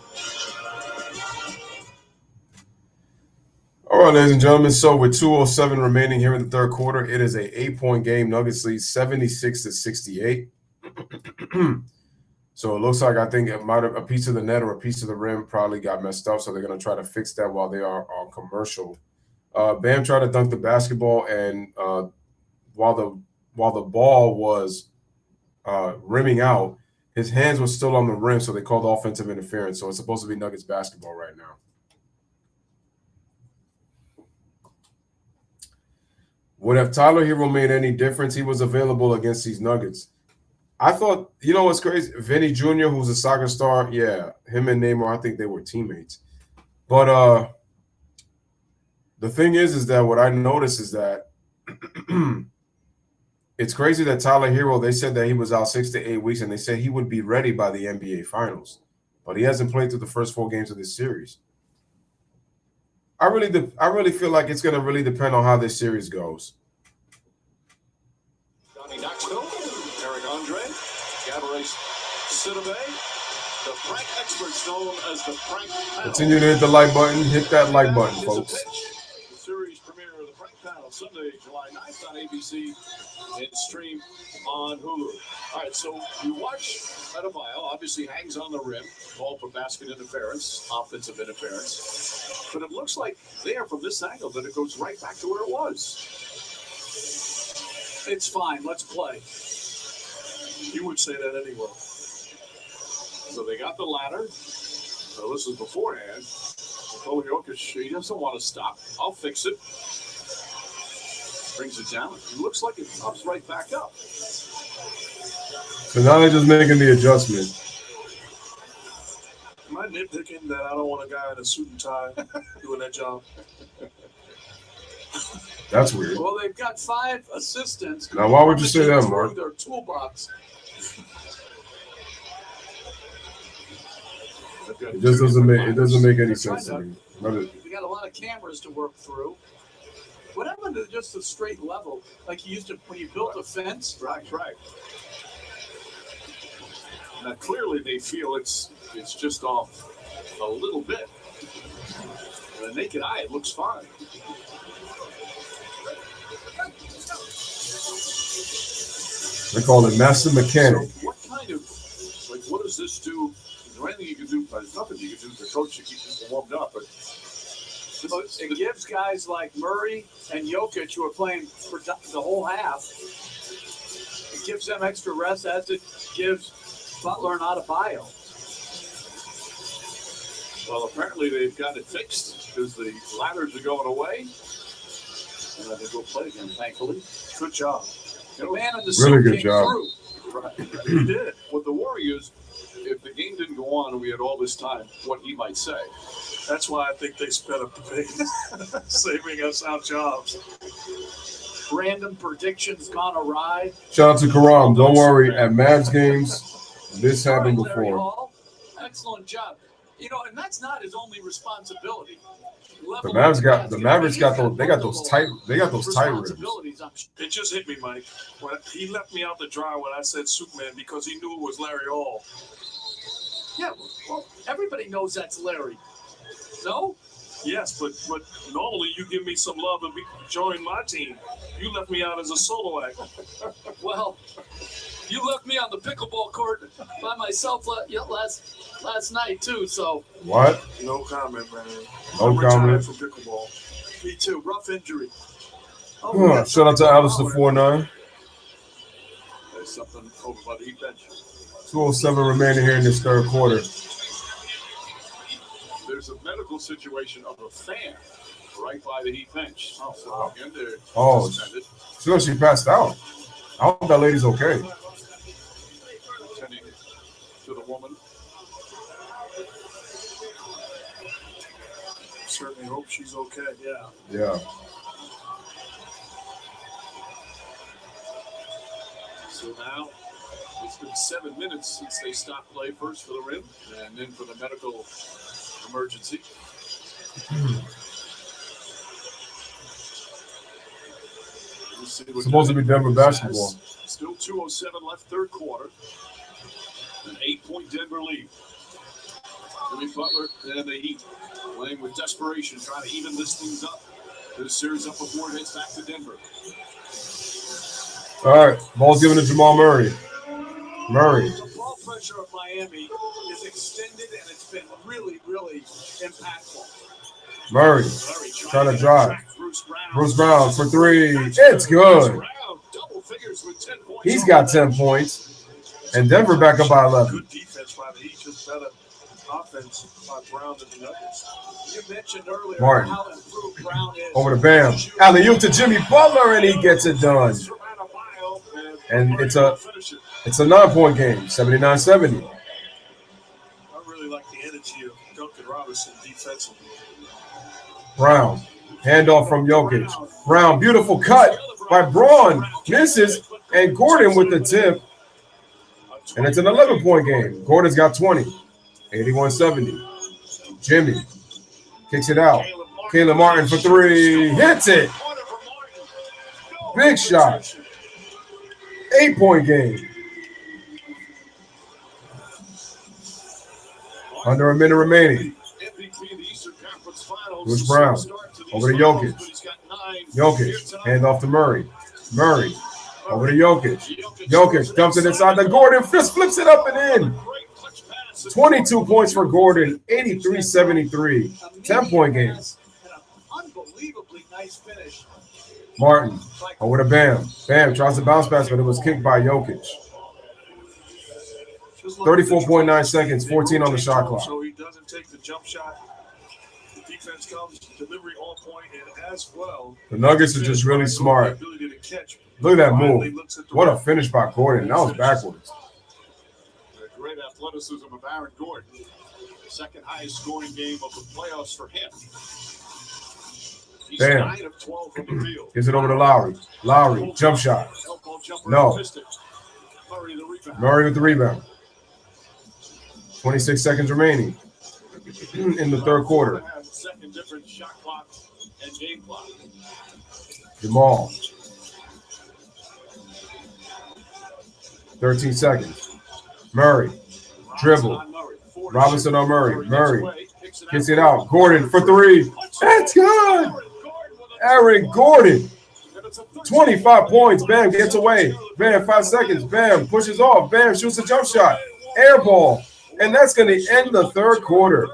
All right, ladies and gentlemen. So with 2:07 remaining here in the third quarter, it is a 8-point game. Nuggets lead 76-68. So it looks like I think it might have a piece of the net or a piece of the rim probably got messed up. So they're going to try to fix that while they are on commercial. Bam tried to dunk the basketball, and while the ball was rimming out, his hands were still on the rim, so they called offensive interference. So it's supposed to be Nuggets basketball right now. Would have Tyler Hero made any difference? He was available against these Nuggets. I thought, you know what's crazy? Vinny Jr., who's a soccer star, yeah, him and Neymar, I think they were teammates. But the thing is that what I noticed is that it's crazy that Tyler Hero, they said that he was out 6 to 8 weeks, and they said he would be ready by the NBA Finals. But he hasn't played through the first 4 games of this series. I really feel like it's going to really depend on how this series goes. Johnny Knoxville, Eric Andre, Gabriel Sidibe, the prank experts known as the prank panel. Continue to hit the like button. Hit that like button, folks. The series premiere of the prank panel Sunday, July 9th on ABC and stream on Hulu. All right, so you watch Adebayo, obviously hangs on the rim, ball for basket interference, offensive interference. But it looks like there from this angle that it goes right back to where it was. It's fine. Let's play. You would say that anywhere. So they got the ladder. So this is beforehand. Nikola Jokic, he doesn't want to stop. I'll fix it. Brings it down. It looks like it pops right back up. So now they're just making the adjustment. Am I nitpicking that I don't want a guy in a suit and tie doing that job? That's weird. Well, they've got 5 assistants. Now, why would you say that, Mark? Their toolbox. It just doesn't make any sense to me. We got a lot of cameras to work through. What happened to just a straight level, like you used to when you built a fence? Right. Now clearly they feel it's just off a little bit. With the naked eye, it looks fine. They call it master mechanic. So what does this do? Is there anything you can do? There's nothing you can do to coach to keep people warmed up, but it gives guys like Murray and Jokic who are playing for the whole half. It gives them extra rest as it gives Butler and Adebayo. Well, apparently they've got it fixed because the ladders are going away. And I think we'll play again, thankfully. Good job. The man in the Really suit good came job. through. Right. He did. What the worry is, if the game didn't go on and we had all this time, what he might say. That's why I think they sped up the pace, saving us our jobs. Random predictions gone awry. Shout out to Karam. Don't worry. At Mavs games, this happened Larry before. Hall, excellent job. You know, and that's not his only responsibility. The Mavericks got those tight ribs. Responsibilities, I'm sure. It just hit me, Mike. When he left me out to dry when I said Superman because he knew it was Larry Hall. Yeah, well, everybody knows that's Larry. No? Yes, but normally you give me some love and join my team. You left me out as a solo act. Well, you left me on the pickleball court by myself last night too. So What? No comment, man. No I'm retired comment. from pickleball. Me too. Rough injury. Shout out to Alistair 49. There's something over by the heat bench. 2:07 remaining here in this third quarter. There's a medical situation of a fan right by the heat bench. So again, they're Oh, suspended. so she passed out. I hope that lady's okay. Attending to the woman. Certainly hope she's okay. Yeah. Yeah. So now it's been 7 minutes since they stopped play, first for the rim and then for the medical emergency. It's supposed to be Denver basketball. Still 2:07 left, third quarter. An 8-point Denver lead. Jimmy Butler and the Heat playing with desperation, trying to even this things up. This series up before it heads back to Denver. All right, ball's given to Jamal Murray. Murray. the ball pressure of Miami is extended and it's been really, really impactful. Murray trying to drive. Bruce Brown for three. It's good. He's got 10 points. And Denver back up by 11. Good defense by the Heat, just better offense by Brown and the Nuggets. You mentioned earlier Martin. how improved Brown is. Over to Bam. Alley-oop to Jimmy Butler, and he gets it done. And it's a 9-point game, 79-70. I really like the energy of Duncan Robinson defensively. Brown. Handoff from Jokic. Brown, beautiful cut by Braun. Misses, and Gordon with the tip. And it's an 11-point game. Gordon's got 20. 81-70. Jimmy kicks it out. Caleb Martin for three. Hits it. Big shot. 8-point game. Under a minute remaining. Bruce Brown over to Jokic. Jokic, hand off to Murray. Murray over to Jokic. Jokic dumps it inside the Gordon. Fist flips it up and in. 22 points for Gordon, 83-73. 10-point game. Unbelievably nice finish. Martin over to Bam. Bam tries to bounce pass, but it was kicked by Jokic. 34.9 seconds, 14 on the shot clock. So he doesn't take the jump shot. The defense comes, delivery on point, and as well. The Nuggets are just really smart. Look at that move. What a finish by Gordon. That was backwards. Great athleticism of Aaron Gordon. Second highest scoring game of the playoffs for him. He's Bam. 9 of 12 from the field. Gives it over to Lowry. Lowry, jump shot. No. Murray with the rebound. 26 seconds remaining in the third quarter. Second different shot clock and game clock. Jamal. 13 seconds. Murray. Dribble. Robinson on Murray. Murray gets it out. Gordon for three. That's good. Aaron Gordon. 25 points. Bam gets away. Bam, 5 seconds. Bam pushes off. Bam shoots a jump shot. Air ball. And that's going to end the third quarter.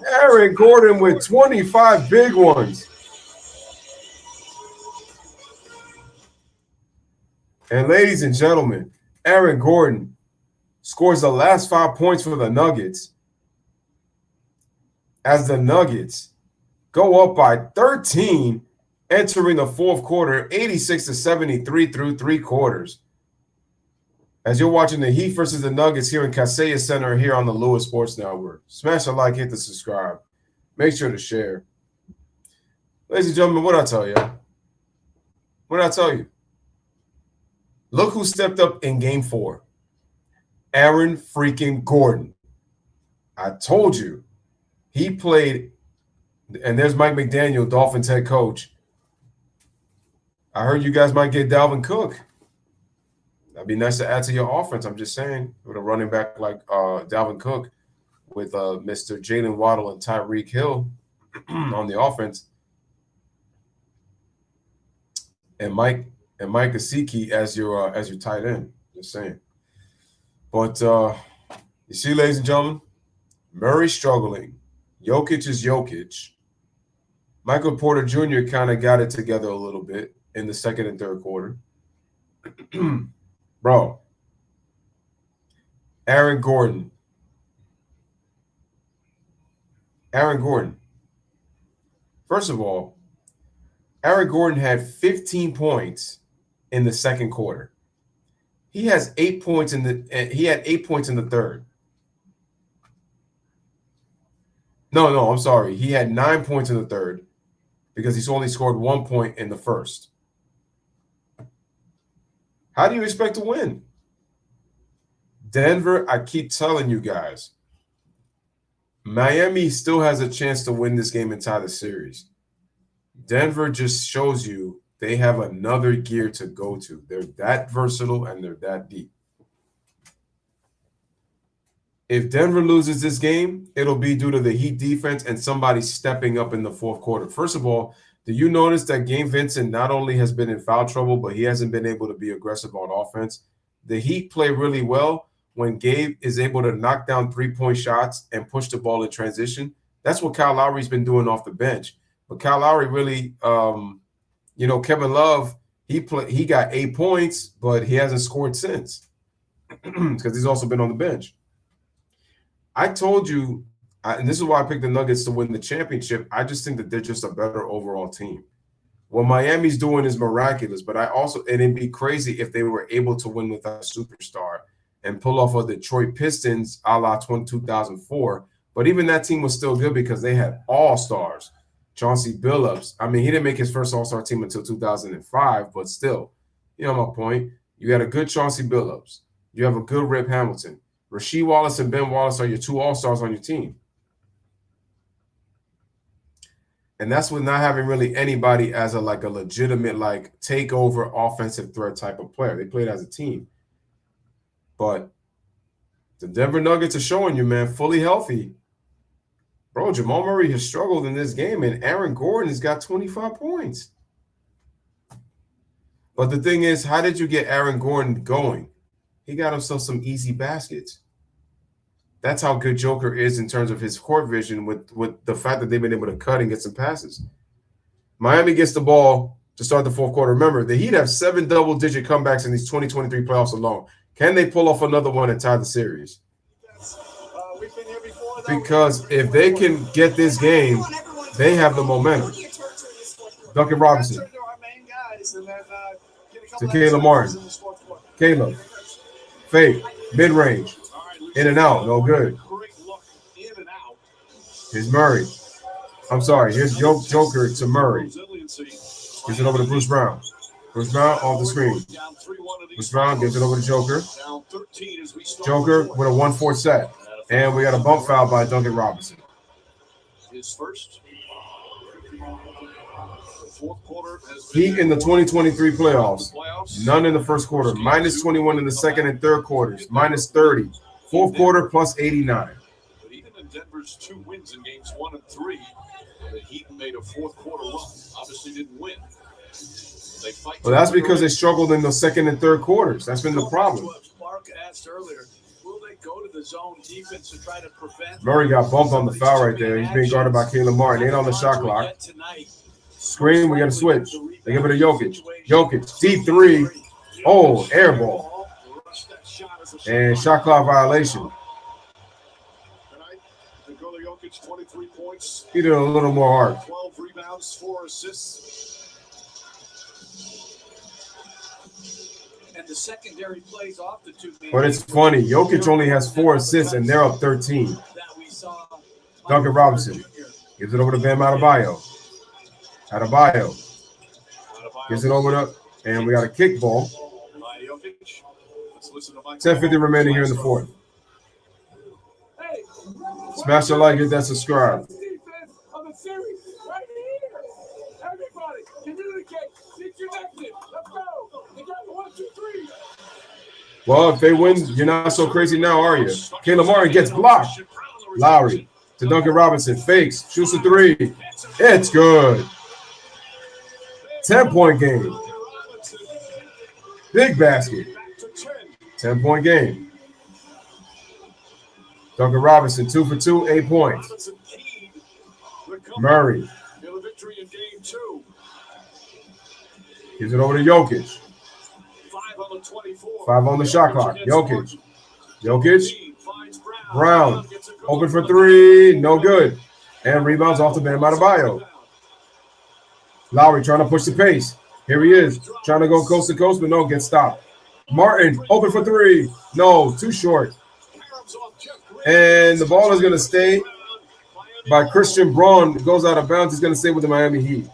Aaron Gordon with 25 big ones. And ladies and gentlemen, Aaron Gordon scores the last 5 points for the Nuggets as the Nuggets go up by 13 entering the fourth quarter, 86-73 through 3 quarters. As you're watching the Heat versus the Nuggets here in Kaseya Center here on the Louis Sports Network. Smash a like, hit the subscribe. Make sure to share. Ladies and gentlemen, what did I tell you? What did I tell you? Look who stepped up in Game 4. Aaron freaking Gordon. I told you. He played, and there's Mike McDaniel, Dolphins head coach. I heard you guys might get Dalvin Cook. That'd be nice to add to your offense. I'm just saying, with a running back like Dalvin Cook, with Mr. Jalen Waddle and Tyreek Hill on the offense, and Mike Gesicki as your tight end. Just saying. But you see, ladies and gentlemen, Murray struggling. Jokic is Jokic. Michael Porter Jr. kind of got it together a little bit in the second and third quarter. Bro, Aaron Gordon. First of all, Aaron Gordon had 15 points in the second quarter. He has 8 points he had 8 points in the third. No, I'm sorry. He had 9 points in the third because he's only scored 1 point in the first. How do you expect to win? Denver, I keep telling you guys, Miami still has a chance to win this game and tie the series. Denver just shows you they have another gear to go to. They're that versatile and they're that deep. If Denver loses this game, it'll be due to the Heat defense and somebody stepping up in the fourth quarter. First of all, do you notice that Gabe Vincent not only has been in foul trouble, but he hasn't been able to be aggressive on offense? The Heat play really well when Gabe is able to knock down three-point shots and push the ball in transition. That's what Kyle Lowry's been doing off the bench. But Kyle Lowry really, Kevin Love, he got 8 points, but he hasn't scored since because he's also been on the bench. I told you, and this is why I picked the Nuggets to win the championship. I just think that they're just a better overall team. What Miami's doing is miraculous, but it'd be crazy if they were able to win without a superstar and pull off a Detroit Pistons a la 2004. But even that team was still good because they had all-stars. Chauncey Billups. I mean, he didn't make his first all-star team until 2005, but still, you know my point. You got a good Chauncey Billups. You have a good Rip Hamilton. Rasheed Wallace and Ben Wallace are your two all-stars on your team. And that's with not having really anybody as a legitimate takeover offensive threat type of player. They played as a team. But the Denver Nuggets are showing you, man, fully healthy. Bro, Jamal Murray has struggled in this game, and Aaron Gordon has got 25 points. But the thing is, how did you get Aaron Gordon going? He got himself some easy baskets. That's how good Joker is in terms of his court vision with the fact that they've been able to cut and get some passes. Miami gets the ball to start the fourth quarter. Remember, the Heat have 7 double-digit comebacks in these 2023 playoffs alone. Can they pull off another one and tie the series? Because if they can get this game, they have the momentum. Duncan Robinson. To Caleb Martin. Caleb. Fake. Mid-range. In and out. No good. Here's Murray. I'm sorry. Here's Joker to Murray. Gives it over to Bruce Brown. Bruce Brown off the screen. Bruce Brown gives it over to Joker. Joker with a 1-4 set. And we got a bump foul by Duncan Robinson. His first. Fourth quarter Heat in the 2023 playoffs. None in the first quarter. Minus 21 in the second and third quarters. Minus 30. Fourth quarter plus 89. But even in Denver's 2 wins in games 1 and 3, the Heat made a fourth quarter run. Obviously didn't win. They fight. Well, that's because they struggled in the second and third quarters. That's been the problem. Mark asked earlier, will they go to the zone defense to try to prevent? Murray got bumped on the foul right there. He's being guarded by Caleb Martin. Ain't on the shot clock. Screen, we got to switch. They give it to Jokic. Jokic, deep 3. Oh, air ball. And shot clock violation. Nikola Jokic, 23 points. He did a little more hard. 12 rebounds, 4 assists. and the secondary plays off the two-man. But it's funny. Jokic only has 4 assists, and they're up 13. That we saw Duncan Robinson gives it over to Bam Adebayo. Adebayo gives it over to, and we got a kick ball. 10:50 remaining here in the fourth. Smash the like, hit that subscribe. Defense of the series right here. Everybody, communicate. Get connected. Let's go. Together, 1, 2, 3. Well, if they win, you're not so crazy now, are you? Caleb Martin gets blocked. Lowry to Duncan Robinson. Fakes. Shoots a 3. It's good. 10-point game. Big basket. 10-point game. Duncan Robinson, 2 for 2, 8 points. Murray gives it over to Jokic. 5 on the shot clock. Jokic. Brown. Open for 3. No good. And rebounds off the Bam Adebayo. Lowry trying to push the pace. Here he is. Trying to go coast to coast, but no, gets stopped. Martin, open for 3. No, too short. And the ball is going to stay by Christian Braun. It goes out of bounds. He's going to stay with the Miami Heat.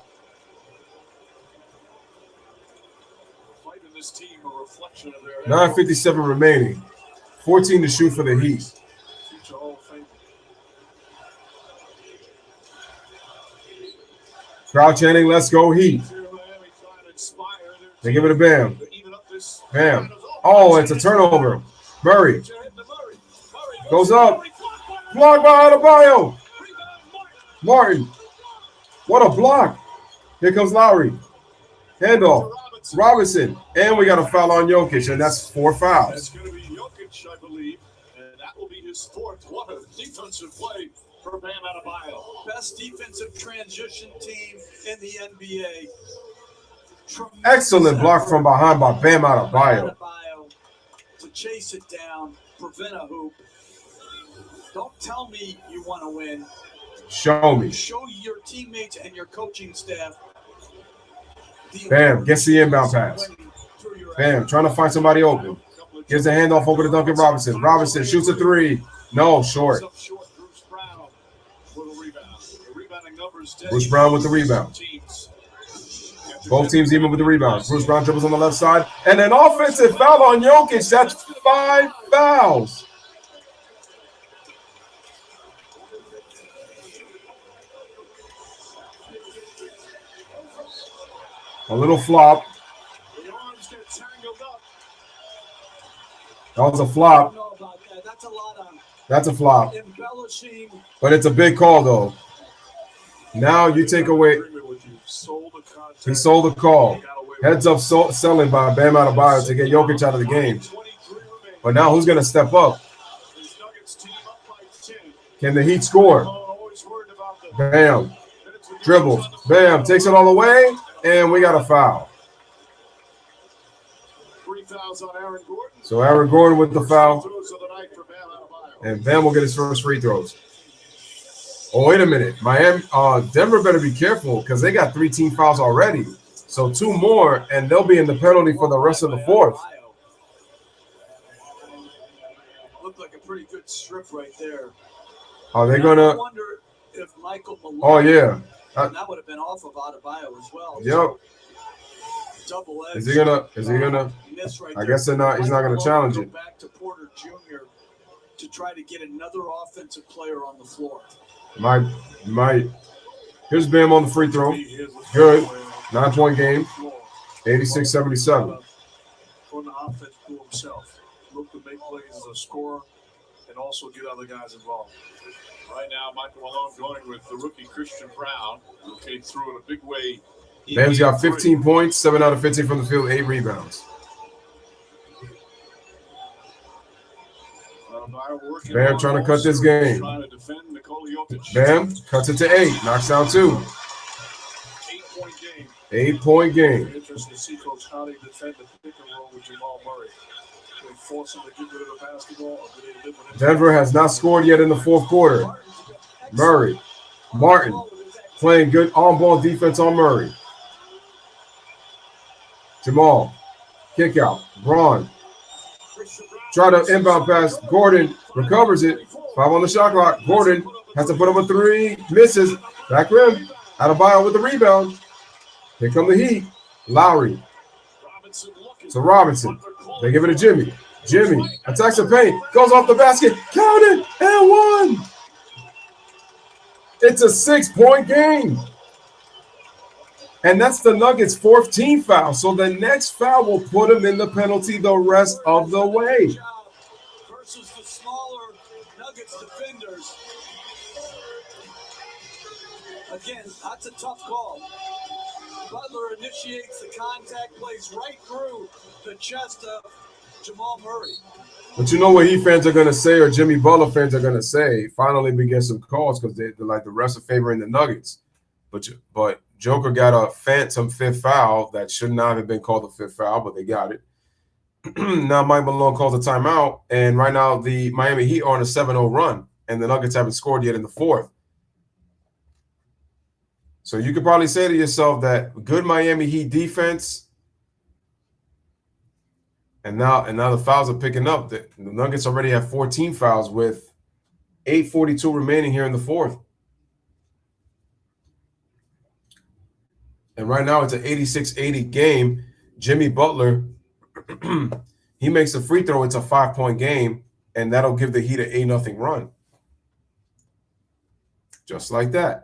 9:57 remaining. 14 to shoot for the Heat. Crowd chanting, let's go Heat. They give it to Bam. Bam. Oh, it's a turnover. Murray goes up. Blocked by Adebayo. Martin. What a block. Here comes Lowry. Handoff. Robinson. And we got a foul on Jokic, and that's 4 fouls. That's going to be Jokic, I believe, and that will be his 4th. What a defensive play for Bam Adebayo. Best defensive transition team in the NBA. Tremendous Excellent block from behind by Bam Adebayo. To chase it down, prevent a hoop. Don't tell me you want to win. Show me. Show your teammates and your coaching staff. Bam gets the inbound pass. Bam trying to find somebody open. Gives the handoff over to Duncan Robinson. Robinson shoots a 3. No, short. Bruce Brown with the rebound. Both teams even with the rebounds. Bruce Brown dribbles on the left side. And an offensive foul on Jokic. That's 5 fouls. A little flop. That was a flop. That's a flop. But it's a big call, though. Now you take away. He sold the call. Heads up selling by Bam Adebayo to get Jokic out of the game. But now who's going to step up? Can the Heat score? Bam. Dribbles. Bam. Takes it all away. And we got a foul. So Aaron Gordon with the foul. And Bam will get his first free throws. Oh, wait a minute. Denver better be careful because they got 3 team fouls already. So 2 more, and they'll be in the penalty for the rest of the fourth. Looked like a pretty good strip right there. Are they going to? I wonder if Michael Malone. Oh, yeah. That would have been off of Adebayo as well. Yep. Double edge. Is he gonna? Right, I guess they're not. He's not gonna challenge it. Back to Porter Jr. to try to get another offensive player on the floor. Might. Here's Bam on the free throw. Good. 9-point game. 86-77. On the offense to himself. Look to make plays as a scorer and also get other guys involved. Right now, Michael Malone going with the rookie Christian Brown, who came through in a big way. Bam's got 15 points, 7 out of 15 from the field, 8 rebounds. Bam trying to cut this game. Bam cuts it to 8, knocks down 2. 8-point game. 8-point game. Interesting to see Coach how they defend the pick and roll with Jamal Murray. They force him to get rid of the basketball. Or do they live with him? Denver has not scored yet in the fourth quarter. Murray. Martin playing good on-ball defense on Murray. Jamal Kick out. Braun. Try to inbound pass. Gordon recovers it. 5 on the shot clock. Gordon has to put up a 3. Misses. Back rim. Adebayo with the rebound. Here come the Heat. Lowry. So Robinson. They give it to Jimmy. Jimmy attacks the paint. Goes off the basket. Count it. And 1. It's a 6-point game. And that's the Nuggets' 4th team foul. So the next foul will put him in the penalty the rest of the way. Versus the smaller Nuggets defenders. Again, that's a tough call. Butler initiates the contact, plays right through the chest of Jamal Murray. But you know what Heat fans are going to say, or Jimmy Butler fans are going to say? Finally, we get some calls because they're like the refs are favoring the Nuggets. But Joker got a phantom 5th foul that should not have been called a 5th foul, but they got it. Now Mike Malone calls a timeout, and right now the Miami Heat are on a 7-0 run, and the Nuggets haven't scored yet in the 4th. So you could probably say to yourself that good Miami Heat defense, and now the fouls are picking up. The Nuggets already have 14 fouls with 8:42 remaining here in the 4th. And right now it's an 86-80 game. Jimmy Butler, he makes a free throw. It's a 5-point game, and that'll give the Heat an 8-0 run. Just like that.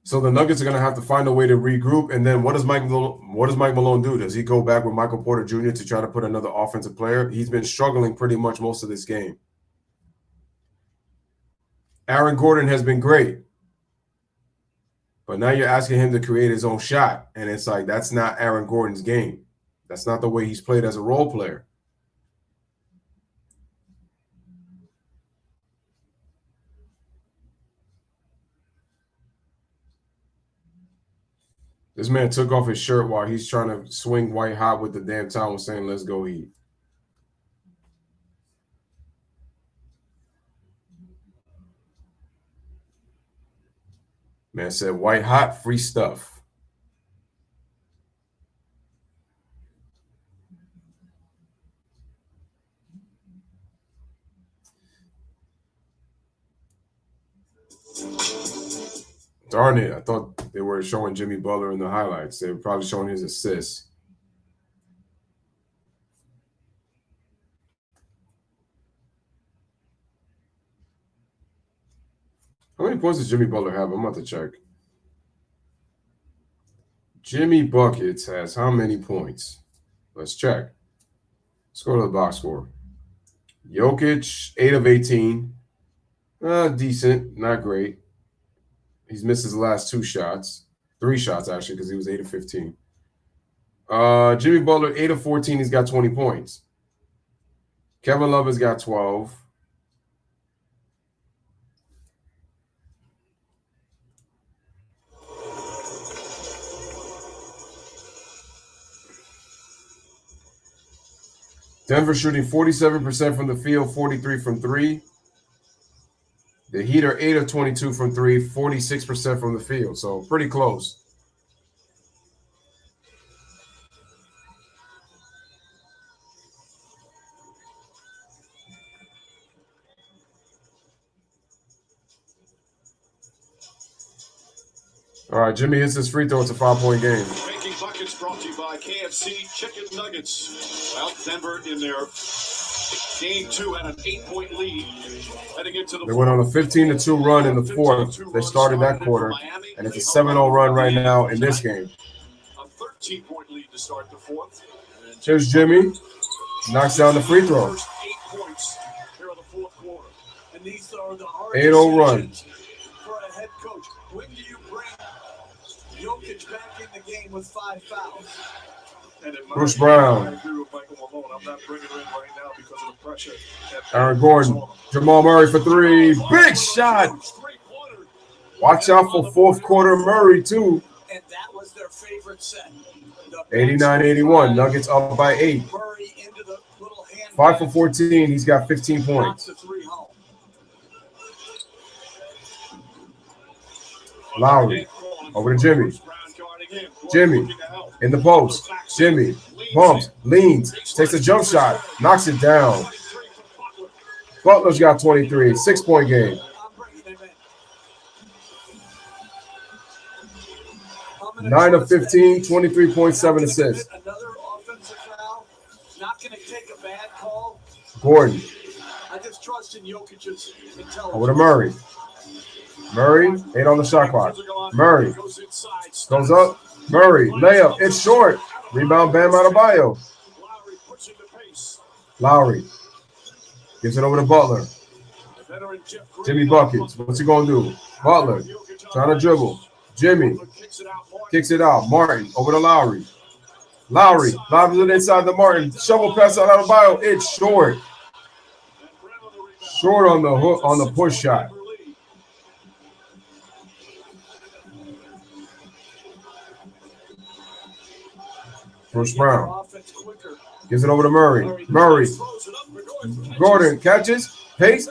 So the Nuggets are going to have to find a way to regroup. And then what does Mike Malone do? Does he go back with Michael Porter Jr. to try to put another offensive player? He's been struggling pretty much most of this game. Aaron Gordon has been great. But now you're asking him to create his own shot. And it's like, that's not Aaron Gordon's game. That's not the way he's played as a role player. This man took off his shirt while he's trying to swing white hot with the damn towel saying, let's go Heat. Man said, white hot, free stuff. Darn it. I thought they were showing Jimmy Butler in the highlights. They were probably showing his assists. How many points does Jimmy Butler have? I'm about to check. Jimmy Buckets has how many points? Let's check. Let's go to the box score. Jokic, 8 of 18. Decent, not great. He's missed his last 2 shots. 3 shots, actually, because he was 8 of 15. Jimmy Butler, 8 of 14. He's got 20 points. Kevin Love has got 12. Denver shooting 47% from the field, 43 from 3. The Heat are 8 of 22 from 3, 46% from the field. So pretty close. All right, Jimmy hits his free throw. It's a 5-point game. Making buckets brought to you by KFC Chicken Nuggets. Well, Denver in their game 2 had an 8-point lead. Heading into the They went on a 15-2 run in the 4th. They started that quarter, and it's a 7-0 run right now in this game. A 13-point lead to start the 4th. Here's Jimmy. Knocks down the free throw. First 8 points here in the 4th quarter. And these are the hard 8-0 run. for a head coach. When do you bring Jokic back in the game with 5 fouls? Bruce Brown. I agree with Michael Malone. I'm not bringing him in right now because of the pressure. Aaron Gordon. Jamal Murray for 3. Big shot. Watch out for 4th quarter Murray, too. And that was their favorite set. 89-81. Nuggets up by 8. Murray into the little hand 5 for 14. He's got 15 points. knocks the 3 home. Lowry over to Jimmy. Jimmy in the post. Jimmy bumps, leans, takes a jump shot, knocks it down. Butler's got 23, 6-point game. 9 of 15, 23.7 assists. Another offensive foul. Not going to take a bad call. Gordon I just trust in Jokic's intelligence. over to Murray. Murray, 8 on the shot clock. Murray goes up. Murray, layup, it's short. Rebound, Bam Adebayo. Lowry gives it over to Butler. Jimmy buckets. What's he going to do? Butler trying to dribble. Jimmy kicks it out. Martin over to Lowry. Lowry lobs it inside the Martin. Shovel pass out Adebayo. It's short. Short on the hook on the push shot. Bruce Brown gives it over to Murray. Murray. Gordon catches, fakes,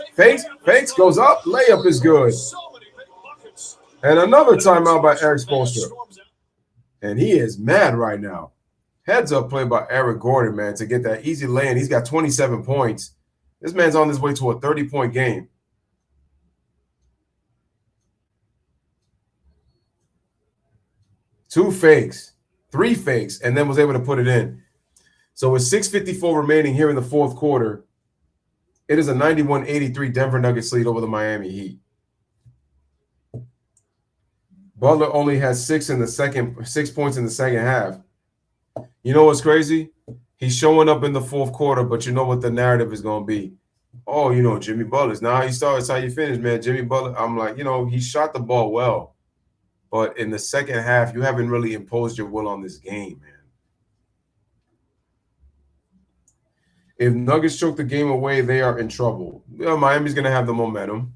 goes up. Layup is good. And another timeout by Eric Spoelstra. And he is mad right now. Heads up play by Eric Gordon, man, to get that easy lay-in. He's got 27 points. This man's on his way to a 30-point game. Two fakes, 3 fakes, and then was able to put it in. So with 6:54 remaining here in the fourth quarter, it is a 91-83 Denver Nuggets lead over the Miami Heat. Butler only has 6 points in the second half. You know what's crazy? He's showing up in the fourth quarter, but you know what the narrative is going to be. Oh, you know, Jimmy Butler's now how you start, it's how you finish, man. Jimmy Butler, I'm like, you know, he shot the ball well. But in the second half, you haven't really imposed your will on this game, man. If Nuggets choke the game away, they are in trouble. You know, Miami's going to have the momentum.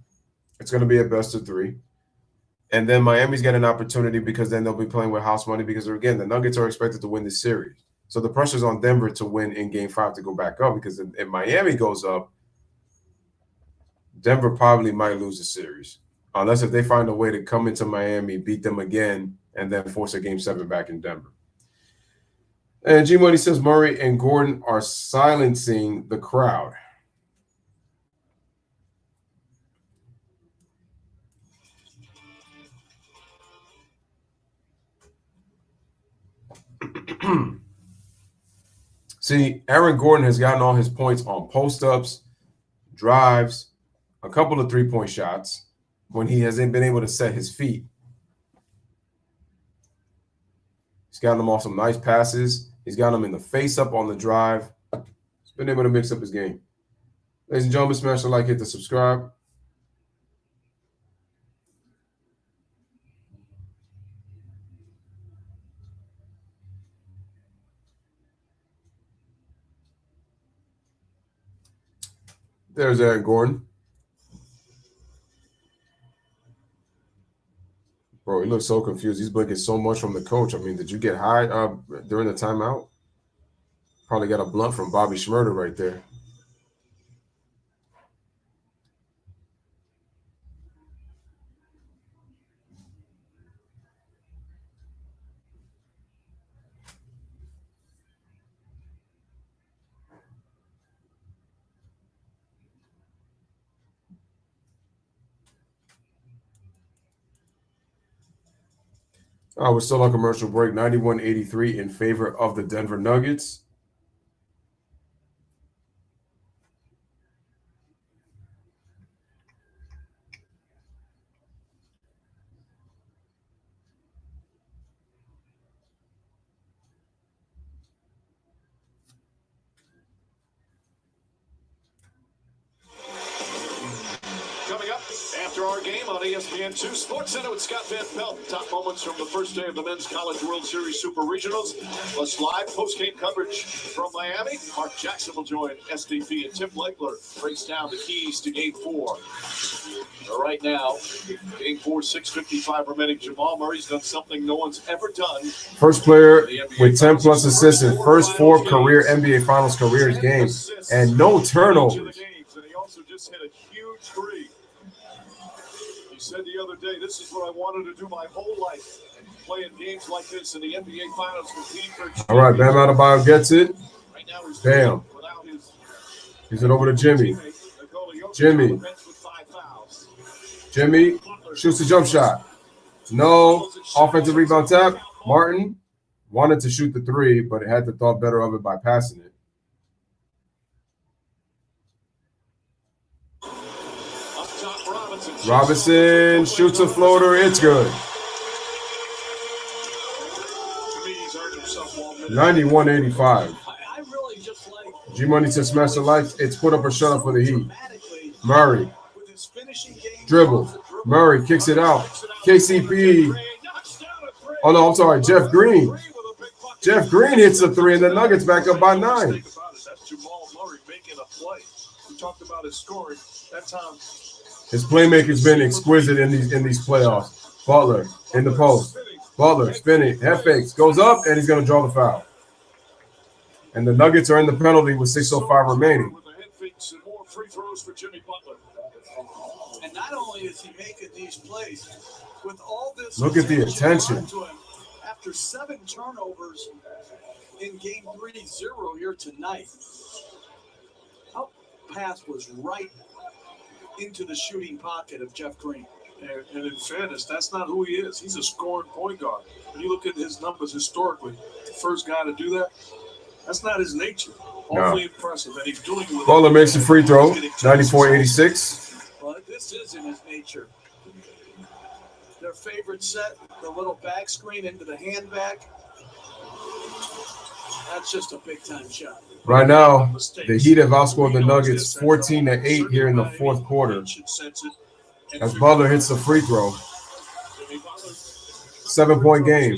It's going to be a best of 3. And then Miami's got an opportunity because then they'll be playing with house money because, again, the Nuggets are expected to win this series. So the pressure's on Denver to win in Game 5 to go back up because if Miami goes up, Denver probably might lose the series. Unless if they find a way to come into Miami, beat them again, and then force a Game 7 back in Denver. And G-Money says Murray and Gordon are silencing the crowd. See, Aaron Gordon has gotten all his points on post-ups, drives, a couple of three-point shots when he hasn't been able to set his feet. He's gotten them off some nice passes. He's got them in the face-up on the drive. He's been able to mix up his game. Ladies and gentlemen, smash the like, hit the subscribe. There's Aaron Gordon. Bro, he looks so confused. He's blinking so much from the coach. I mean, did you get high during the timeout? Probably got a blunt from Bobby Schmurder right there. We're still on commercial break. 91-83 in favor of the Denver Nuggets. Coming up after our game on ESPN2 SportsCenter with Scott Van Pelt. Top moments from the first day of the Men's College World Series Super Regionals. Plus live post-game coverage from Miami. Mark Jackson will join SDP and Tim Legler breaks down the keys to Game 4. Right now, Game 4, 6:55 remaining. Jamal Murray's done something no one's ever done. First player with 10-plus assists in first 4 career NBA Finals careers games and no turnovers. And he also just hit a huge three. said the other day, this is what I wanted to do my whole life. Playing games like this in the NBA Finals. All right, Bam Adebayo gets it. Right now he's Bam. He's it over to Jimmy. Jimmy. Jimmy shoots a jump shot. No. Offensive rebound tap. Martin wanted to shoot the three, but had the thought better of it by passing it. Robinson shoots a floater. It's good. 91-85. G-Money to smash the lights. It's put up or shut up for the Heat. Murray. Dribble. Murray kicks it out. KCP. Oh, no, I'm sorry. Jeff Green. Jeff Green hits a three, and the Nuggets back up by 9. That's Jamal Murray making a play. We talked about his scoring. That time. His playmaker's been exquisite in these playoffs. Butler in the post. Butler spinning. Head fakes. Goes up, and he's going to draw the foul. And the Nuggets are in the penalty with 6:05 remaining. And not only is he making these plays, with all this, look at the attention. After 7 turnovers in game 3-0 here tonight, our pass was right into the shooting pocket of Jeff Green. And in fairness, that's not who he is. He's a scoring point guard. When you look at his numbers historically, the first guy to do that, that's not his nature. Awfully impressive, and he's doing it with Butler makes a free throw, 94-86. But this isn't his nature. Their favorite set, the little back screen into the handbag. That's just a big-time shot. Right now, the Heat have outscored the Nuggets 14-8 here in the fourth quarter. As Butler hits the free throw. 7-point game.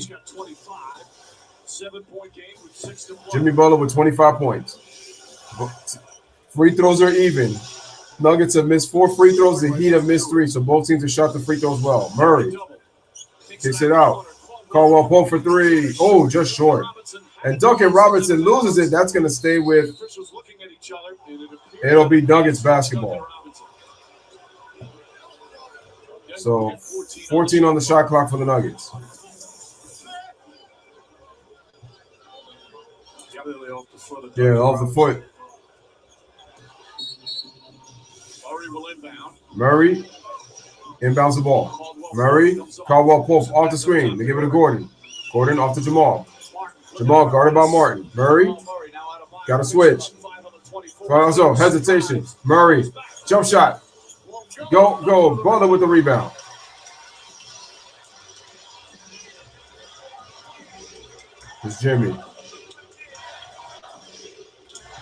Jimmy Butler with 25 points. Free throws are even. Nuggets have missed 4 free throws. The Heat have missed 3, so both teams have shot the free throws well. Murray kicks it out. Caldwell Pope for 3. Oh, just short. And Duncan Robinson loses it. That's going to stay with. It'll be Nuggets basketball. So 14 on the shot clock for the Nuggets. Yeah, off the foot. Murray inbounds the ball. Murray, Caldwell Pope off the screen. They give it to Gordon. Gordon off to Jamal. Jamal guarded by Martin. Murray got a switch. So hesitation. Murray, jump shot. Go. Butler with the rebound. It's Jimmy.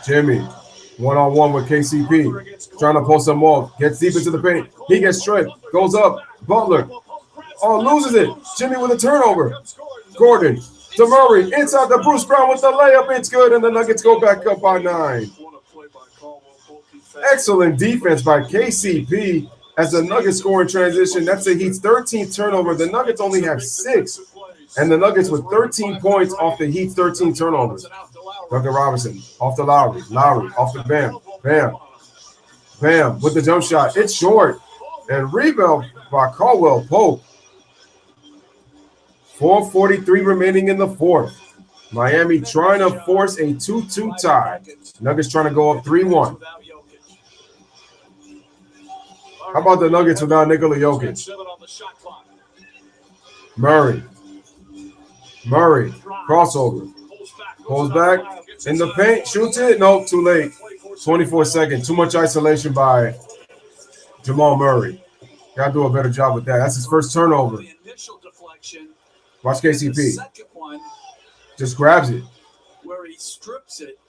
Jimmy, one-on-one with KCP. Trying to post him off. Gets deep into the paint. He gets stripped. Goes up. Butler. Oh, loses it. Jimmy with a turnover. Gordon to Murray. Inside the Bruce Brown with the layup. It's good, and the Nuggets go back up by 9. Excellent defense by KCP as the Nuggets score in transition. That's the Heat's 13th turnover. The Nuggets only have 6, and the Nuggets with 13 points off the Heat's 13 turnovers. Duncan Robinson off the Lowry. Lowry off the Bam. Bam with the jump shot. It's short. And rebound by Caldwell Pope. 4:43 remaining in the fourth. Miami trying to force a 2-2 tie. Nuggets trying to go up 3-1. How about the Nuggets without Nikola Jokic? Murray, crossover. Pulls back in the paint, shoots it. Nope, too late. 24 seconds. Too much isolation by Jamal Murray. Got to do a better job with that. That's his first turnover. Watch KCP. Just grabs it. Where he strips it.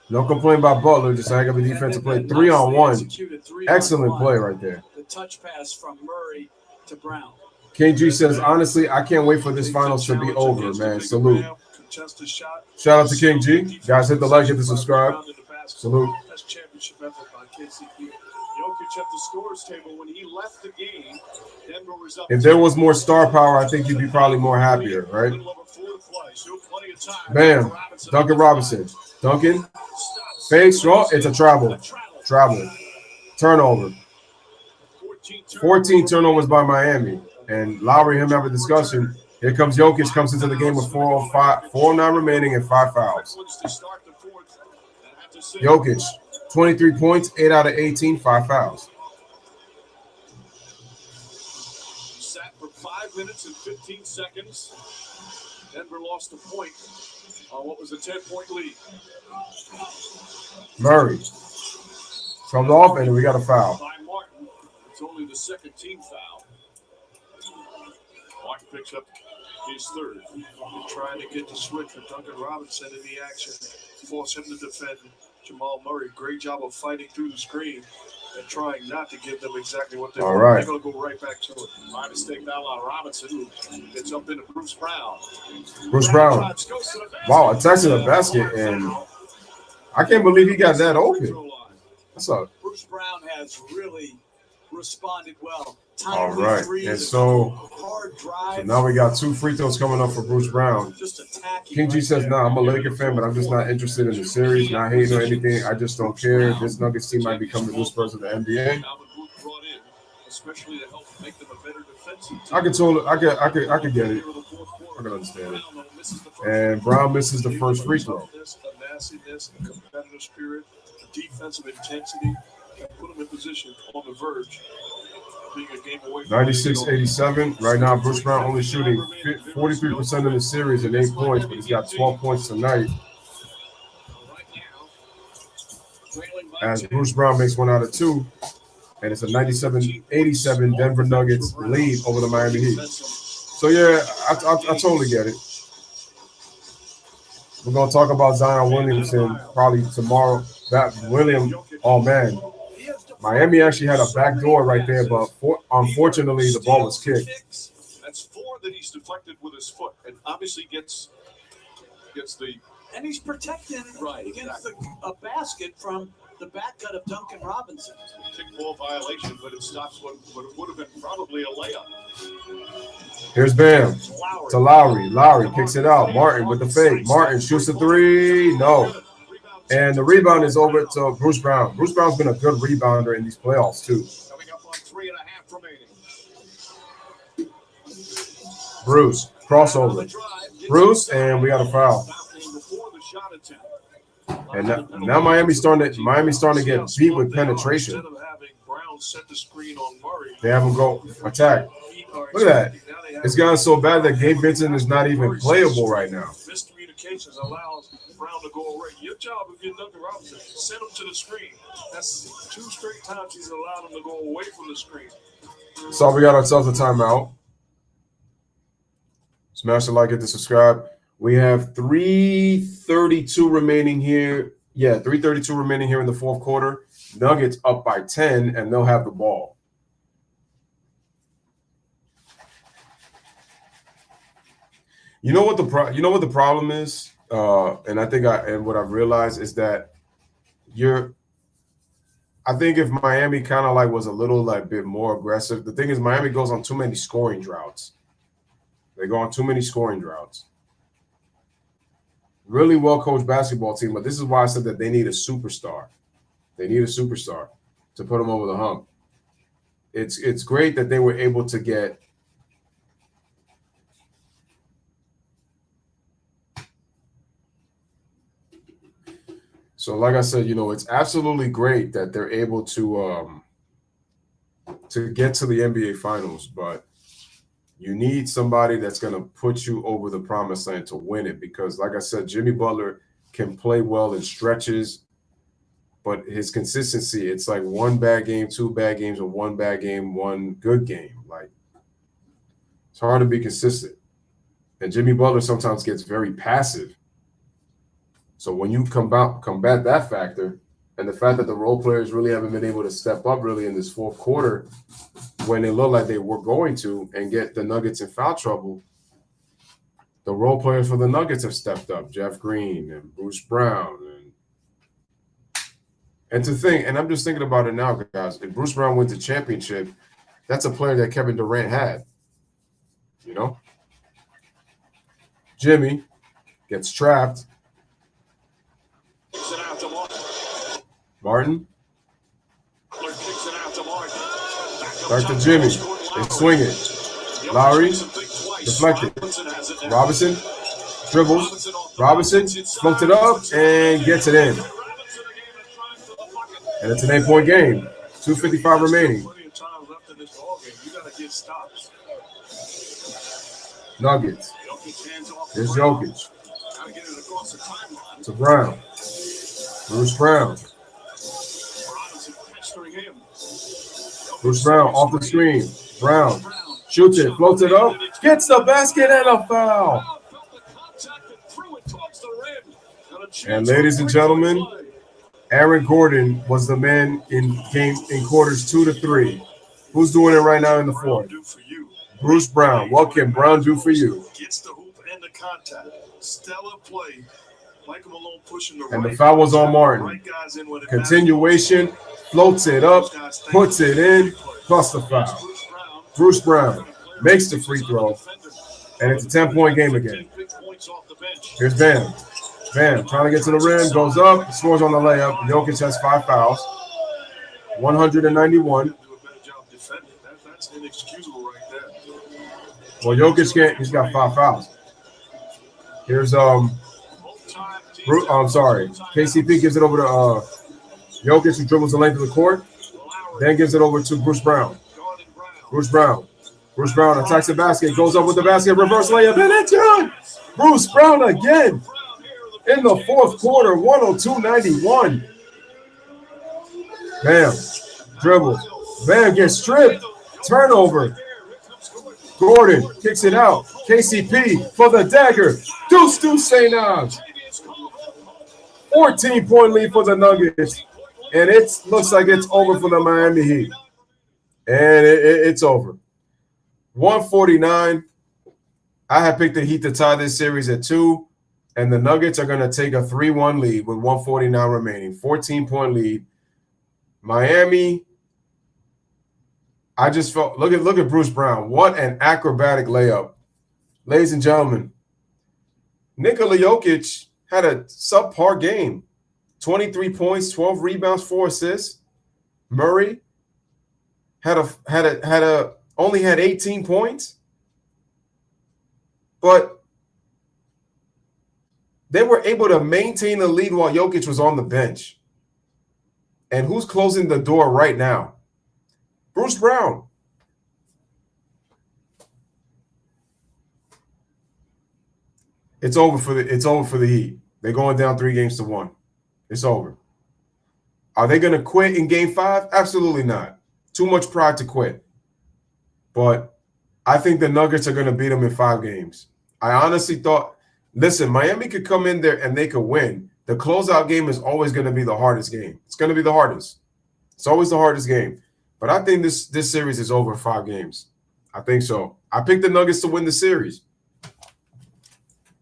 No complaint about Butler. Just like a defensive play. 3-on-1. Excellent play right there. The touch pass from Murray to Brown. King G says, honestly, I can't wait for this finals to be over, man. Salute. Shout out to King G. Guys, hit the like, hit the subscribe. Salute. That's championship effort by KCP. Jokic at the scores table when he left the game. Denver was up. If there was more star power, I think you'd be probably more happier, right? Bam. Duncan Robinson. Duncan. Fake straw. It's a travel. Turnover. 14 turnovers by Miami. And Lowry and him have a discussion. Here comes Jokic, comes into the game with 4:09 remaining and 5 fouls. Jokic, 23 points, 8 out of 18, 5 fouls. Sat for 5 minutes and 15 seconds. Denver lost a point on what was a 10-point lead. Murray comes off, and we got a foul. By Martin. It's only the second team foul. Martin picks up his third. They're trying to get the switch for Duncan Robinson in the action, force him to defend Jamal Murray. Great job of fighting through the screen and trying not to give them exactly what they want. Right. They're going to go right back to it. My mistake foul on Robinson, who gets up into Bruce Brown. Bruce Brown. Wow, attacks to the basket, and I can't believe he got that open. What's up? Bruce Brown has really responded well. All right, and so now we got 2 free throws coming up for Bruce Brown. King G says, "Nah, I'm a Laker fan, but I'm just not interested in the series. Not hating or anything. I just don't care. This Nuggets team might become the new Spurs of the NBA." I could get it. I can understand it. And Brown misses the first free throw. A nastiness, a competitive spirit, a defensive intensity, and put him in position on the verge. 96-87. Right now, Bruce Brown only shooting 43% of the series and 8 points, but he's got 12 points tonight. As Bruce Brown makes 1 out of 2, and it's a 97-87 Denver Nuggets lead over the Miami Heat. So, yeah, I totally get it. We're going to talk about Zion Williamson probably tomorrow. Oh, man. Miami actually had a back door right there, but unfortunately, the ball was kicked. That's 4 that he's deflected with his foot, and obviously gets the. And he's protected against a basket from the back cut of Duncan Robinson. Kickball violation, but it stops what would have been probably a layup. Here's Bam to Lowry. Lowry kicks it out. Martin with the fake. Martin shoots a 3. No. And the rebound is over to Bruce Brown. Bruce Brown's been a good rebounder in these playoffs, too. Coming up on 3.5 remaining. Bruce, crossover. Bruce, and we got a foul. And now Miami's starting to get beat with penetration. Instead of having Brown set the screen on Murray, They have him go attack. Look at that. It's gotten so bad that Gabe Vincent is not even playable right now. Miscommunications allows Brown to go away. Your job if you're Duncan Robinson, send him to the screen. That's 2 straight times he's allowed him to go away from the screen. So we got ourselves a timeout. Smash the like, hit the subscribe. We have 3:32 remaining here. Yeah, 3:32 remaining here in the fourth quarter. Nuggets up by 10, and they'll have the ball. You know what the problem is, and what I've realized is that I think if Miami kind of like was a little like bit more aggressive, the thing is Miami goes on too many scoring droughts. They go on too many scoring droughts. Really well coached basketball team, but this is why I said that they need a superstar. They need a superstar to put them over the hump. It's great that they were able to get. So, like I said, it's absolutely great that they're able to get to the NBA Finals, but you need somebody that's going to put you over the promised land to win it because, like I said, Jimmy Butler can play well in stretches, but his consistency, it's like 1 bad game, 2 bad games, or 1 bad game, 1 good game. Like, it's hard to be consistent. And Jimmy Butler sometimes gets very passive. So when you combat that factor and the fact that the role players really haven't been able to step up really in this fourth quarter when it looked like they were going to and get the Nuggets in foul trouble, the role players for the Nuggets have stepped up. Jeff Green and Bruce Brown. And to think, and I'm just thinking about it now, guys, if Bruce Brown wins the championship, that's a player that Kevin Durant had. Jimmy gets trapped. Kicks it out to Martin. Kicks it out to Martin. Back to Back to Jimmy. They swing it. Lowry. Deflected. Robinson. Dribbles. Robinson floats it up and gets it in. And it's an 8-point game. 2:55 remaining. Nuggets. There's Jokic. To Brown. Bruce Brown. Bruce Brown off the screen. Brown shoots it, floats it up, gets the basket and a foul. And ladies and gentlemen, Aaron Gordon was the man in quarters 2 to 3. Who's doing it right now in the fourth? Bruce Brown. What can Brown do for you? Gets the hoop and the contact. Stellar play. Michael Malone pushing the and the foul was on Martin. Continuation, floats it up, puts it in, plus the foul. Bruce Brown makes the free throw, and it's a 10-point game again. Here's Bam. Bam trying to get to the rim, goes up, scores on the layup. Jokic has 5 fouls, 191. That's inexcusable right there. Well, Jokic can't. He's got 5 fouls. Here's I'm sorry. KCP gives it over to Jokic, who dribbles the length of the court, then gives it over to Bruce Brown. Bruce Brown attacks the basket, goes up with the basket, reverse layup, and it's good. Bruce Brown again in the fourth quarter, 102-91. Bam, dribbles. Bam gets stripped. Turnover. Gordon kicks it out. KCP for the dagger. Deuce St. Ives. 14-point lead for the Nuggets. And it looks like it's over for the Miami Heat. And it's over. 149. I had picked the Heat to tie this series at 2. And the Nuggets are going to take a 3-1 lead with 149 remaining. 14-point lead. Miami. I just felt, look at Bruce Brown. What an acrobatic layup. Ladies and gentlemen, Nikola Jokic had a subpar game. 23 points, 12 rebounds, 4 assists. Murray only had 18 points. But they were able to maintain the lead while Jokic was on the bench. And who's closing the door right now? Bruce Brown. It's over for the Heat. They're going down 3-1. It's over. Are they going to quit in game 5? Absolutely not. Too much pride to quit. But I think the Nuggets are going to beat them in 5 games. I honestly thought, listen, Miami could come in there and they could win. The closeout game is always going to be the hardest game. It's going to be the hardest. It's always the hardest game. But I think this series is over in 5 games. I think so. I picked the Nuggets to win the series.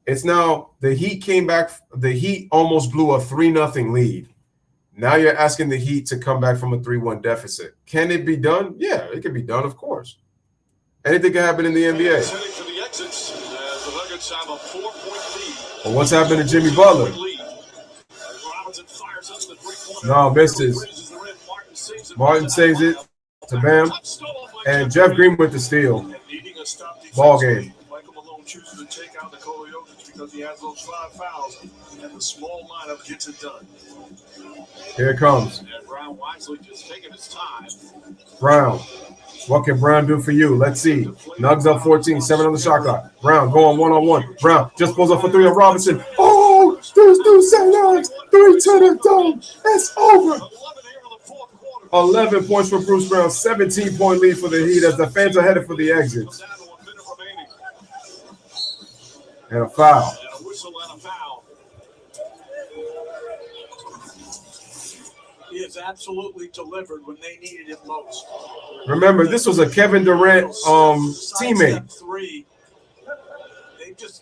It's now the Heat came back. The Heat almost blew a 3-0 lead. Now you're asking the Heat to come back from a 3-1 deficit. Can it be done? Yeah, it can be done, of course. Anything can happen in the NBA. But what's happened to Jimmy Butler? No, misses. Martin saves it to Bam. And Jeff Green with the steal. Ball game. Michael Malone chooses to take out Nikola Jokic because he has those 5 fouls, and the small lineup gets it done. Here it comes. And Brown wisely just taking his time. Brown. What can Brown do for you? Let's see. Nugs up 14, 7 on the shot clock. Brown going one-on-one. Brown just pulls up for 3 on Robinson. Oh, there's St. Ives. 3 to the dome. It's over. 11 points for Bruce Brown. 17-point lead for the Heat as the fans are headed for the exits. And a foul. And a whistle and a foul. He has absolutely delivered when they needed it most. Remember, this was a Kevin Durant teammate. 3.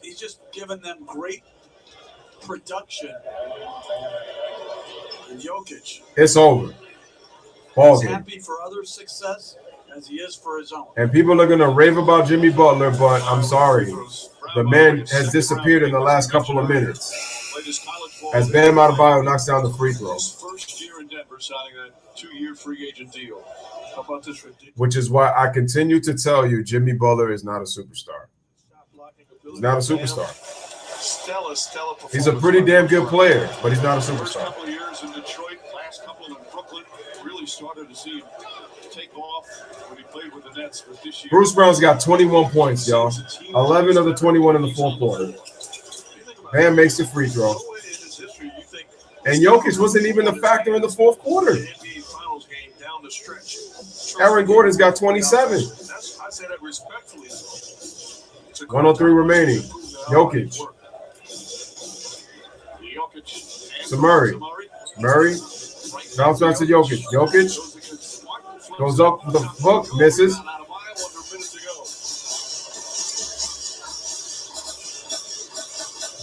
He's just given them great production. And Jokic. It's over. Ball He's game. happy for others' success as he is for his own. And people are going to rave about Jimmy Butler, but I'm sorry. The man has disappeared in the last couple of minutes. Played his college as Bam Adebayo knocks down the free throw. His first year in Denver, signing a 2-year free agent deal. How about this? Which is why I continue to tell you Jimmy Butler is not a superstar. He's not a superstar. Stella He's a pretty damn good player, but he's not a superstar. First couple of years in Detroit, last couple in Brooklyn, really started to see him take off when he played with the Nets. But this year, Bruce Brown's got 21 points, y'all. 11 of the 21 in the fourth quarter. Bam makes the free throw. And Jokic wasn't even a factor in the fourth quarter. Aaron Gordon's got 27. 103 remaining. Jokic. So Murray. Bounce back to Jokic. Jokic goes up with the hook, misses.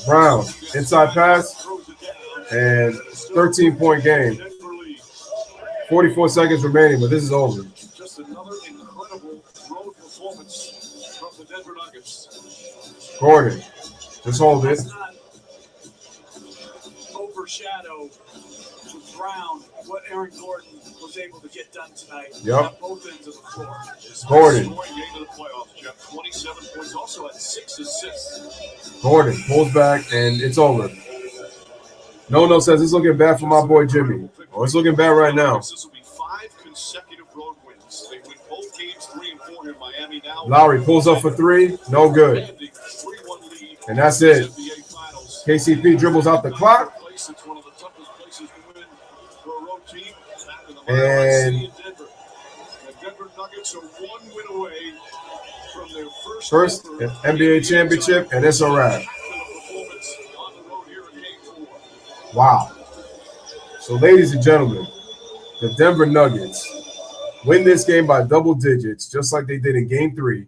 Brown, inside pass, and 13-point game. 44 seconds remaining, but this is over. Just another incredible road performance from the Denver Nuggets. Gordon, just hold it. Overshadow with Brown what Aaron Gordon was able to get done tonight. Yep. At both ends of the floor. Gordon. Game of the playoffs, Jeff. 27 points, also had 6 assists. Gordon pulls back, and it's over. No says it's looking bad for my boy Jimmy. Oh, it's looking bad right now. This will be 5 consecutive road wins. They win both games 3 and 4 in Miami now. Lowry pulls up for 3, no good. And that's it. KCP dribbles out the clock. And first NBA championship, and it's a wrap. Wow. So, ladies and gentlemen, the Denver Nuggets win this game by double digits, just like they did in Game 3.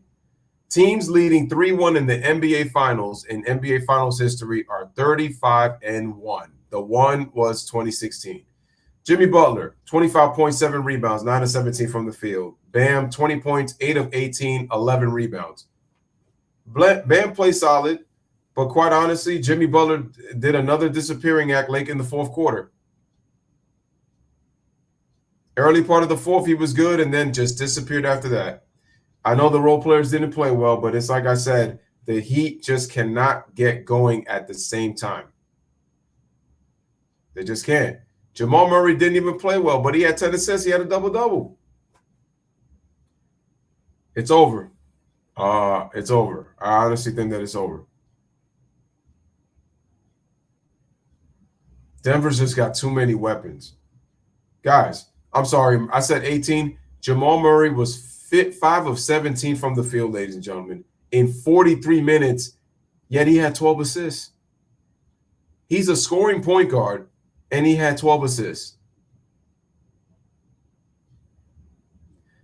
Teams leading 3-1 in the NBA Finals in NBA Finals history are 35-1. The one was 2016. Jimmy Butler, 25.7 rebounds, 9 of 17 from the field. Bam, 20 points, 8 of 18, 11 rebounds. Bam played solid, but quite honestly, Jimmy Butler did another disappearing act late in the fourth quarter. Early part of the fourth, he was good, and then just disappeared after that. I know the role players didn't play well, but it's like I said, the Heat just cannot get going at the same time. They just can't. Jamal Murray didn't even play well, but he had 10 assists. He had a double-double. It's over. It's over. I honestly think that it's over. Denver's just got too many weapons. Guys, I'm sorry. I said 18. Jamal Murray was 5 of 17 from the field, ladies and gentlemen, in 43 minutes, yet he had 12 assists. He's a scoring point guard, and he had 12 assists.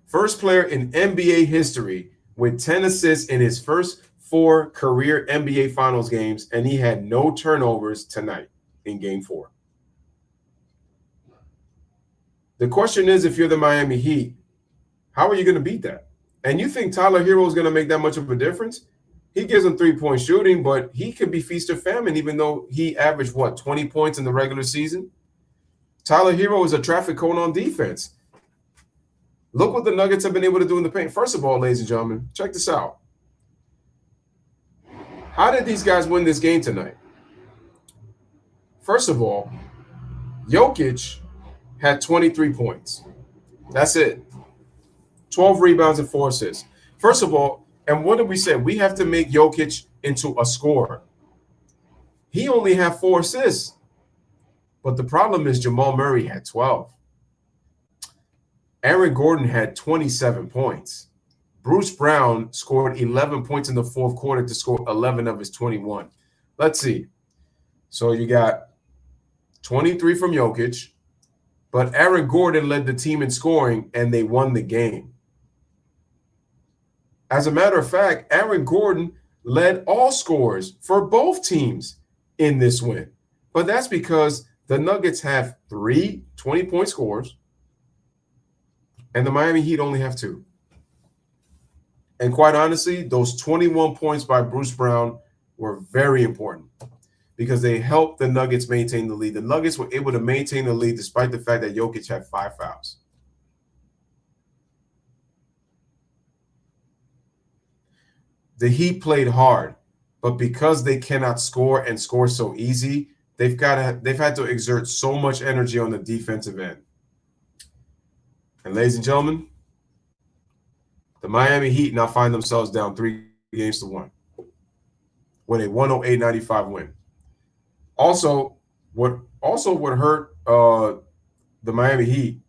First player in NBA history with 10 assists in his first 4 career NBA Finals games, and he had no turnovers tonight in Game 4. The question is, if you're the Miami Heat, how are you going to beat that? And you think Tyler Hero is going to make that much of a difference? He gives them 3-point shooting, but he could be feast or famine, even though he averaged, 20 points in the regular season? Tyler Hero is a traffic cone on defense. Look what the Nuggets have been able to do in the paint. First of all, ladies and gentlemen, check this out. How did these guys win this game tonight? First of all, Jokic had 23 points. That's it. 12 rebounds and 4 assists. First of all, and what did we say? We have to make Jokic into a scorer. He only had 4 assists. But the problem is Jamal Murray had 12. Aaron Gordon had 27 points. Bruce Brown scored 11 points in the fourth quarter to score 11 of his 21. Let's see. So you got 23 from Jokic, but Aaron Gordon led the team in scoring, and they won the game. As a matter of fact, Aaron Gordon led all scorers for both teams in this win. But that's because the Nuggets have 3 20-point scorers, and the Miami Heat only have 2. And quite honestly, those 21 points by Bruce Brown were very important. because they helped the Nuggets maintain the lead. The Nuggets were able to maintain the lead despite the fact that Jokic had 5 fouls. The Heat played hard, but because they cannot score and score so easy, they've had to exert so much energy on the defensive end. And ladies and gentlemen, the Miami Heat now find themselves down 3-1 with a 108-95 win. Also, what hurt the Miami Heat,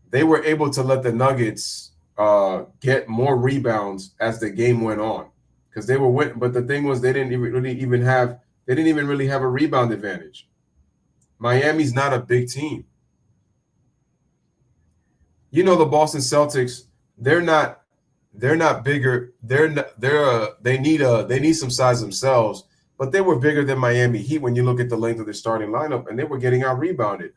they were able to let the Nuggets get more rebounds as the game went on, because they were winning. But the thing was, they didn't even really have a rebound advantage. Miami's not a big team. You know, the Boston Celtics, they're not bigger. They need some size themselves, but they were bigger than Miami Heat when you look at the length of their starting lineup, and they were getting out rebounded.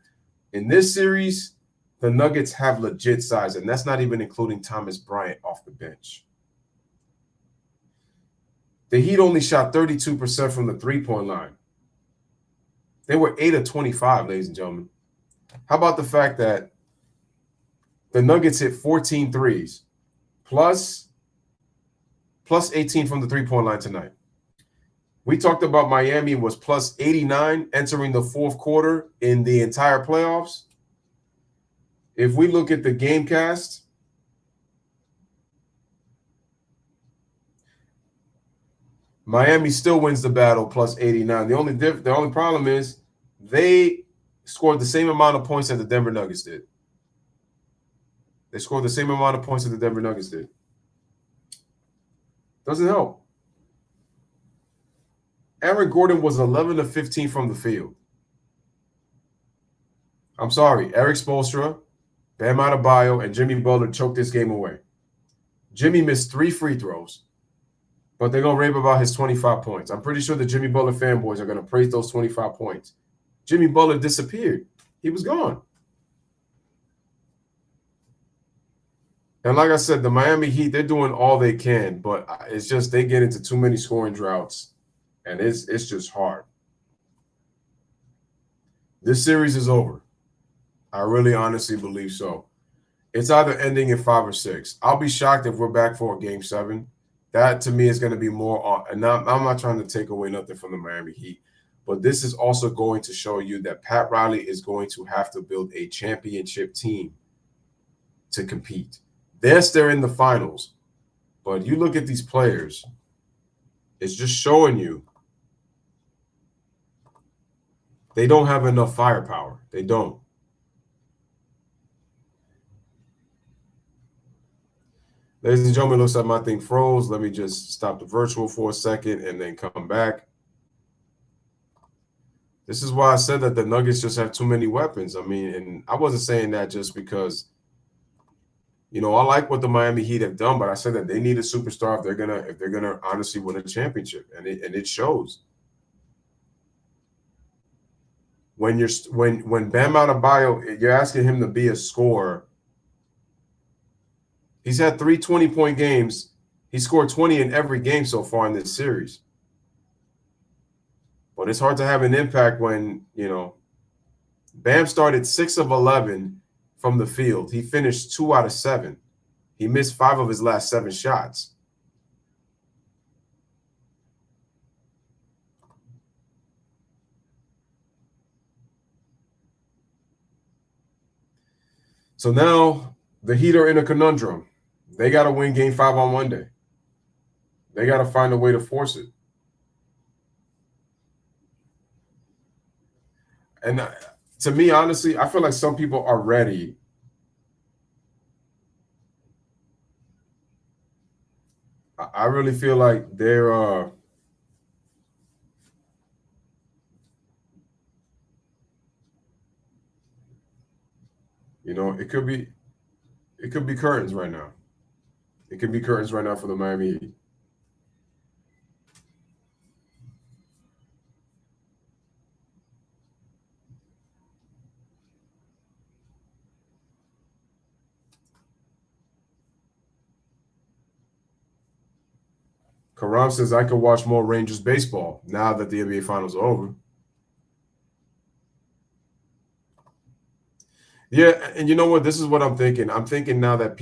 In this series, the Nuggets have legit size, and that's not even including Thomas Bryant off the bench. The Heat only shot 32% from the three-point line. They were 8 of 25, ladies and gentlemen. How about the fact that the Nuggets hit 14 threes, plus 18 from the three-point line tonight? We talked about Miami was plus 89 entering the fourth quarter in the entire playoffs. If we look at the game cast, Miami still wins the battle plus 89. The only problem is they scored the same amount of points that the Denver Nuggets did. They scored the same amount of points that the Denver Nuggets did. Doesn't help. Aaron Gordon was 11 of 15 from the field. I'm sorry, Eric Spoelstra, Bam Adebayo, and Jimmy Butler choked this game away. Jimmy missed 3 free throws, but they're going to rave about his 25 points. I'm pretty sure the Jimmy Butler fanboys are going to praise those 25 points. Jimmy Butler disappeared. He was gone. And like I said, the Miami Heat, they're doing all they can, but it's just they get into too many scoring droughts, and it's just hard. This series is over. I really honestly believe so. It's either ending in 5 or 6. I'll be shocked if we're back for a Game 7. That, to me, is going to be more on. And I'm not trying to take away nothing from the Miami Heat, but this is also going to show you that Pat Riley is going to have to build a championship team to compete. Yes, they're in the finals, but you look at these players, it's just showing you they don't have enough firepower. They don't. Ladies and gentlemen, looks like my thing froze. Let me just stop the virtual for a second and then come back. This is why I said that the Nuggets just have too many weapons. I mean, and I wasn't saying that just because, you know, I like what the Miami Heat have done, but I said that they need a superstar if they're gonna honestly win a championship, and it shows. When Bam Adebayo, you're asking him to be a scorer. He's had 3 20-point games. He scored 20 in every game so far in this series. But it's hard to have an impact when, you know, Bam started 6 of 11 from the field. He finished 2 out of 7. He missed 5 of his last 7 shots. So now the Heat are in a conundrum. They got to win Game 5 on Monday. They got to find a way to force it. And to me, honestly, I feel like some people are ready. I really feel like they're you know, it could be curtains right now. It could be curtains right now for the Miami Heat. Karam says, I could watch more Rangers baseball now that the NBA Finals are over. Yeah, and you know what? This is what I'm thinking. I'm thinking now that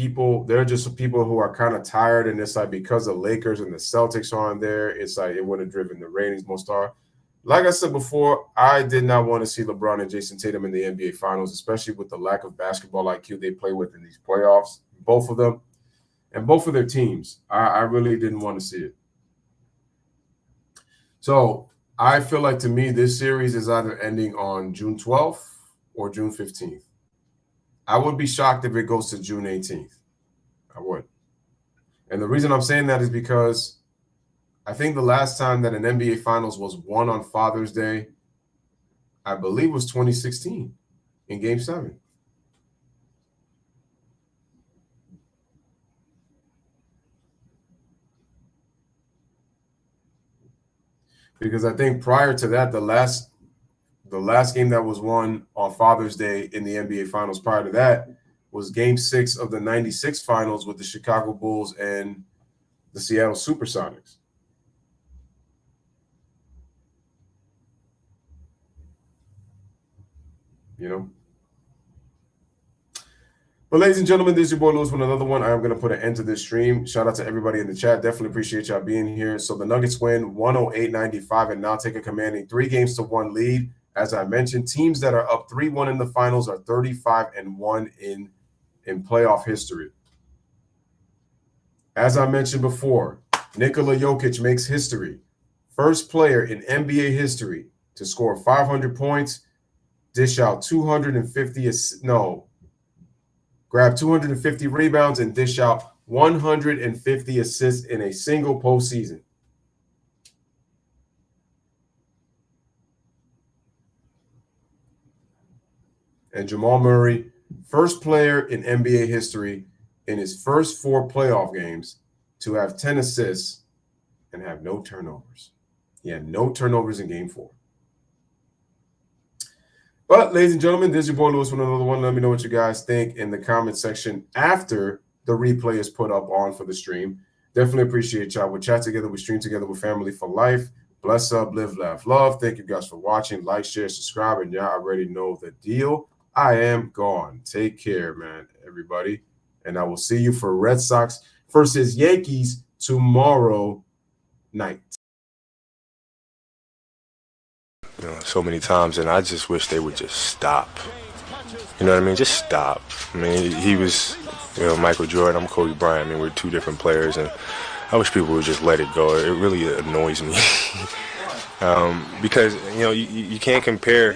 there are just people who are kind of tired, and it's like because the Lakers and the Celtics are on there, it's like it would have driven the ratings most are. Like I said before, I did not want to see LeBron and Jason Tatum in the NBA Finals, especially with the lack of basketball IQ they play with in these playoffs, both of them, and both of their teams. I really didn't want to see it. So I feel like, to me, this series is either ending on June 12th or June 15th. I would be shocked if it goes to June 18th. I would. And the reason I'm saying that is because I think the last time that an NBA Finals was won on Father's Day, I believe, was 2016 in Game 7. Because I think prior to that, the last game that was won on Father's Day in the NBA Finals prior to that was Game 6 of the 96 Finals with the Chicago Bulls and the Seattle Supersonics. You know? But ladies and gentlemen, this is your boy Louis with another one. I am going to put an end to this stream. Shout out to everybody in the chat. Definitely appreciate y'all being here. So the Nuggets win 108-95 and now take a commanding 3-1 lead. As I mentioned, teams that are up 3-1 in the finals are 35-1 in playoff history. As I mentioned before, Nikola Jokic makes history. First player in NBA history to score 500 points, grab 250 rebounds and dish out 150 assists in a single postseason. And Jamal Murray, first player in NBA history in his first 4 playoff games to have 10 assists and have no turnovers. He had no turnovers in Game 4. But, ladies and gentlemen, this is your boy Louis with another one. Let me know what you guys think in the comment section after the replay is put up on for the stream. Definitely appreciate y'all. We chat together. We stream together. We're family for life. Bless up, live, laugh, love. Thank you guys for watching. Like, share, subscribe. And y'all already know the deal. I am gone. Take care, man, everybody. And I will see you for Red Sox versus Yankees tomorrow night. You know, so many times, and I just wish they would just stop. You know what I mean? Just stop. I mean, he was, Michael Jordan, I'm Kobe Bryant. I mean, we're 2 different players, and I wish people would just let it go. It really annoys me because, you can't compare